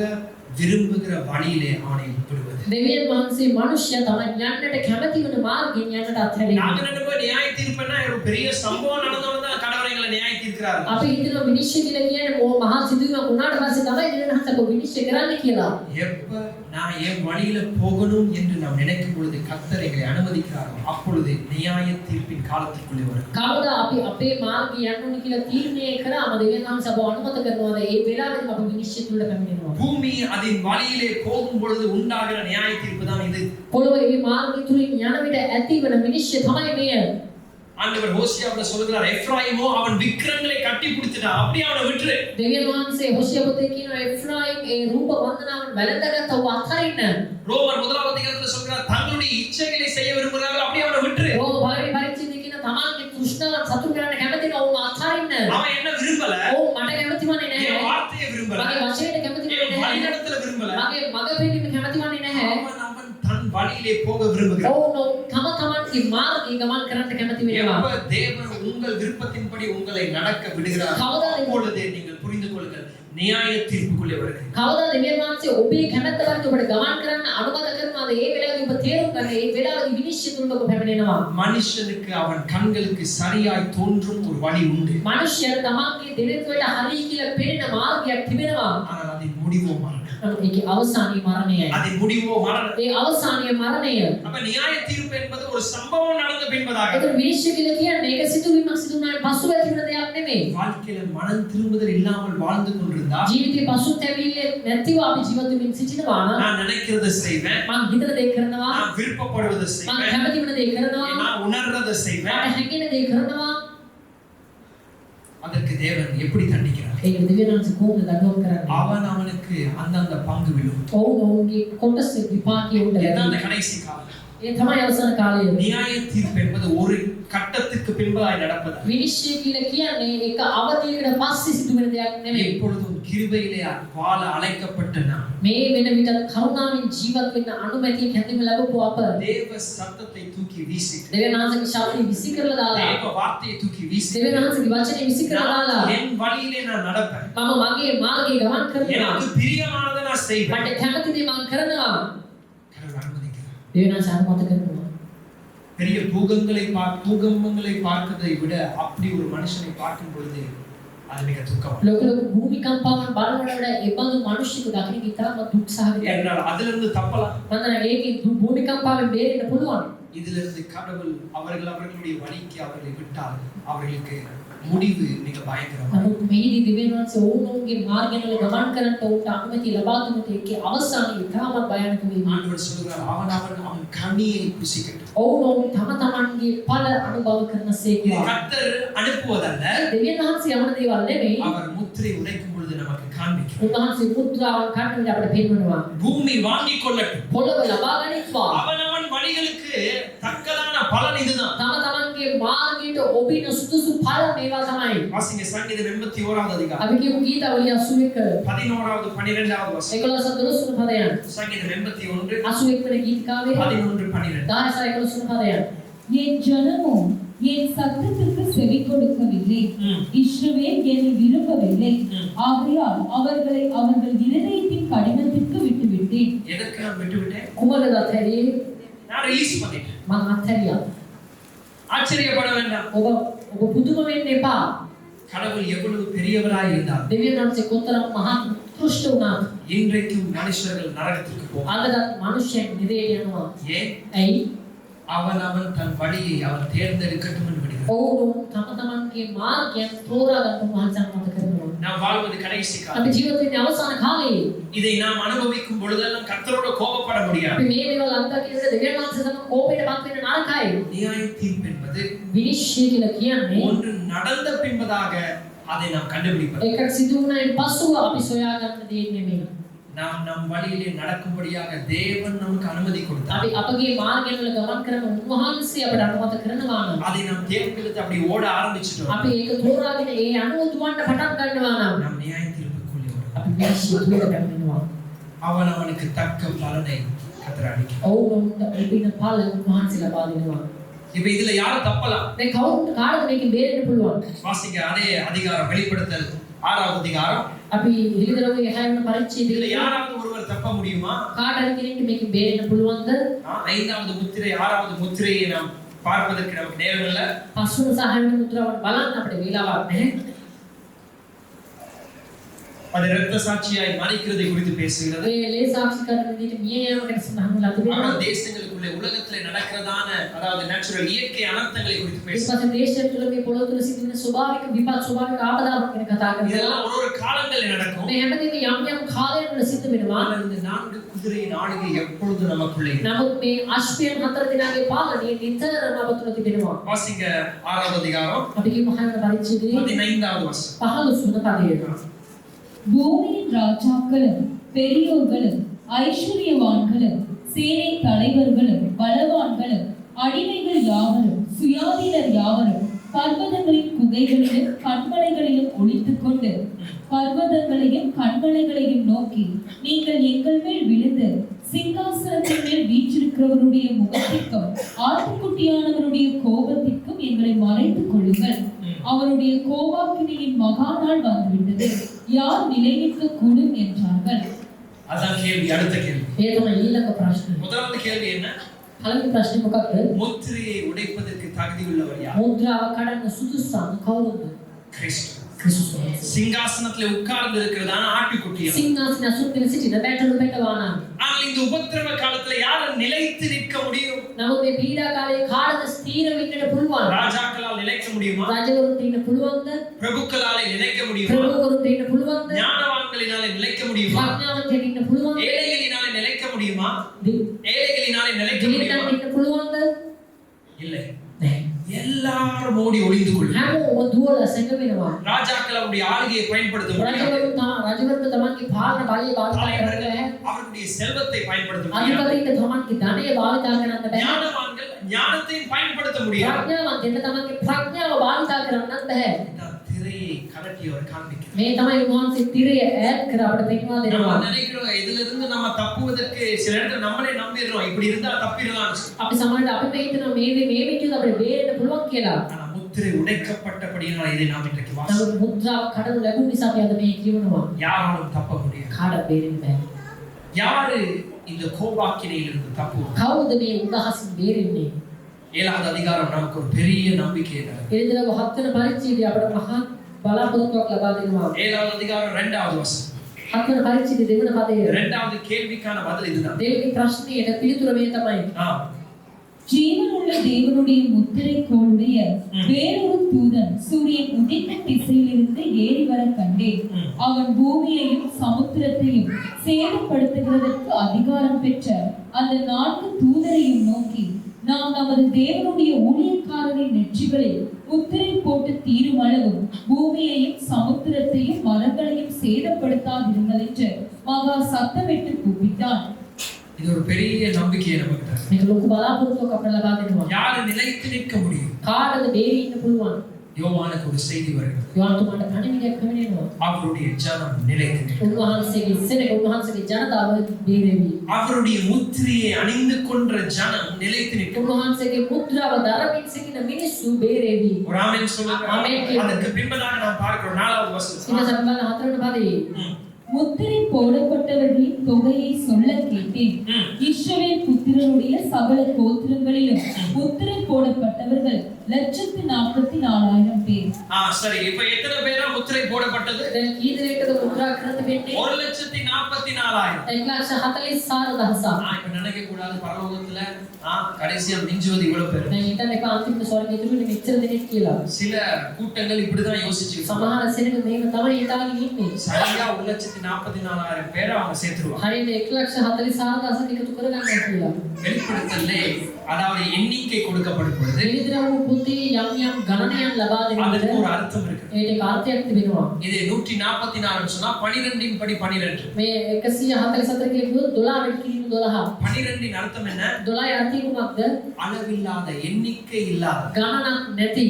விரும்புகிற வழியிலே அவனை விடுவது. දෙවියන් වහන්සේ මනුෂ්‍යයා තමයි යන්නට කැමති වන මාර්ගයෙන් යන්නට අත්හැරෙන්නේ. நாங்க நினைப்போம் நியாய தீர்ப்புனா ஒரு பெரிய சம்பவம் நடந்தவங்க தான் கடவுள் எங்களை நியாய தீர்க்கிறார். අපි හිතන විනිශ්චය කියලා කියන්නේ මහා සිදුවීමක් වුණාට පස්සේ තමයි දෙවියන් වහන්සේ විනිශ්චය කරන්නේ කියලා. எப்ப நான் என் வழியில போகணும் என்று நாம் நினைக்கும் பொழுது கர்த்தர் எங்களை அனுமதிக்கிறாரோ அப்பொழுது நியாய தீர்ப்பின் காலத்திற்குள்ளே வரும். කවදා අපි අපේ මාර්ගය යන්න ඕන කියලා තීරණය කරාම දෙවියන් වහන්සේ අපව අනුමත කරනවාද ඒ වෙලාවෙම අපි විනිශ්චය තුලට පැමිණෙනවා. பூமி அதன் வழியிலே போகும் பொழுது உண்டாகிற நியாய தீர்ப்பு தான் இது. පොළොවේ මේ මාර්ගය තුලින් යන විට ඇතිවන විනිශ්චය තමයි මෙය. ஆண்டவர் ஹோசியாவுல சொல்கிறார் எப்ராயிமோ அவன் விக்கிரங்களை கட்டி பிடிச்சிட்டான் அப்படியே அவனை விட்டுரு. දෙවියන් වහන්සේ හොසියා පොතේ කියනවා එෆ්‍රායිම් ඒ රූප වන්දනාවන් වැළඳගත්ව අත්හරින්න. ரோமர் முதலாம் அதிகாரத்துல சொல்கிறார் தங்களுடைய இச்சைகளை செய்ய விரும்புகிறார்கள் அப்படியே அவனை விட்டுரு. රෝම පළවෙනි පරිච්ඡේදයේ කියන තමන්ගේ තෘෂ්ණාවන් සතුටු කරන්න කැමති නැවුම අත්හරින්න. அவன் என்ன விரும்பல? ඔව් මට කැමති වන්නේ නැහැ. என் வார்த்தையை விரும்பல. මගේ වචනයට කැමති என் වන්නේ නැහැ. வழிநடத்தல விரும்பல. මගේ මඟ පෙන්වීම කැමති වන්නේ නැහැ. அவன் தன் வழியிலே போக விரும்புகிறான். ඔව් තම තමන්ගේ මාර්ගය ගමන් කරන්න කැමති වෙනවා. எப்ப தேவன் உங்கள் விருப்பத்தின்படி உங்களை நடக்க விடுகிறார் அப்பொழுது நீங்கள் புரிந்து கொள்ளுங்கள் நியாய தீர்ப்புக்குள்ளே வருகிறீர்கள். කවදා දෙවියන් වහන්සේ ඔබේ කැමැත්ත වලට ඔබට ගමන් කරන්න අනුමත කරනවාද ඒ වෙලාවේ ඔබ තේරුම් ගන්න ඒ වෙලාවේ විනිශ්චය තුනට ඔබ පැමිණෙනවා. மனுஷனுக்கு அவன் கண்களுக்கு சரியாய் தோன்றும் ஒரு வழி உண்டு. මනුෂ්‍යයන් තමන්ගේ දෙලෙත් වලට හරි කියලා පෙනෙන මාර්ගයක් තිබෙනවා. ஆனால் அதன் முடிவோ மரணம். ඒකේ අවසානයේ මරණයයි. அதன் முடிவோ மரணம். ඒ අවසානයේ මරණය. அப்ப நியாய தீர்ப்பு என்பது ஒரு சம்பவம் நடந்த பின்பதாக. ඒක විනිශ්චය කියලා කියන්නේ ඒක සිදුවීමක් සිදුනාට පසුව ඇති වෙන දෙයක් නෙමෙයි. வாழ்க்கையில மனம் திரும்புதல் இல்லாமல் வாழ்ந்து கொண்டிருந்தா ජීවිතේ පසුතැවිල්ල නැතිව අපි ජීවත් වෙමින් සිටිනවා නම් நான் நினைக்கிறதை செய்வேன், මම හිතන දේ කරනවා, நான் விருப்பப்படுவதை මම செய்வேன், කැමති වෙන දේ කරනවා, நான் உணர்றதை செய்வேன். මට හැඟෙන දේ කරනවා. அதற்கு தேவன் எப்படி தண்டிக்கிறார்? ඒක දෙවියන් වහන්සේ කොහොමද දඬුවම් කරන්නේ? அவன் அவனுக்கு அந்தந்த பங்கு விழும். ඔවුන්ගේ කොටස් විපාකයේ උඩ இதுதான் அந்த ලැබෙනවා. கடைசி காலம். ඒ තමයි අවසාන කාලය. நியாய தீர்ப்பு என்பது ஒரு கட்டத்துக்கு பின்பதாய் நடப்பது. විනිශ්චය කියලා කියන්නේ ඒක අවධියකට පස්සේ සිදුවෙන දෙයක් නෙමෙයි. எப்பொழுதும் கிருபையிலே வாழ அழைக்கப்பட்ட நாம் මේ වෙන විට කරුණාවෙන් ජීවත් වෙන්න අනුමැතිය කැඳීම ලැබපු අප தேவ சத்தத்தை தூக்கி வீசி, දෙවියන් වහන්සේගේ ශක්තිය විසි කරලා දාලා, தேவ வார்த்தையை தூக்கி வீசி, දෙවියන් වහන්සේගේ වචනේ විසි කරලා දාලා என் வழியிலே நான் நடப்பேன், මම මගේ මාර්ගයේ ගමන් කරනවා. எனக்கு பிரியமானதை நான் செய்வேன். මට කැමති දේ මම කරනවා. கடவுள் அனுமதிக்கிறார். දෙවියන් වහන්සේ අනුමත කරනවා. பெரிய பூகம்பங்களை பார்க்கதை விட அப்படி ஒரு மனுஷனை பார்க்கும் பொழுது அது மிக துக்கம். ලොකු ලොකු භූමිකම්පාවන් බලනකොට වඩා ඒ බඳු මිනිස්සුක දකින්න ඉතාම දුක්සහගතයි. என்னால் அதிலிருந்து தப்பலாம். මන්දන ඒකේ භූමිකම්පාවෙන් බේරෙන්න පුළුවන්. இதிலிருந்து கடவுள் அவர்களுடைய வழிக்கு அவர்களை விட்டால் அவர்களுக்கு முடிவு மிக பயங்கரமாக. නමුත් මේදී දෙවියන් වහන්සේ ඔවුන්ගේ මාර්ගයෙන් ගමන් කරන්නට ඔවුන්ට අනුමැතිය ලබා දුන්නොත් ඒකේ අවසානය ඉතාමත් භයානක වෙයි. ஆண்டவர் சொல்கிறார் அவன் கனியை புசிக்கட்டும். ඔවුන් තම තමන්ගේ ඵල අනුභව කරන இது සේකවා. கர்த்தர் அனுப்புவதல்ல, දෙවියන් වහන්සේ යවන දේවල් නෙමෙයි. அவர் முத்திரை உடைக்கும் பொழுது நமக்கு காண்பிக்கிறார். උන්වහන්සේ මුද්‍රාවන් කන්න විට අපිට පෙන්වනවා. பூமி வாங்கிக் கொள்ளட்டும். පොළව ලබා ගනිත්වා. அவனவன் வழிகளுக்கு தக்கதான பலன் இதுதான். තම තමන්ගේ මාර්ගයට ඔබින සුදුසු ඵල මේවා තමයි. வாசிங்க சங்கீதம் 81வது அதிகாரம் අපි කියමු ගීතාවලිය 81 11வது 12வது வசனம். 11 පදයන්. சங்கீதம் 81 81 වෙනි ගීතිකාවේ 11 12. 11 පදයන්. என் ஜனமோ என் சத்தத்துக்கு செவி கொடுக்கவில்லை, இஸ்ரவேல் என்னை விரும்பவில்லை, ஆகையால் அவர்களை அவர்கள் இருதயத்தின் கடினத்திற்கு விட்டுவிட்டேன். எதற்கு நான் விட்டுவிட்டேன்? කුමකද අත්හැරියේ? நான் ரிலீஸ் பண்ணிட்டேன். මම අත්හැරියා. ஆச்சரியப்பட வேண்டாம். ඔබ පුදුම වෙන්න එපා. கடவுள் எவ்வளவு பெரியவராய் இருந்தார், දෙවියන් වහන්සේ කොතරම් මහා උත්කෘෂ්ඨ වුණාද? இன்றைக்கும் மனுஷர்கள் நரகத்துக்கு போவார். අදටත් මිනිසෙක් නිරේට යනවා. ஏன்? ඇයි? அவன் தன் வழியை அவன் தேர்ந்தெடுக்கட்டும் என்று விடுகிறார். ඔවුන් තම තමන්ගේ මාර්ගයන් තෝරා ගන්න උන්වහන්සේ අනුමත කරනවා. நாம் வாழ்வது கடைசி අපි காலம். ජීවත් වෙන්නේ අවසාන කාලයේ. இதை நாம் அனுபவிக்கும் பொழுதெல்லாம் கர்த்தரோட கோபப்பட முடியாது. අපි මේ දේවල් අත්දකිනකොට දෙවියන් වහන්සේ තමයි කෝපයටපත් වෙන්න නරකයි. நியாய தீர்ப்பு என்பது විනිශ්චය කියලා කියන්නේ ஒன்று நடந்த பின்பதாக அதை நாம் கண்டுபிடிப்பது. ඒකට සිදු වුණායින් පසුව අපි සොයා ගන්න දේ නෙමෙයි. நாம் நம் வழியிலே நடக்கும்படியாக தேவன் நமக்கு அனுமதி கொடுத்தார். අපි අපගේ මාර්ගයෙන් වල ගමන් කරන උන්වහන්සේ අපට අනුමත කරනවා නම් அதை நாம் தேவனிடத்தில் அப்படி ஓட ஆரம்பிச்சிட்டோம். අපි ඒක තෝරාගෙන ඒ අනුව දුවන්න පටන් ගන්නවා නම් நாம் நியாய தீர்ப்புக்குள்ளே வருவோம். අපි මේ ශීඝ්‍රව පැමිණෙනවා. அவனவனுக்கு தக்க பலனை கர்த்தர் அளிக்கிறார். ඔවුන්ට ලැබෙන ඵල උන්වහන්සේ ලබා දෙනවා. இப்ப இதுல யாரு தப்பலாம்? දැන් කවුරුන්ට කාටද මේකෙන් බේරෙන්න පුළුවන්? வாசிங்க அதே அதிகாரம் வெளிப்படுத்தல் 6வது அதிகாரம். අපි හිලිදරවේ 6 වෙනි පරිච්ඡේදයේ இதுல யாராவது ஒருவர் தப்ப முடியுமா? කාටද කෙනෙක්ට මේකෙන් බේරෙන්න පුළුවන්ද? 5வது முத்திரை 6வது முத்திரையை நாம் பார்ப்பதற்கு நமக்கு நேரம் இல்ல. 5 වෙනි සහ 6 වෙනි මුද්‍රාවට බලන්න අපිට වේලාවක් නැහැ. அது இரத்த சாட்சியாய் மரிக்கிறதை குறித்து பேசுகிறது. මේ ලේ සාක්ෂි කරන විදිහට මිය යාමකට සඳහන් වෙලා තිබෙනවා. ஆனால் தேசங்களுக்குள்ளே உலகத்திலே நடக்கிறதான அதாவது நேச்சுரல் இயற்கை அனர்த்தங்களை குறித்து பேசுகிறது. ඊපස්සේ දේශය තුළ මේ පොළොව තුළ සිටින ස්වභාවික විපත් ස්වභාවික ආපදාවක් ගැන කතා කරනවා. இதெல்லாம் ஒரு காலங்களில் நடக்கும். මේ හැමදේම යම් යම් කාලයක වල සිද්ධ වෙනවා. ஆனால் இந்த 4 குதிரையின் ஆளுகை எப்பொழுது நமக்குள்ளே இருக்கும்? නමුත් මේ අශ්වයන් 4 දෙනාගේ පාලනය නිතරම අප තුළ තිබෙනවා. வாசிங்க 6வது அதிகாரம் අපි කියමු 6 වෙනි පරිච්ඡේදයේ 15வது வசனம். 15 වෙනි පදය. பூமியின் ராஜாக்களும் பெரியோர்களும் ஐஸ்வர்யவான்களும் சேனை தலைவர்களும் பலவான்களும் அடிமைகள் யாவரும் சுயாதீனர் யாவரும் பர்வதங்களின் குகைகளிலும் கண்மலைகளிலும் ஒளித்துக் கொண்டு பர்வதங்களையும் கண்மலைகளையும் நோக்கி நீங்கள் எங்கள் மேல் விழுந்து சிங்காசனத்தின் மேல் வீற்றிருக்கிறவருடைய முகத்திற்கும் ஆட்டுக்குட்டியானவருடைய கோபத்திற்கும் எங்களை மறைத்துக் கொள்ளுங்கள். அவருடைய கோபாக்கினியின் மகா நாள் வந்துவிட்டது, யார் நிலை நிற்க கூடும் என்றார்கள். அதான் கேள்வி. அடுத்த கேள்வி. ඒ තමයි ඊළඟ ප්‍රශ්නේ. முதலாவது கேள்வி என்ன? පළවෙනි ප්‍රශ්නේ මොකක්ද? முத்திரையை உடைப்பதற்கு தகுதி உள்ளவர் யார்? මුද්‍රාව කඩන්න සුදුසුසම් කවුරුද? கிறிஸ்து. ක්‍රිස්තුස් වහන්සේ. சிங்காசனத்திலே உட்கார்ந்து இருக்கிறதான ஆட்டுக்குட்டி. සිංහාසනයේ අසුන් සිටින බැටළු බැටවානා. ஆனால் இந்த உபத்திரவ காலத்துல யார் நிலைத்து நிற்க முடியும்? නමුත් මේ පීඩා කාලයේ කාටද ස්ථීර වෙන්නට පුළුවන්? ராஜாக்களால் நிலைக்க முடியுமா? රජවරුන්ට ඉන්න පුළුවන්ද? பிரபுக்களாலே நிலைக்க முடியுமா? ප්‍රභූවරුන්ට ඉන්න පුළුවන්ද? ஞானவான்களினாலே நிலைக்க முடியுமா? ප්‍රඥාවන්තයින් ඉන්න පුළුවන්ද? ஏழைகளினாலே நிலைக்க முடியுமா? ஏழைகளினாலே நிலைக்க முடியுமா? දිවිතන්ට ඉන්න පුළුවන්ද? இல்லை. නැහැ. எல்லாரும் ஓடி ஒளிந்து கொள்ளும். හැමෝම දුවලා සැඟවෙනවා. ராஜாக்கள் அவருடைய ஆளுகையை பயன்படுத்த முடியாது. රජවරුන්ට තමන්ගේ පාලන බලය භාවිත කරන්න தலைவர்கள் බෑ. அவருடைய செல்வத்தை பயன்படுத்த முடியாது. අධිපතින්ට තමන්ගේ ධනය භාවිත කරන්න බෑ. ஞானவான்கள் ஞானத்தையும் பயன்படுத்த முடியாது. ප්‍රඥාවන්තයින්ට තමන්ගේ ප්‍රඥාව භාවිත කරන්නත් බෑ. இதான் திரையை கலட்டி அவர் காண்பிக்கிறார். මේ තමයි උන්වහන්සේ තිරය ඈත් කර අපිට පෙන්වා நம்ம දෙනවා. நினைக்கிறோம் இதுல இருந்து நம்ம தப்புவதற்கு சில இடத்துல நம்மளே நம்பிடுறோம் இப்படி இருந்தா தப்பிடலாம். අපි සමහරවිට අපි හිතනවා මේ විදිහට අපිට බේරෙන්න පුළුවන් කියලා. ஆனா முத்திரை உடைக்கப்பட்டபடியினால் இதை நாம் இன்றைக்கு නමුත් வாசிக்கிறோம். මුද්‍රාව කඩනු ලැබුණ නිසා අපි අද මේ කියවනවා. யாராலும் தப்ப முடியாது. කාටවත් බේරෙන්න බෑ. யாரு இந்த கோபாக்கினையிலிருந்து தப்புவார்? කවුද මේ උදහසින් බේරෙන්නේ? 7வது அதிகாரம் நமக்கு ஒரு பெரிய நம்பிக்கை தரும். එදින 7 වෙනි පරිච්ඡේදය අපට මහා බලාපොරොත්තුවක් ලබා දෙනවා. 7வது அதிகாரம் 2வது வசனம். 7 වෙනි පරිච්ඡේදය 2 වෙනි පදය. 2வது கேள்விக்கான பதில் இதுதான். දෙවෙනි ප්‍රශ්නයට පිළිතුර මේ තමයි. ஜீவனுள்ள தேவனுடைய முத்திரை கோளுடைய வேறொரு தூதன் சூரியன் உதித்த திசையிலிருந்து ஏறி வர கண்டேன். அவன் பூமியையும் சமுத்திரத்தையும் சேதப்படுத்துகிறதற்கு அதிகாரம் பெற்ற அந்த 4 தூதரையும் நோக்கி, நாம் நமது தேவனுடைய ஊழியக்காரரின் நெற்றிகளில் முத்திரை போட்டு தீரும் அளவும் பூமியையும் சமுத்திரத்தையும் மரங்களையும் சேதப்படுத்தாதிருங்கள் என்று மகா சத்தமிட்டு கூப்பிட்டான். இது ஒரு பெரிய நம்பிக்கையை நமக்கு தரும். මේක ලොකු බලාපොරොත්තුවක් අපට ලබා දෙනවා. யாரு நிலைத்து நிற்க முடியும்? කාටද බේරී ඉන්න පුළුවන්? யோவானுக்கு ஒரு செய்தி வருகிறது. යෝහන්තුමාට කණිවිඩයක් පැමිණෙනවා. அவருடைய ஜனம் நிலைத்து நிற்கும். උන්වහන්සේගේ සෙනඟ උන්වහන්සේගේ ජනතාව බේරෙවි. அவருடைய முத்திரையை அணிந்து கொண்ட ஜனம் நிலைத்து நிற்கும். උන්වහන්සේගේ මුද්‍රාව දරමින් සිටින මිනිස්සු බේරෙවි. ஒரு ஆமென் சொல்லுங்க. அதற்கு பின்பதாக நாம் பார்க்கிறோம் 4வது வசனம். ඊට සම්බන්ධ 4 වෙනි පදයේ முத்திரை போடப்பட்டவர்களின் தொகையை சொல்ல கேட்டேன். இஸ்ரவேல் புத்திரருடைய சகல கோத்திரங்களிலும் முத்திரை போடப்பட்டவர்கள் 1,44,000 பேர். சரி, இப்ப எத்தனை பேரா முத்திரை போடப்பட்டது? දැන් කී දෙනෙක්ද මුද්‍රා කරන්න වෙන්නේ? 1,44,000. 1,44,000. இப்ப நினைக்க கூடாது பரலோகத்துல கடைசியா மிஞ்சுவது இவ்வளவு பேர். දැන් හිතන්න එපා අන්තිම ස්වර්ගයේ තිබුණේ මෙච්චර දෙනෙක් කියලා. சில கூட்டங்கள் இப்படிதான் யோசிச்சு සමහර සෙනඟ මේක තමයි හිතාගෙන ඉන්නේ. சரியா 1,44,000 144,000 பேரை அவங்க சேர்த்துருவாங்க. හරියට 1,44,000ක් එකතු කරගන්නවා කියලා. வெளிப்படுத்தலே அதாவது எண்ணிக்கை கொடுக்கப்படும் பொழுது එළිදරව් පොතේ යම් ගණනයන් ලබා දෙන அதுக்கு ஒரு அர்த்தம் இருக்கு. ඒකට අර්ථයක් තිබෙනවා. இது 144 சொன்னா 12 இன் படி 12. මේ 144 කියලා කිව්වොත් 12 වෙනි කිරීම 12. 12 இன் அர்த்தம் என்ன? 12 අර්ථය කුමක්ද? அளவில்லாத எண்ணிக்கை இல்லாத. ගණනක් නැති.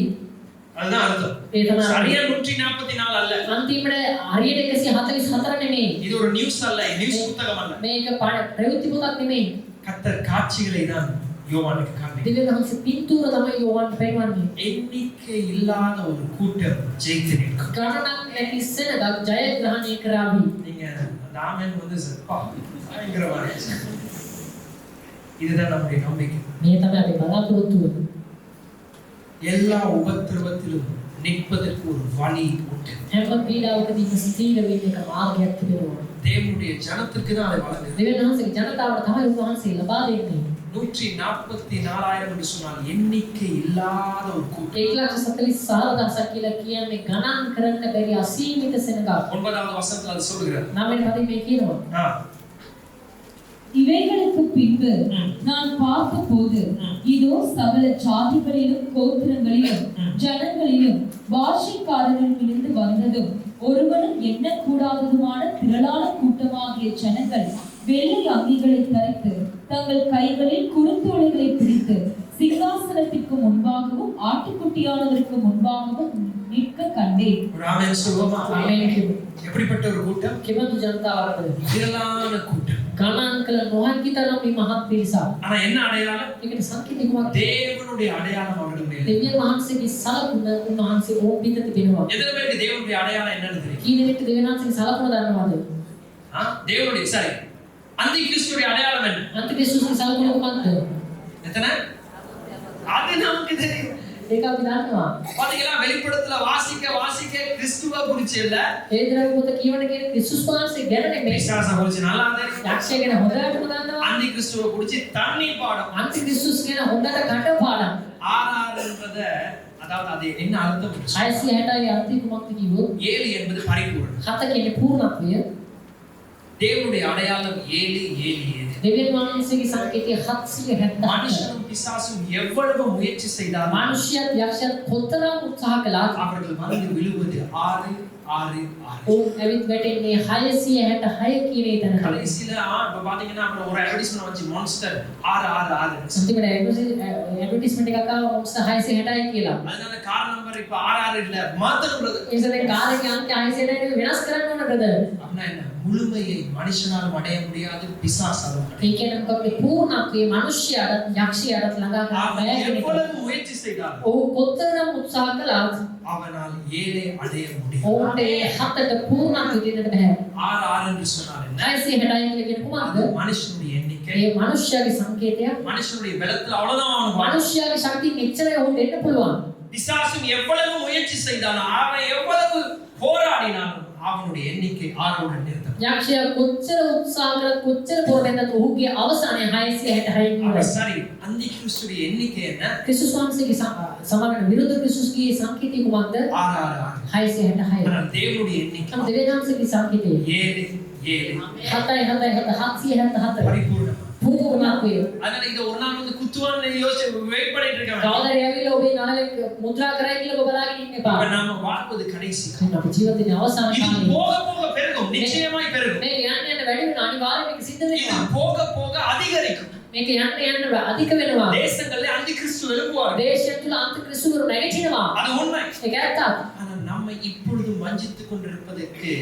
அதுதான் அர்த்தம். ඒ තමයි சரியா 144 அல்ல. අන්තිමට හරියට 144 නෙමෙයි. இது ஒரு நியூஸ் அல்ல, நியூஸ் புத்தகம் அல்ல. මේක ප්‍රවෘත්ති පොතක් නෙමෙයි. கர்த்தர் காட்சிகளை தான் யோவானுக்கு காண்பித்தார். දෙවියන් වහන්සේ පින්තූර තමයි යෝවාන් පෙන්වන්නේ. எண்ணிக்கை இல்லாத ஒரு கூட்டம் ஜெயித்து நிற்கும். ගණනක් නැති සෙනගක් ජයග්‍රහණය කරાવી. நீங்க ராமன் வந்து சப்பா பயங்கரமான இதுதான் நம்முடைய நம்பிக்கை. මේ තමයි අපි බලාපොරොත්තු වෙන්නේ. எல்லா உபத்திரவத்திலும் நிற்பதற்கு ஒரு வழி உண்டு. හැම පීඩාවකදීම ස්ථීර වෙන්න එක මාර්ගයක් තිබෙනවා. தேவனுடைய ஜனத்திற்கு தான் அதை வழங்குகிறது. දෙවියන් වහන්සේගේ ජනතාවට තමයි උන්වහන්සේ ලබා දෙන්නේ. 144,000 என்று சொன்னால் எண்ணிக்கை இல்லாத ஒரு கூட்டம். 1,44,000 කියලා කියන්නේ ගණන් කරන්න බැරි අසීමිත සෙනගක්. 9வது வசனத்துல அது சொல்லுகிறது. නවයෙන් පදේ මේ කියනවා. இவைகளுக்கு பின்பு நான் பார்த்தபோது இதோ சகல ஜாதிகளிலும் கோத்திரங்களிலும் ஜனங்களிலும் பாஷைக்காரர்களிலிருந்து வந்ததும் ஒருவனும் எண்ணக்கூடாததுமான திரளான கூட்டமாகிய ஜனங்கள் வெள்ளை அங்கிகளை தரித்து தங்கள் கைகளில் குறுந்தோலைகளை பிடித்து சிங்காசனத்திற்கு முன்பாகவும் ஆட்டுக்குட்டியானதற்கு முன்பாகவும் நிற்க கண்டேன். ராமன் சொல்லுமா? எப்படிப்பட்ட ஒரு கூட்டம்? කිමතු ජනතාවක්ද? திரளான கூட்டம். ගණන් කළ නොහැකි තරම් මේ මහත් පිරිසක්. ஆனா என்ன அடையாளம்? ඒකට සංකේතය කුමක්ද? தேவனுடைய அடையாளம் அவர்கள் மேல். දෙවියන් වහන්සේගේ සලකුණ උන්වහන්සේ ඕම් පිට තිබෙනවා. எத்தனை பேருக்கு தேவனுடைய அடையாளம் என்னன்னு தெரியும்? කී දෙනෙක්ට දෙවියන් වහන්සේගේ සලකුණ දන්නවද? தேவனுடைய சரி. அந்தி கிறிஸ்துவுடைய அடையாளம் என்ன? අන්තික්‍රිස්තුස්ගේ සලකුණ කුමක්ද? எத்தனை? அது நமக்கு தெரியும். ඒක අපි දන්නවා. பாத்தீங்களா வெளிப்படுத்தல வாசிக்க கிறிஸ்துவ குறிச்சு இல்ல. හේදරක පොත කියවන කෙනෙක් ක්‍රිස්තුස් වහන්සේ ගැන නෙමෙයි. பிசாச குறிச்சு நல்லா தெரியும். යක්ෂය ගැන හොඳටම දන්නවා. அந்தி கிறிஸ்துவ குறிச்சு தண்ணி பாடம். අන්තික්‍රිස්තුස් ගැන හොඳට කටපාඩම්. ஆறாறுன்றத அதாவது அது என்ன அர்த்தம்? 660යි අර්ථය කුමක්ද කිව්වොත් 7 என்பது பரிபூரணம். 7 කියන්නේ පූර්ණත්වය. தேவனுடைய அடையாளம் 7. දෙවියන් වහන්සේගේ සංකේතය 770. மனுஷனும் பிசாசும் எவ்வளவு முயற்சி செய்தாலும் මනුෂ්‍යයත් යක්ෂයත් කොතරම් උත්සාහ කළත් அவர்கள் வந்து விழுவது 6. ඔවුන් ඇවිත් වැටෙන්නේ 666 කියන එතන. கடைசில இப்ப பாத்தீங்கன்னா அப்புறம் ஒரு அட்வர்டைஸ்மென்ட் வந்து மான்ஸ்டர் 6. අන්තිමට ඇඩ්වර්டைස්මන්ට් එකක් ආවා මොන්ස්ටර් 660යි කියලා. அதனால கார் நம்பர் இப்ப 6 இல்ல மாத்தணும். ඒ කියන්නේ කාර් එකේ අංක 660 වෙනස් කරන්න ඕන බ්‍රදර්. அப்படினா என்ன? முழுமையை மனுஷனால் அடைய முடியாது, பிசாசால் அடைய. ඒ කියන්නේ මොකක්ද? පූර්ණත්වයේ මනුෂ්‍යයාට යක්ෂයාට ළඟා කරන්න බෑ කියන එක. எவ்வளவு முயற்சி செய்தாலும் ඔව් කොතරම් උත්සාහ කළත් அவனால் 7 அடைய முடியாது. ඔවුන්ට ඒ 7ට පූර්ණත්වය දෙන්නට බෑ. 6 என்று சொன்னால் என்ன? 660යි කියලා කියන්නේ කුමක්ද? அது மனுஷனுடைய எண்ணிக்கை. ඒ මනුෂ්‍යයාගේ සංකේතයක්. மனுஷனுடைய பலத்துல அவ்வளவுதான் அவனுக்கு. මනුෂ්‍යයාගේ ශක්තිය මෙච්චරයි ඔහුට එන්න පුළුවන්. பிசாசும் எவ்வளவு முயற்சி செய்தாலும் அவன் எவ்வளவு போராடினாலும் அவனுடைய எண்ணிக்கை 6 நிறுத்தம். යක්ෂයා කොච්චර උත්සාහ කළත් කොච්චර පොරෙන්නත් ඔහුගේ අවසානයේ 666 அவன் சரி அந்தி கிறிஸ்துடைய எண்ணிக்கை என்ன? ක්‍රිස්තුස් වහන්සේගේ සමාන විරුද්ධ ක්‍රිස්තුස්ගේ සංකේතය කුමක්ද? 6. 666. ஆனால் தேவனுடைய எண்ணிக்கை දෙවියන් වහන්සේගේ සංකේතය 7. 777 பரிபூர்ணம். පූර්ණත්වය. அதனால இத ஒரு நாள் வந்து குத்துவான்னு யோசிச்சு வெயிட் பண்ணிட்டு இருக்காங்க. කවදාද ඇවිල්ලා ඔබේ නළලෙක් මුද්‍රා කරයි කියලා ඔබ බලාගෙන ඉන්න එපා. இப்ப நாம வாழ்வது கடைசி. අපේ ජීවිතේ අවසාන இது කාලේ. போக போக பெருகும், நிச்சயமாய் பெருகும். මේක යන්න යන්න වැඩි වෙනවා අනිවාර්යයෙන් මේක සිද්ධ இது වෙනවා. போக போக அதிகரிக்கும். මේක යන්න යන්න අධික වෙනවා. தேசங்கள்ல அந்தி கிறிஸ்து எழுப்புவார். දේශයන් තුල අන්තික්‍රිස්තුවරු නැගිටිනවා. அது உண்மை. ඒක ඇත්තක්. ஆனால் நம்மை இப்பொழுது வஞ்சித்துக் கொண்டிருப்பதற்கு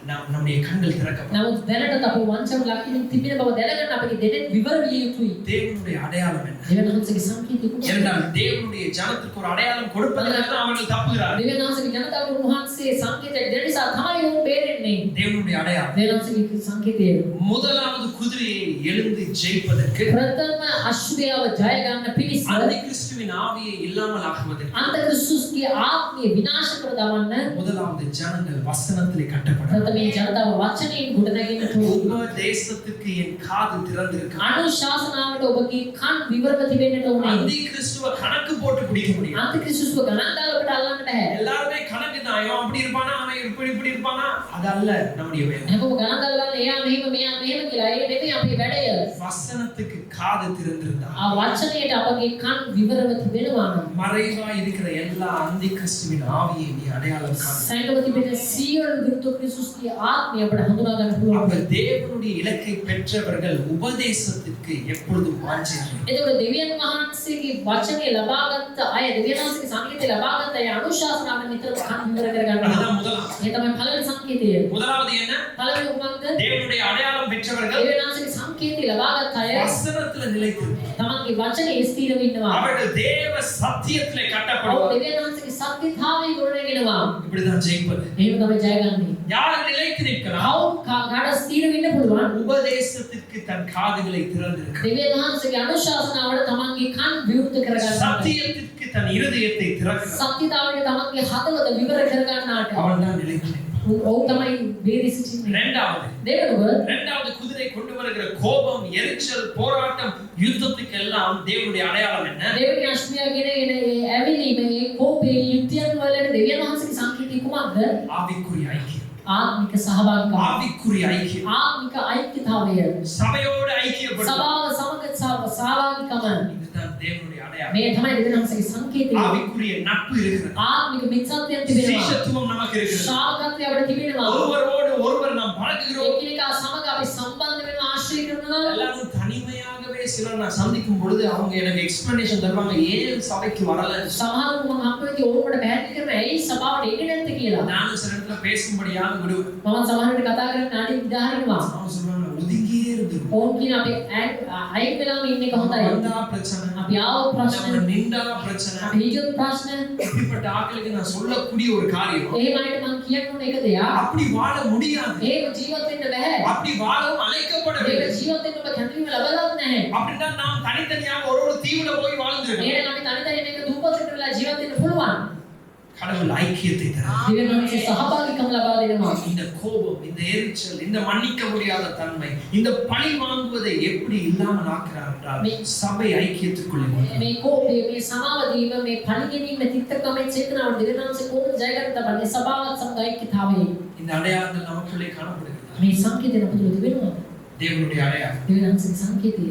நம்முடைய கண்கள் திறக்கப்படும். නමුත් දැනට අප වංචන ලක්ෂණ තිබෙන බව දැනගන්න අපගේ දෙනෙත් විවර විය යුතුයි. தேவனுடைய அடையாளம் என்ன? දෙවියන් වහන්සේගේ සංකේතය කුමක්ද? என்றால் தேவனுடைய ஜனத்துக்கு ஒரு அடையாளம் கொடுப்பதற்கு தான் அவர்கள் தப்புகிறார்கள். දෙවියන් වහන්සේගේ ජනතාවට උන්වහන්සේ සංකේතයක් දෙන්න නිසා තමයි ඔවුන් බේරෙන්නේ. தேவனுடைய அடையாளம் දෙවියන් වහන්සේගේ සංකේතය முதலாவது குதிரையை எழுந்து ஜெயிப்பதற்கு, ප්‍රථම අශ්වයාව ජය ගන්න පිණිස அந்தி கிறிஸ்துவின் ஆவியை இல்லாமல் ஆக்குவதற்கு අන්තක්‍රිස්තුස්ගේ ආත්මය විනාශ කර දමන්න முதலாவது ஜனங்கள் வசனத்திலே கட்டப்பட. ප්‍රථමයෙන් ජනතාව වචනයෙන් ගොඩනැගෙන්නට உங்க தேசத்துக்கு என் காது திறந்திருக்கு. අනුශාසනාවට ඔබගේ කන් විවරව තිබෙන්නට ඕනේ. அந்தி கிறிஸ்துவ கணக்கு போட்டு பிடிக்க முடியும். අන්තක්‍රිස්තුස්ව ගණන් දාලා ඔබට අල්ලන්න බෑ. எல்லாருமே கணக்கு தான். இவன் அப்படி இருப்பானா, அவன் இப்படி இருப்பானா அது அல்ல நம்முடைய வேலை. හැමෝම ගණන් දාලා බලන්න එයා මෙහෙම කියලා. ඒ නෙමෙයි අපේ වැඩය. வசனத்துக்கு காது திறந்திருந்தா ආ වචනයට අපගේ කන් විවරව තිබෙනවා නම් மறைவா இருக்கிற எல்லா அந்தி கிறிஸ்துவின் ஆவியை நீ அடையாளம் காண. සැඟව තිබෙන සියලු විරුද්ධ ක්‍රිස්තුස්ගේ ආත්මය අපට හඳුනා ගන්න அப்ப පුළුවන්. தேவனுடைய இலக்கை பெற்றவர்கள் உபதேசத்துக்கு எப்பொழுதும் வாஞ்சிக்கிறார்கள். එතකොට දෙවියන් වහන්සේගේ වචනේ ලබාගත් අය දෙවියන් වහන්සේගේ සංකේතය ලබාගත් අය අනුශාසනාවෙන් නිතරම කන් විවර කර ගන්නවා. அதுதான் முதலாம். ඒ තමයි පළවෙනි සංකේතය. முதலாவது என்ன? පළවෙනි උපන්ද தேவனுடைய அடையாளம் பெற்றவர்கள் දෙවියන් වහන්සේගේ සංකේතය ලබාගත් අය வசனத்துல நிலைத்திருப்பார்கள். තමන්ගේ වචනේ ස්ථිරව ඉන්නවා. அவர்கள் தேவ சத்தியத்திலே ඔව් கட்டப்படுவார்கள். දෙවියන් වහන්සේගේ සත්‍යතාවයේ ගොඩනගෙනවා. இப்படிதான் ஜெயிப்பது. එහෙම තමයි ජයගන්නේ. யார் நிலைத்து நிற்கலாம்? කාට ස්ථිර වෙන්න පුළුවන්? உபதேசத்திற்கு தன் காதுகளை திறந்திருக்கிறார். දෙවියන් වහන්සේගේ අනුශාසනාවට තමන්ගේ කන් විවෘත කරගන්නවා. சத்தியத்திற்கு தன் இருதயத்தை திறக்கிறார். සත්‍යතාවයට තමන්ගේ හදවත විවර කරගන්නාට அவன் தான் நிலைத்து நிற்பான். ඔව් තමයි බේරි සිටින්නේ. இரண்டாவது குதிரை கொண்டு வருகிற கோபம், எரிச்சல், போராட்டம், யுத்தத்துக்கு எல்லாம் தேவனுடைய அடையாளம் என்ன? දෙවියන් අශ්මියාගෙන එන ඇවිලීමේ කෝපේ යුද්ධයන් වලට දෙවියන් වහන්සේගේ සංකේතය කුමක්ද? ஆவிக்குரிய ஐக்கியம். ආත්මික සහභාගීකම. ஆவிக்குரிய ஐக்கியம். ආත්මික ஐக்கியතාවය. சபையோடு ஐக்கியப்படுதல். සභාව සමග සහභාගීකම. இதுதான் தேவனுடைய அடையாளம். මේ තමයි දෙවියන් වහන්සේගේ සංකේතය. ஆவிக்குரிய நட்பு இருக்கிறது. ආත්මික මිත්‍රත්වයක් තිබෙනවා. சீஷத்துவம் நமக்கு இருக்கிறது. ශ්‍රාවකත්වය අපිට තිබෙනවා. ஒருவரோடு ஒருவர் நாம் பழகுகிறோம். එකිනෙකා සමග අපි සම්බන්ධ වෙනවා ආශ්‍රය කරනවා. எல்லாரும் தனிமையாகவே சிலர் நான் சந்திக்கும் பொழுது அவங்க எனக்கு எக்ஸ்பிளனேஷன் தருவாங்க ஏன் சபைக்கு வரல. සමහරව මම අපිට ඕකට පැහැදිලි කරනවා ඇයි සභාවට එන්නේ නැත්තේ කියලා. நான் சில இடத்துல பேசும்படியாக விடுவேன். මම සමහරවිට කතා කරන්නේ නාටි උදාහරණයක්. அவங்க சொல்றாங்க ஒதுங்கியே இருந்து. ඕන් කියන අපි අයින් වෙලාම ඉන්න එක හොඳයි. வந்தா பிரச்சனை. අපි ආව ප්‍රශ්න. நம்ம நின்றா பிரச்சனை. අපි හිතුවත් ප්‍රශ්න. இப்படிப்பட்ட ஆட்களுக்கு நான் சொல்லக்கூடிய ஒரு காரியம். එහෙම අයට මම කියන්න ඕන එක දෙයක්. அப்படி வாழ முடியாது. ඒක ජීවත් වෙන්න බෑ. அப்படி வாழவும் அழைக்கப்படவில்லை. ඒක ජීවත් වෙන්න ඔබ කැඳවීම ලබලත් නැහැ. அப்படின்னா நாம் தனித்தனியாக ஒரு தீவுல போய் வாழ்ந்துருக்கோம். එහෙනම් අපි තනි තනි මේක දූපතට වෙලා ජීවත් වෙන්න පුළුවන්. கடவுள் ஐக்கியத்தை தருகிறார். දෙවියන් වහන්සේ සහභාගීකම ලබා දෙනවා. இந்த கோபம், இந்த எரிச்சல், இந்த மன்னிக்க முடியாத தன்மை, இந்த பழி வாங்குவதை எப்படி இல்லாமல் ஆக்குறார் என்றால் சபை ஐக்கியத்துக்குள்ளே මේ කෝපය, මේ සමාව දීම, මේ පරිගැනීම, තිත්තකමේ චේතනාව දෙවියන් වහන්සේ කොහොමද ජයගත්ත බලන්නේ සභාවත් සමග ஐக்கியතාවයේ. இந்த அடையாளங்கள் நமக்குள்ளே காணப்படுகிறது. මේ සංකේතය අපිට තිබෙනවා. தேவனுடைய அடையாளம். දෙවියන් වහන්සේගේ සංකේතය.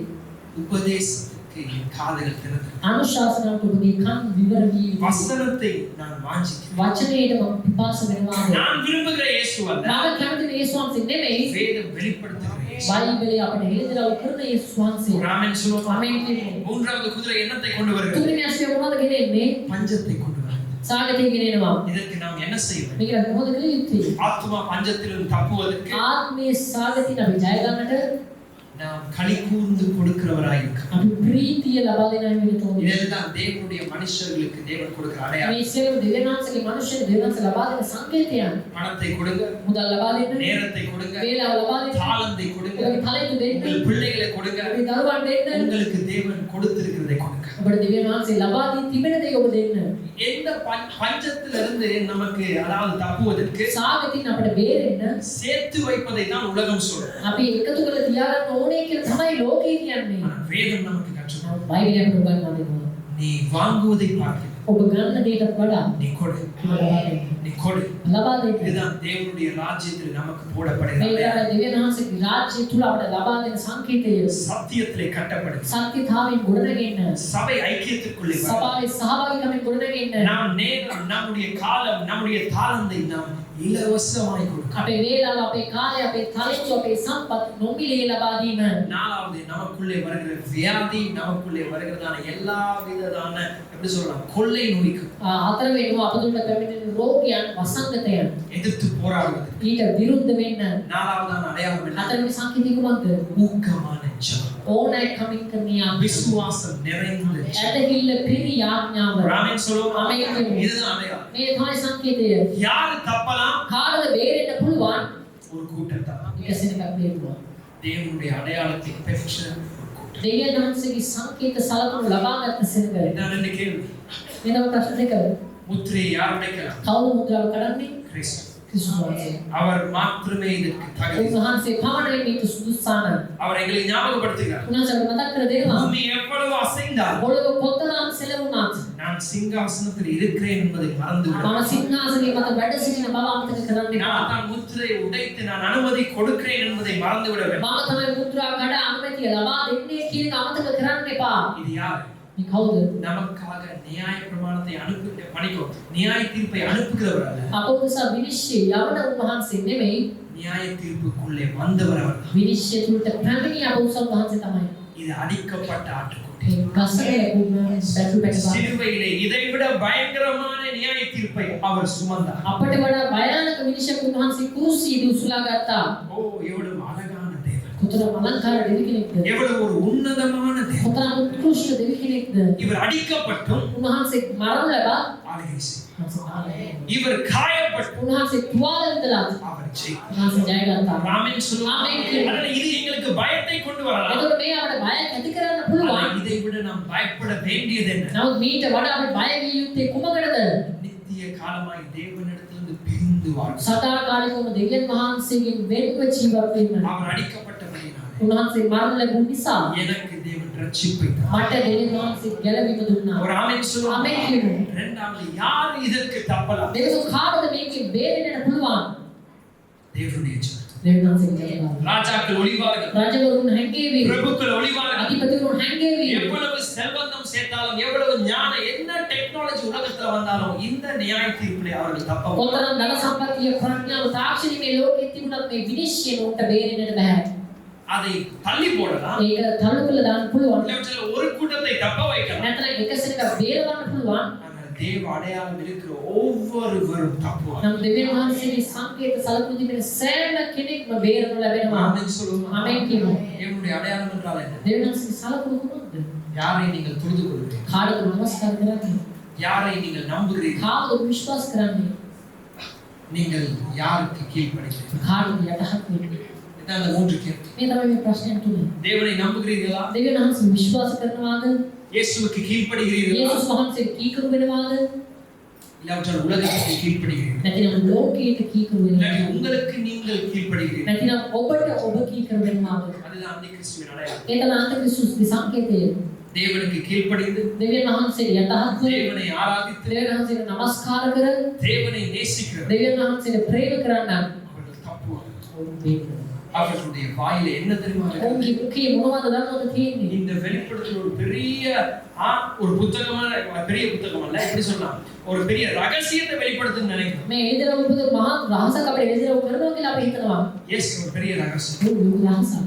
உபதேசத்துக்கு என் காதுகள் திறந்து. අනුශාසනාවට ඔබගේ කන් විවර වී வசனத்தை நான் வாஞ்சிக்கிறேன். වචනයට මම පිපාස වෙනවා. நான் விரும்புகிற இயேசு அல்ல. මම කැමති යේසුස් වහන්සේ නෙමෙයි. வேதம் வெளிப்படுத்துகிற இயேசு. බයිබලයේ අපිට හෙළිදරව් කරන යේසුස් වහන්සේ. ஆமென் சொல்லுவோம். ආමේන් කියමු. மூன்றாவது குதிரை என்னத்தை கொண்டு வருகிறது? තුන්වෙනි අශ්වය මොනවද ගෙනෙන්නේ? பஞ்சத்தை கொண்டு வருகிறது. සාගතය ගෙනෙනවා. இதற்கு நாம் என்ன செய்ய வேண்டும்? මේක මොකද කළ යුත්තේ? ஆத்மா பஞ்சத்திலிருந்து தப்புவதற்கு ආත්මයේ සාගතිය අපි ජය ගන්නට நாம் களி கூர்ந்து கொடுக்கிறவராய் இருக்கணும். අපි ප්‍රීතිය ලබා දෙන වෙලට ඕනේ. இதெல்லாம் தேவனுடைய மனுஷர்களுக்கு தேவன் கொடுக்கிற அடையாளம். මේ සියලු දෙවියන් වහන්සේගේ මනුෂ්‍ය දෙවියන් වහන්සේ ලබා දෙන සංකේතයන්. பணத்தை கொடுங்க, මුදල් ලබා දෙන්න, நேரத்தை கொடுங்க, වේලාව ලබා දෙන්න, தாளந்தை கொடுங்க, ඔබගේ ඵලෙට දෙන්න, உங்கள் பிள்ளைகளை கொடுங்க. ඔබගේ දරුවන් දෙන්න. உங்களுக்கு தேவன் கொடுத்திருக்கிறதை கொடுங்க. ඔබට දෙවියන් වහන්සේ ලබා දී තිබෙන දේ ඔබ දෙන්න. எந்த பஞ்சத்திலிருந்து நமக்கு அதாவது தப்புவதற்கு සාගතින් අපිට බේරෙන්න சேர்த்து வைப்பதை தான் உலகம் சொல்றது. අපි එකතු කරලා තියාගන්න ඕනේ කියලා තමයි ලෝකේ කියන්නේ. ஆனா வேதம் நமக்கு கற்றுக் බයිබලය අපිට උගන්වා දෙනවා. நீ வாங்குவதை பார்க்க, ඔබ ගන්න දේට වඩා நீ கொடு, நீ கொடு. ලබා දෙන්න. இதுதான் தேவனுடைய ராஜ்யத்தில் நமக்கு போடப்படுகிற මේක அடையாளம். දෙවියන් වහන්සේගේ රාජ්‍යය තුල අපිට ලබා දෙන සංකේතය. சத்தியத்திலே கட்டப்படுது. සත්‍යතාවයෙන් ගොඩනගෙන්න. சபை ஐக்கியத்துக்குள்ளே வர. සභාවේ සහභාගීකමෙන් ගොඩනගෙන්න. நாம் நேரம், நம்முடைய காலம், நம்முடைய தாளந்தை நாம் இலவசமாய் கொடுக்க. අපේ වේලාව, අපේ කාලය, අපේ තලෙන්තු, අපේ සම්පත් නොමිලේ ලබා දීම. நாலாவது நமக்குள்ளே வருகிற வியாதி, நமக்குள்ளே வருகிறதான எல்லா விதமான எப்படி சொல்லலாம் கொள்ளை நோய்க்கு හතරවෙනිව අපතුලට පැමිණෙන රෝගයන්, වසංගතයන් எதிர்த்து போராடுவது. ඊට විරුද්ධ වෙන්න. நாலாவதான அடையாளம் என்ன? හතරවෙනි සංකේතය කුමක්ද? ஊக்கமான ஜெபம். ඕනෑකමින් කරන යාඥාව. விசுவாசம் நிறைந்த ஜெபம். ඇදහිල්ල පිරි යාඥාව. ஆமென் சொல்லுவோம். ஆமென். இதுதான் அடையாளம். මේ තමයි සංකේතය. யாரு தப்பலாம்? කාටද බේරෙන්න පුළුවන්? ஒரு கூட்டம் தப்பலாம். එකසෙනකක් බේරුවා. தேவனுடைய அடையாளத்தை பெற்ற ஒரு கூட்டம். දෙවියන් වහන්සේගේ සංකේත සලකුණු ලබාගත් සෙනඟ. இதான் ரெண்டு கேள்வி. වෙනම ප්‍රශ්න දෙක. முத்திரையை யார் உடைக்கலாம்? කවුරු මුද්‍රාව කඩන්නේ? கிறிஸ்து. ක්‍රිස්තුස් වහන්සේ. அவர் மாத்திரமே இதற்கு தகுதி. උන්වහන්සේ පමණයි මේක සුදුස්සාන. அவர் எங்களை ஞாபகப்படுத்துகிறார். උන්වහන්සේ මතක් කර දෙනවා. பூமி எவ்வளவு அசைந்தாலும் පොළොව කොතරම් සෙලවුණත් நான் நான் சிங்காசனத்தில் இருக்கிறேன் என்பதை மறந்து விட මම සිංහාසනයේ මත වැඩ සිටින බව අමතක කරන්න එපා. நான் தான் முத்திரை உடைத்து நான் அனுமதி கொடுக்கிறேன் என்பதை மறந்து விட வேண்டும். මම තමයි මුද්‍රා කඩ අනුමැතිය ලබා දෙන්නේ කියන එක අමතක කරන්න එපා. இது யார்? මේ කවුද? நமக்காக நியாய பிரமாணத்தை பணிக்கோ நியாய தீர்ப்பை அனுப்புகிறவர் அல்ல. අපෝදසා විනිශ්චය යවන උන්වහන්සේ නෙමෙයි. நியாய தீர்ப்புக்குள்ளே வந்தவர் அவர். විනිශ්චය තුලට පැමිණි අපෝදසා වහන්සේ තමයි. இது அடிக்கப்பட்ட ஆட்டுக்குட்டி. කසරේ බැටු පැටවා. சிலுவையிலே இதைவிட பயங்கரமான நியாய தீர்ப்பை அவர் சுமந்தார். අපට වඩා භයානක විනිශ්චය උන්වහන්සේ කුරුසියේදී උසුලා ගත්තා. ஓ எவ்வளவு அழகான தேவன். කොතරම් අලංකාර දෙවි කෙනෙක්ද? எவ்வளவு ஒரு உன்னதமான தேவன். කොතරම් උත්කෘෂ්ඨ දෙවි කෙනෙක්ද? இவர் அடிக்கப்பட்டும் උන්වහන්සේ මරණ ලබා ஆளுகை செய்தார். இவர் காயப்பட்டு උන්වහන්සේ තුවාල විඳලා அவர் ஜெயித்தார். උන්වහන්සේ ජය ගත්තා. ஆமென் சொல்லுவோம். அதனால இது எங்களுக்கு பயத்தை கொண்டு வரலாம். එතකොට මේ අපිට බයක් ඇති කරන්න පුළුවන්. இதை விட நாம் பயப்பட வேண்டியது என்ன? නමුත් මීට වඩා අපිට බය විය යුත්තේ කුමකටද? நித்திய காலமாய் தேவனிடத்திலிருந்து பிரிந்து வாழ். සදා කාලිකවම දෙවියන් වහන්සේගෙන් වෙන්ව ජීවත් වෙන්න. அவர் அடிக்கப்பட்டபடியினாலே උන්වහන්සේ මරණ ලැබුණ නිසා எனக்கு தேவன் ரட்சிப்பை தந்தார். මට දෙවියන් වහන්සේ ගැලවීම දුන්නා. ஒரு ஆமென் சொல்லுவோம். ආමේන් කියමු. இரண்டாவது யார் இதற்கு தப்பலாம்? දෙවියන් කාටද මේකෙන් බේරෙන්න පුළුවන්? தேவனுடைய ஜனம். දෙවියන් වහන්සේ ගැලවීම. ராஜாக்கள் ஒளிவார்கள், රජවරුන් හැංගේවි. பிரபுக்கள் ஒளிவார்கள். අධිපතිවරුන් හැංගේවි. எவ்வளவு செல்வந்தம் சேர்த்தாலும் எவ்வளவு ஞானம் என்ன டெக்னாலஜி உலகத்துல வந்தாலும் இந்த நியாய தீர்ப்பிலே அவர்கள் தப்ப කොතරම් ධන සම්පත්තිය ප්‍රඥාව තාක්ෂණික ලෝකෙ තිබුණත් මේ විනිශ්චයෙන් උන්ට බේරෙන්නට බෑ. அதை தள்ளி போடலாம். ඒක තල්ලු කළා දාන්න පුළුවන්. இல்ல ஒரு கூட்டத்தை தப்ப வைக்கலாம். නැත්නම් එකසෙනක බේරවන්න පුළුවන්. ஆனால் தேவ அடையாளம் இருக்கிற ஒவ்வொருவரும் தப்புவார். නම් දෙවියන් වහන්සේගේ සංකේත සලකුණු තිබෙන සෑම කෙනෙක්ම බේරනු ලැබෙනවා. ஆமென் சொல்லுவோம். ආමේන් කියමු. தேவனுடைய அடையாளம் என்றால் என்ன? දෙවියන් වහන්සේගේ සලකුණු කුමක්ද? யாரை நீங்கள் தொழுது கொள்கிறீர்கள்? කාටද නමස්කාර කරන්නේ? யாரை நீங்கள் நம்புகிறீர்கள்? කාටද විශ්වාස කරන්නේ? நீங்கள் யாருக்கு கீழ்ப்படிகிறீர்கள்? කාටද යටහත් වෙන්නේ? இதான் அந்த மூன்று கேள்வி. මේ තමයි මේ ප්‍රශ්නයන් තුන. தேவனை நம்புகிறீர்களா? දෙවියන් වහන්සේ විශ්වාස කරනවාද? இயேசுவுக்கு கீழ்ப்படிகிறீர்களா? යේසුස් වහන්සේ කීකරු වෙනවාද? இல்லாவிட்டால் உலகத்துக்கு கீழ்ப்படிகிறீர்களா? නැතිනම් ලෝකයට කීකරු இல்லாட்டி වෙනවාද? உங்களுக்கு நீங்கள் கீழ்ப்படிகிறீர்கள். නැතිනම් ඔබට ඔබ කීකරු වෙනවාද? அதுதான் அந்த கிறிஸ்துவின் அடையாளம். ඒ තමයි අන්තික්‍රිස්තුස්ගේ සංකේතය. தேவனுக்கு கீழ்ப்படிந்து දෙවියන් වහන්සේ යටහත් වෙ தேவனை ஆராதித்து දෙවියන් වහන්සේට නමස්කාර කර தேவனை நேசிக்கிற දෙවියන් වහන්සේට ප්‍රේම කරන්න அவர்கள் தப்புவார்கள். ඔවුන් බේරෙනවා. அவர்களுடைய வாயில என்ன தெரியுமா இருக்கு? ඔවුන්ගේ මුඛයේ මොනවද දන්නවද තියෙන්නේ? இந்த வெளிப்படுத்தல் ஒரு பெரிய ஒரு புத்தகமான பெரிய புத்தகம் அல்ல, எப்படி சொல்லலாம், ஒரு பெரிய ரகசியத்தை வெளிப்படுத்துன்னு நினைக்கிறேன். මේ එදිරව උපද මහා රහසක් අපේ එදිරව කරනවා කියලා අපි හිතනවා. எஸ், ஒரு பெரிய ரகசியம். ඒක ලොකු රහසක්.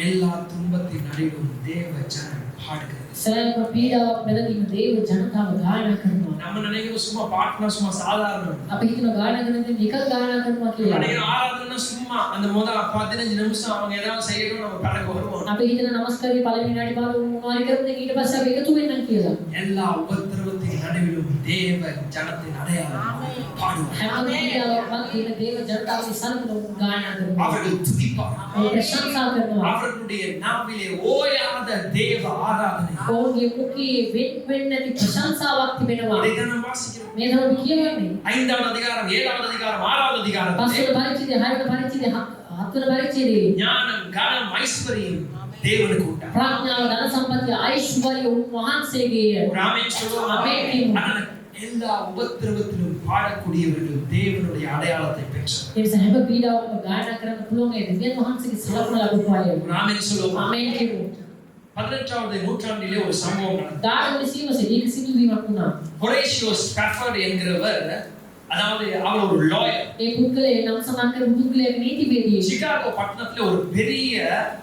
எல்லா துன்பத்தின் நடுவிலும் தேவ ஜனம் பாடுகிறது. සෑම පීඩාවක් මැදදීම දේව ජනතාව ගායනා කරනවා. நம்ம நினைக்கிறோம் சும்மா பாட்டுனா சும்மா சாதாரணம். අපි හිතනවා ගායනා කරන්නේ නිකන් ගායනා කරනවා කියලා. நினைக்கிற ஆராதனை சும்மா அந்த முதல் 15 நிமிஷம் அவங்க ஏதாவது செய்யணும், நம்ம கணக்கு வருவோம். අපි හිතන නමස්කාරයේ පළවෙනි විනාඩි 15 මොනවාරි කරමුද ඊට පස්සේ අපි එකතු වෙන්නම් කියලා. எல்லா உபத்திரவத்தின் நடுவிலும் தேவ ஜனத்தின் அடையாளம் பாடுவார். හැම පීඩාවක් මැදින් දේව ජනතාවගේ සනමන ගායනා කරනවා. அவர்கள் துதிப்பார்கள். ප්‍රශංසා කරනවා. அவர்களுடைய நாவிலே ஓயாத தேவ ஆராதனை. ඔවුන්ගේ මුඛයේ වෙන්න නැති ප්‍රශංසාවක් තිබෙනවා. இதைத்தான் நாம் வாசிக்கிறோம். මේ තමයි කියවන්නේ. 5வது அதிகாரம், 7வது அதிகாரம், 6வது அதிகாரம். පස්වෙනි පරිච්ඡේදය, 6වෙනි පරිච්ඡේදය, 7වෙනි පරිච්ඡේදය. ஞானம், கனம், ஐஸ்வர்யம் தேவனுக்கு உண்டு. ප්‍රඥාව, ධන සම්පත්තිය, ஐශ්වර්ය උන්වහන්සේගේය. ஒரு ஆமென் சொல்லுவோம். ஆமென். ஆனால் எல்லா உபத்திரவத்திலும் பாடக்கூடியவர்கள் தேவனுடைய அடையாளத்தை பெற்றவர். ඒ නිසා හැම පීඩාවකම ගායනා කරන්න පුළුවන් ඒ දෙවියන් වහන්සේගේ සලකුණ ලැබුවා අය. ஒரு ஆமென் சொல்லுவோம். ආමේන් කියමු. 18வது நூற்றாண்டிலே ஒரு சம்பவம் நடந்தது. දාන විසීමසේ ඒක සිදුවීමක් වුණා. ஹொரேஷியோ ஸ்பாஃபர்ட் என்கிறவர், அதாவது அவர் ஒரு லாயர். ඒ පුද්ගලයා නම් සමාන කරපු පුද්ගලයාගේ නීතිපතියෙක්. சிகாகோ பட்டணத்துல ஒரு பெரிய,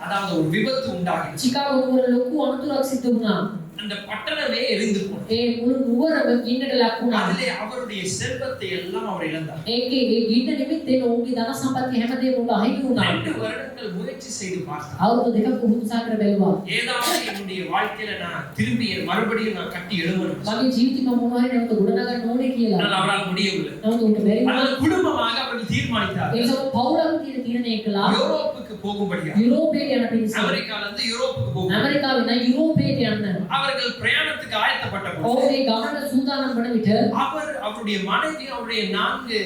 அதாவது ஒரு விபத்து உண்டாகிச்சு. චිකාගෝ නුවර ලොකු අනතුරක් සිදු වුණා. அந்த பட்டணமே எரிந்து போனது. ඒ මුළු නුවරම ගින්නට ලක් වුණා. அதிலே அவருடைய செல்வத்தை எல்லாம் அவர் இழந்தார். ඒකේ ඒ ගින්න නිමිත්තෙන් ඔවුන්ගේ ධන සම්පත්තිය හැමදේම උඹ අහිමි වුණා. 2 வருடங்கள் முயற்சி செய்து பார்த்தார். අවුරුදු දෙකක් උහුසා කර බැලුවා. ஏதாவது என்னுடைய வாழ்க்கையில நான் திரும்பி மறுபடியும் நான் கட்டி எழும்பணும். මගේ ජීවිතේ මම මොනවා හරි නැවත ගොඩනගන්න ඕනේ කියලා. ஆனால் அவரால் முடியவில்லை. නමුත් උන්ට බැරි වුණා. ஆனால் குடும்பமாக அவர்கள் தீர்மானித்தார். ඒ නිසා පවුලක් තියෙන තීරණය කළා. யூரோப்புக்கு போகும்படியா. යුරෝපයට යන පිරිස. அமெரிக்கால இருந்து யூரோப்புக்கு போகும். ඇමරිකාවේ නම් යුරෝපයට යන්න. அவர்கள் பிரயாணத்துக்கு ஆயத்தப்பட்ட போது ඔවුන් ඒ ගමනට සූදානම් වන විට அவருடைய மனைவி, அவருடைய 4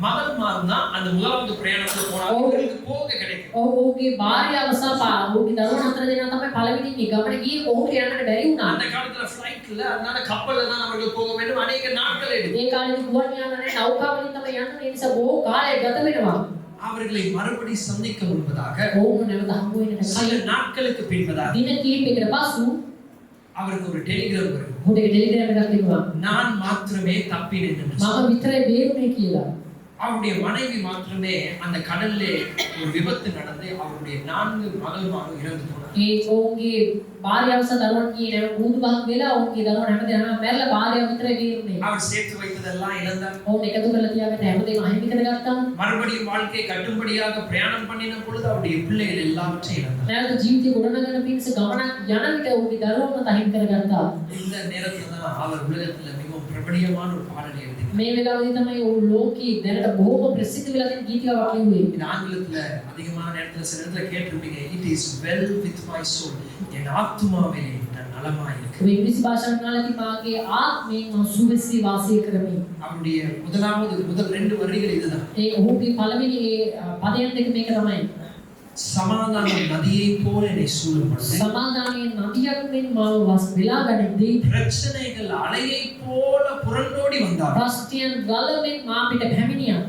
மகன்மார் தான் அந்த முதலாவது பிரயாணத்துல போனாங்க. அவங்களுக்கு போக கிடைக்கும். ඔහුගේ භාර්යාව සහ ඔහුගේ දරුවන් අතර දෙනා තමයි පළවෙනි නිගමන ගියේ. ඔහුට යන්නට බැරි වුණා. அந்த காலத்துல ஃளைட் இல்ல, அதனால கப்பல்ல தான் அவர்கள் போக வேண்டும். அநேக நாட்கள் எடுக்கும். ඒ කාලේ ගුවන් යානනේ නෞකාවලින් තමයි යන්නේ. ඒ නිසා බොහෝ කාලයක් ගත වෙනවා. அவர்களை மறுபடி சந்திக்க முன்பதாக ඔවුන් නැවත හමු වෙන්නට சில நாட்களுக்கு பின்பதாக දින කිහිපයකට පසු அவருக்கு ஒரு டெலிகிராம் வரும். ඔහුට ටෙලිග්‍රෑම් එකක් එනවා. நான் மாத்திரமே தப்பினேன் என்று. මම විතරයි බේරුනේ කියලා. அவருடைய மனைவி மாத்திரமே அந்த கடல்லே ஒரு விபத்து நடந்து அவருடைய 4 மகள்மாரும் இறந்து போனார். ඒ ඔවුන්ගේ භාර්යාව සහ දරුවන් ගියේ නැහැ. බුදු බහක් වෙලා ඔවුන්ගේ දරුවන් හැමදේම මැරලා භාර්යාව විතරයි බේරුනේ. அவர் சேர்த்து வைத்ததெல்லாம் இழந்தார். ඔවුන් එකතු කරලා තියාගත්ත හැමදේම අහිමි කරගත්තා. மறுபடியும் வாழ்க்கையை கட்டும்படியாக பிரயாணம் பண்ணின பொழுது அவருடைய பிள்ளைகள் எல்லாவற்றையும் இழந்தார். නැවත ජීවිතේ ගොඩනගන පිණිස ගමනක් යන විට ඔහුගේ දරුවන්ව අහිමි කරගත්තා. இந்த நேரத்துல தான் அவர் உலகத்துல மிகவும் பிரபலியமான ஒரு பாடலை எழுதினார். මේ වෙලාවේදී තමයි ඔහු ලෝකයේ දැනට බොහෝම ප්‍රසිද්ධ වෙලා තියෙන ගීතිකාවක් ලිව්වේ. இந்த ஆங்கிலத்துல அதிகமான நேரத்துல சில இடத்துல கேட்டிருப்பீங்க, it is well with my soul. என் ஆத்துமாவிலே நான் நலமாய் இருக்கிறேன். ඔය ඉංග්‍රීසි භාෂාවෙන් කාලේ මාගේ ආත්මයෙන් මම සුවසේ වාසය කරමි. அவருடைய முதல் 2 வரிகள் இதுதான். ඒ ඔහුගේ පළවෙනි පදයන් දෙක මේක තමයි. சமாதான நதியை போல என்னை சூழப்படுது. සමාදානයේ නදියක් මෙන් මාව වස් වෙලා ගනිද්දී பிரச்சனைகள் அலையை போல புரண்டோடி வந்தார். ප්‍රශ්නයන් ගලමින් මා පිට පැමිණියා.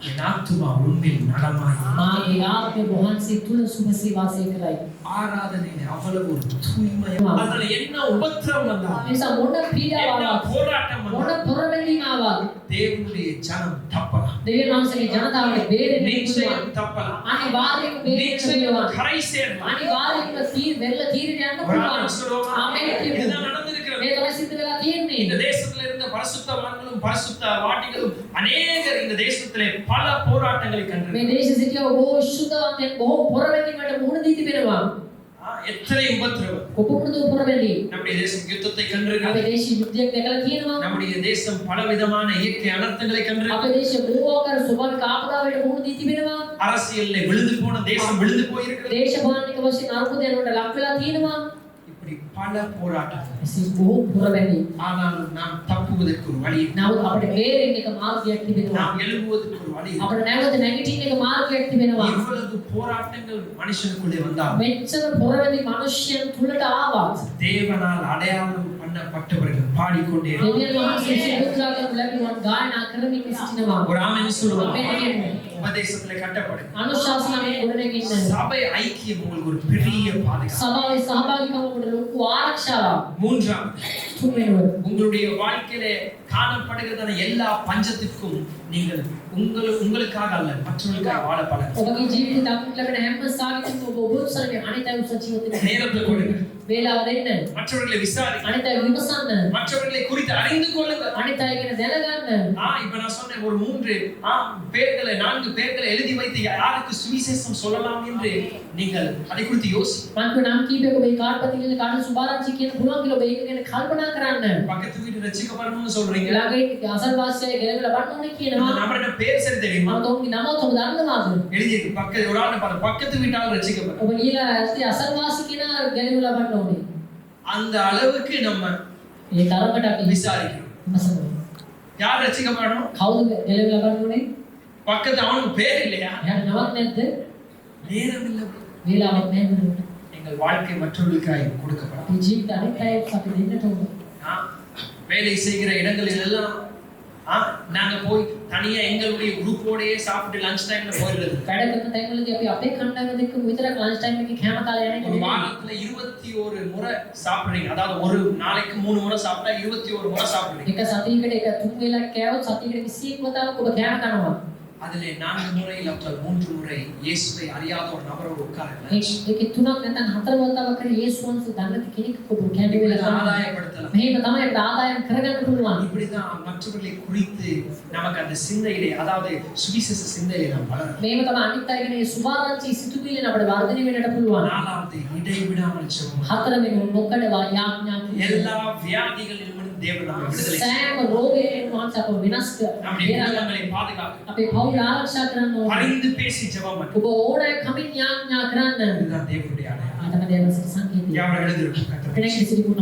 என் ஆத்துமா உண்மையில் நலமாய். මාගේ ආත්මය වහන්සේ තුල සුවසේ වාසය කරයි. ஆராதனையிலே அவ்வளவு ஒரு தூய்மையான, அதுல என்ன உபத்திரவம் வந்தாலும், නිසා මොන පීඩාවක් என்ன போராட்டம் මොන வந்தாலும் පොරවැළීම් ආවත් தேவனுடைய ஜனம் தப்பலாம். දෙවියන් වහන්සේගේ ජනතාවට බේරෙන්න நிச்சயம் தப்பலாம். අනිවාර්යයෙන්ම බේරෙන්න நிச்சயம் පුළුවන්. கரை சேரலாம். අනිවාර්යයෙන්ම වෙරළ තීරයට යන්න ஒரு පුළුවන්. ஆமென் சொல்லுவோமா? ආමේන් කියමු. இதுதான் நடந்திருக்கிறது. මේ තමයි සිද්ධ වෙලා තියෙන්නේ. இந்த தேசத்துல இருந்த பரிசுத்தவான்களும் பரிசுத்தவாட்டிகளும் அநேகர் இந்த தேசத்திலே பல போராட்டங்களை මේ கண்டிருக்கிறார்கள். දේශ සිටියව බොහෝ සුද්ධවන්තයන් බොහෝ පොරවැළීමට මුහුණ දී තිබෙනවා. எத்தனை உபத்திரவம். කොපමණද පොරවැළී? நம்முடைய தேசம் யுத்தத்தை අපේ கண்டிருக்கிறது. දේශ යුද්ධයක් දැකලා තියෙනවා. நம்முடைய தேசம் பலவிதமான இயற்கை அனர்த்தங்களை கண்டிருக்கிறது. අපේ දේශ බොහෝ ආකාර ස්වභාවික ආපදාවලට මුහුණ දී තිබෙනවා. அரசியல்ல விழுந்து போன தேசம் விழுந்து போயிருக்கிறது. දේශපාලනික වශයෙන් අර්බුදයන්ට ලක් වෙලා තියෙනවා. இப்படி பல போராட்டங்கள். එසේ බොහෝ පොරවැළී. ஆனாலும் நாம் தப்புவதற்கு ஒரு வழி இருக்கு. නමුත් අපිට බේරෙන්න එක මාර්ගයක් තිබෙනවා. நாம் எழும்புவதற்கு ஒரு வழி இருக்கு. අපිට නැවත නැගිටින්න එක මාර්ගයක් තිබෙනවා. இவ்வளவு போராட்டங்கள் மனுஷனுக்குள்ளே வந்தால் මෙච්චර පොරවැළි මිනිස්යන් තුලට ආවත් தேவனால் அடையாளம் பண்ணப்பட்டவர்கள் பாடிக்கொண்டே දෙවියන් වහන්සේ සිතුත්‍රාගම් ලැබුණා ගායනා කරමින් සිටිනවා. ஒரு ஆமென் சொல்லுவோம். ආමේන් කියමු. உபதேசத்திலே கட்டப்படும் අනුශාසනාවෙන් ගොඩනැගෙන්න. சபை ஐக்கியம் உங்களுக்கு ஒரு பெரிய பாதுகாப்பு. සභාවේ සහභාගීකම ඔබට ලොකු ආරක්ෂාවක්. மூன்றாவது, තුන්වෙනිව உங்களுடைய வாழ்க்கையிலே காணப்படுகிறதான எல்லா பஞ்சத்திற்கும் நீங்கள் உங்களுக்காக அல்ல மற்றவர்களுக்காக வாழ பழகுங்கள். ඔබගේ ජීවිතේ දක්නට ලැබෙන හැම සාගතයක්ම ඔබ උත්සාහයෙන් අනිත් අය උත්සාහ ජීවිතේ நேரத்தை கொடுங்க. වේලාව දෙන්න. மற்றவர்களை விசாரிங்க. අනිත් අය විමසන්න. மற்றவர்களை குறித்து அறிந்து கொள்ளுங்கள். අනිත් අය ගැන දැනගන්න. இப்ப நான் சொன்னேன் ஒரு 4 பேர்களை எழுதி வைத்து யாருக்கு சுவிசேஷம் சொல்லலாம் என்று நீங்கள் அதை குறித்து யோசி. මන්ක නම් කීපයක ඔබේ කාර්යපතිල කාට සුභාරංචි කියන පුළුවන් කියලා ඔබ ඒක ගැන කල්පනා කරන්න. பக்கத்து வீட்டு ரட்சிக்கப்படணும்னு சொல்றீங்க. ළඟේ අසල්වාසිය ගෙලවල වන්න ඕනේ இந்த කියනවා. நபரோட பேர் சரி தெரியுமா? මම ඔවුන්ගේ නම ඔබ දන්නවාද? எழுதி பக்கத்து ஒரு ஆளை பாரு, பக்கத்து வீட்டால் ரட்சிக்கப்படும். ඔබ ඊළඟ ඇත්තේ අසල්වාසි කෙනා ගෙලවල වන්න ඕනේ. அந்த அளவுக்கு நம்ம ඒ තරමට අපි விசாரிக்கணும். විමසනවා. யார் ரட்சிக்கப்படணும்? කවුද ගෙලවල වන්න ඕනේ? பக்கத்து அவனுக்கு பேர் இல்லையா? එයාට නමක් නැද්ද? நேரம் இல்லை. වේලාවක් නැහැ. எங்கள் வாழ்க்கை மற்றவர்களுக்காய் கொடுக்கப்படும். අපේ ජීවිත අනිත් අයට අපි දෙන්නට ඕනේ. வேலை செய்கிற இடங்களில் எல்லாம் நாங்க போய் தனியா எங்களுடைய குரூப்போடயே சாப்பிட்டு லஞ்ச் டைம்ல போயிடுறது. වැඩ කරන තැන්වලදී අපි අපේ කණ්ඩායම එක්ක විතරක් ලන්ච් ටයිම් එකේ කෑම කාලේ යන්නේ ஒரு නෙවෙයි. வாரத்துல 21 முறை சாப்பிடுறீங்க. அதாவது ஒரு நாளைக்கு 3 முறை சாப்பிட்டா 21 முறை சாப்பிடுறீங்க. එක සතියකට එක තුන් වේලක් කෑවොත් සතියකට 21 වතාවක් ඔබ කෑම කනවා. அதிலே 4 முறை இல்ல 3 முறை இயேசுவை அறியாத ஒரு நபரோடு உட்காருங்க. ඒකේ තුනක් නැත්නම් හතර වතාවක් කරේ යේසුස් වහන්සේ දන්න කෙනෙක් ඔබ කැඳ වෙලා තමයි. ஆதாயப்படுத்தலாம். මේක තමයි අපිට ආදායම් කරගන්න පුළුවන්. இப்படிதான் மற்றவர்களை குறித்து நமக்கு அந்த சிந்தையிலே, அதாவது சுவிசேஷ சிந்தையிலே நாம் வளரணும். මේක තමයි අනිත් අයගෙන මේ සුභාරංචි සිතුවිල්ලෙන් අපිට වර්ධනය වෙන්නට පුළුවන්. நாலாவது, இடைவிடாமல் ஜெபம். හතරවෙනි නොකඩවා යාඥා කිරීම. எல்லா வியாதிகளிலிருந்தும் தேவன் நம்மை விடுதலை செய்வார். සෑම රෝගයකින් වහන්සේ අපව වෙනස් நம்முடைய කරනවා. குடும்பங்களை பாதுகாக்க අපේ පවුල ආරක්ෂා කරන්න ඕනේ. பரிந்து பேசி ஜெபம் பண்ணு. ඔබ ඕනෑ කමින් යාඥා කරන්න. இதுதான் தேவனுடைய அடையாளம். ආතම දේවස සංකේතය. யாவரும் எழுந்திருப்போம். කෙනෙක් සිරිපුණ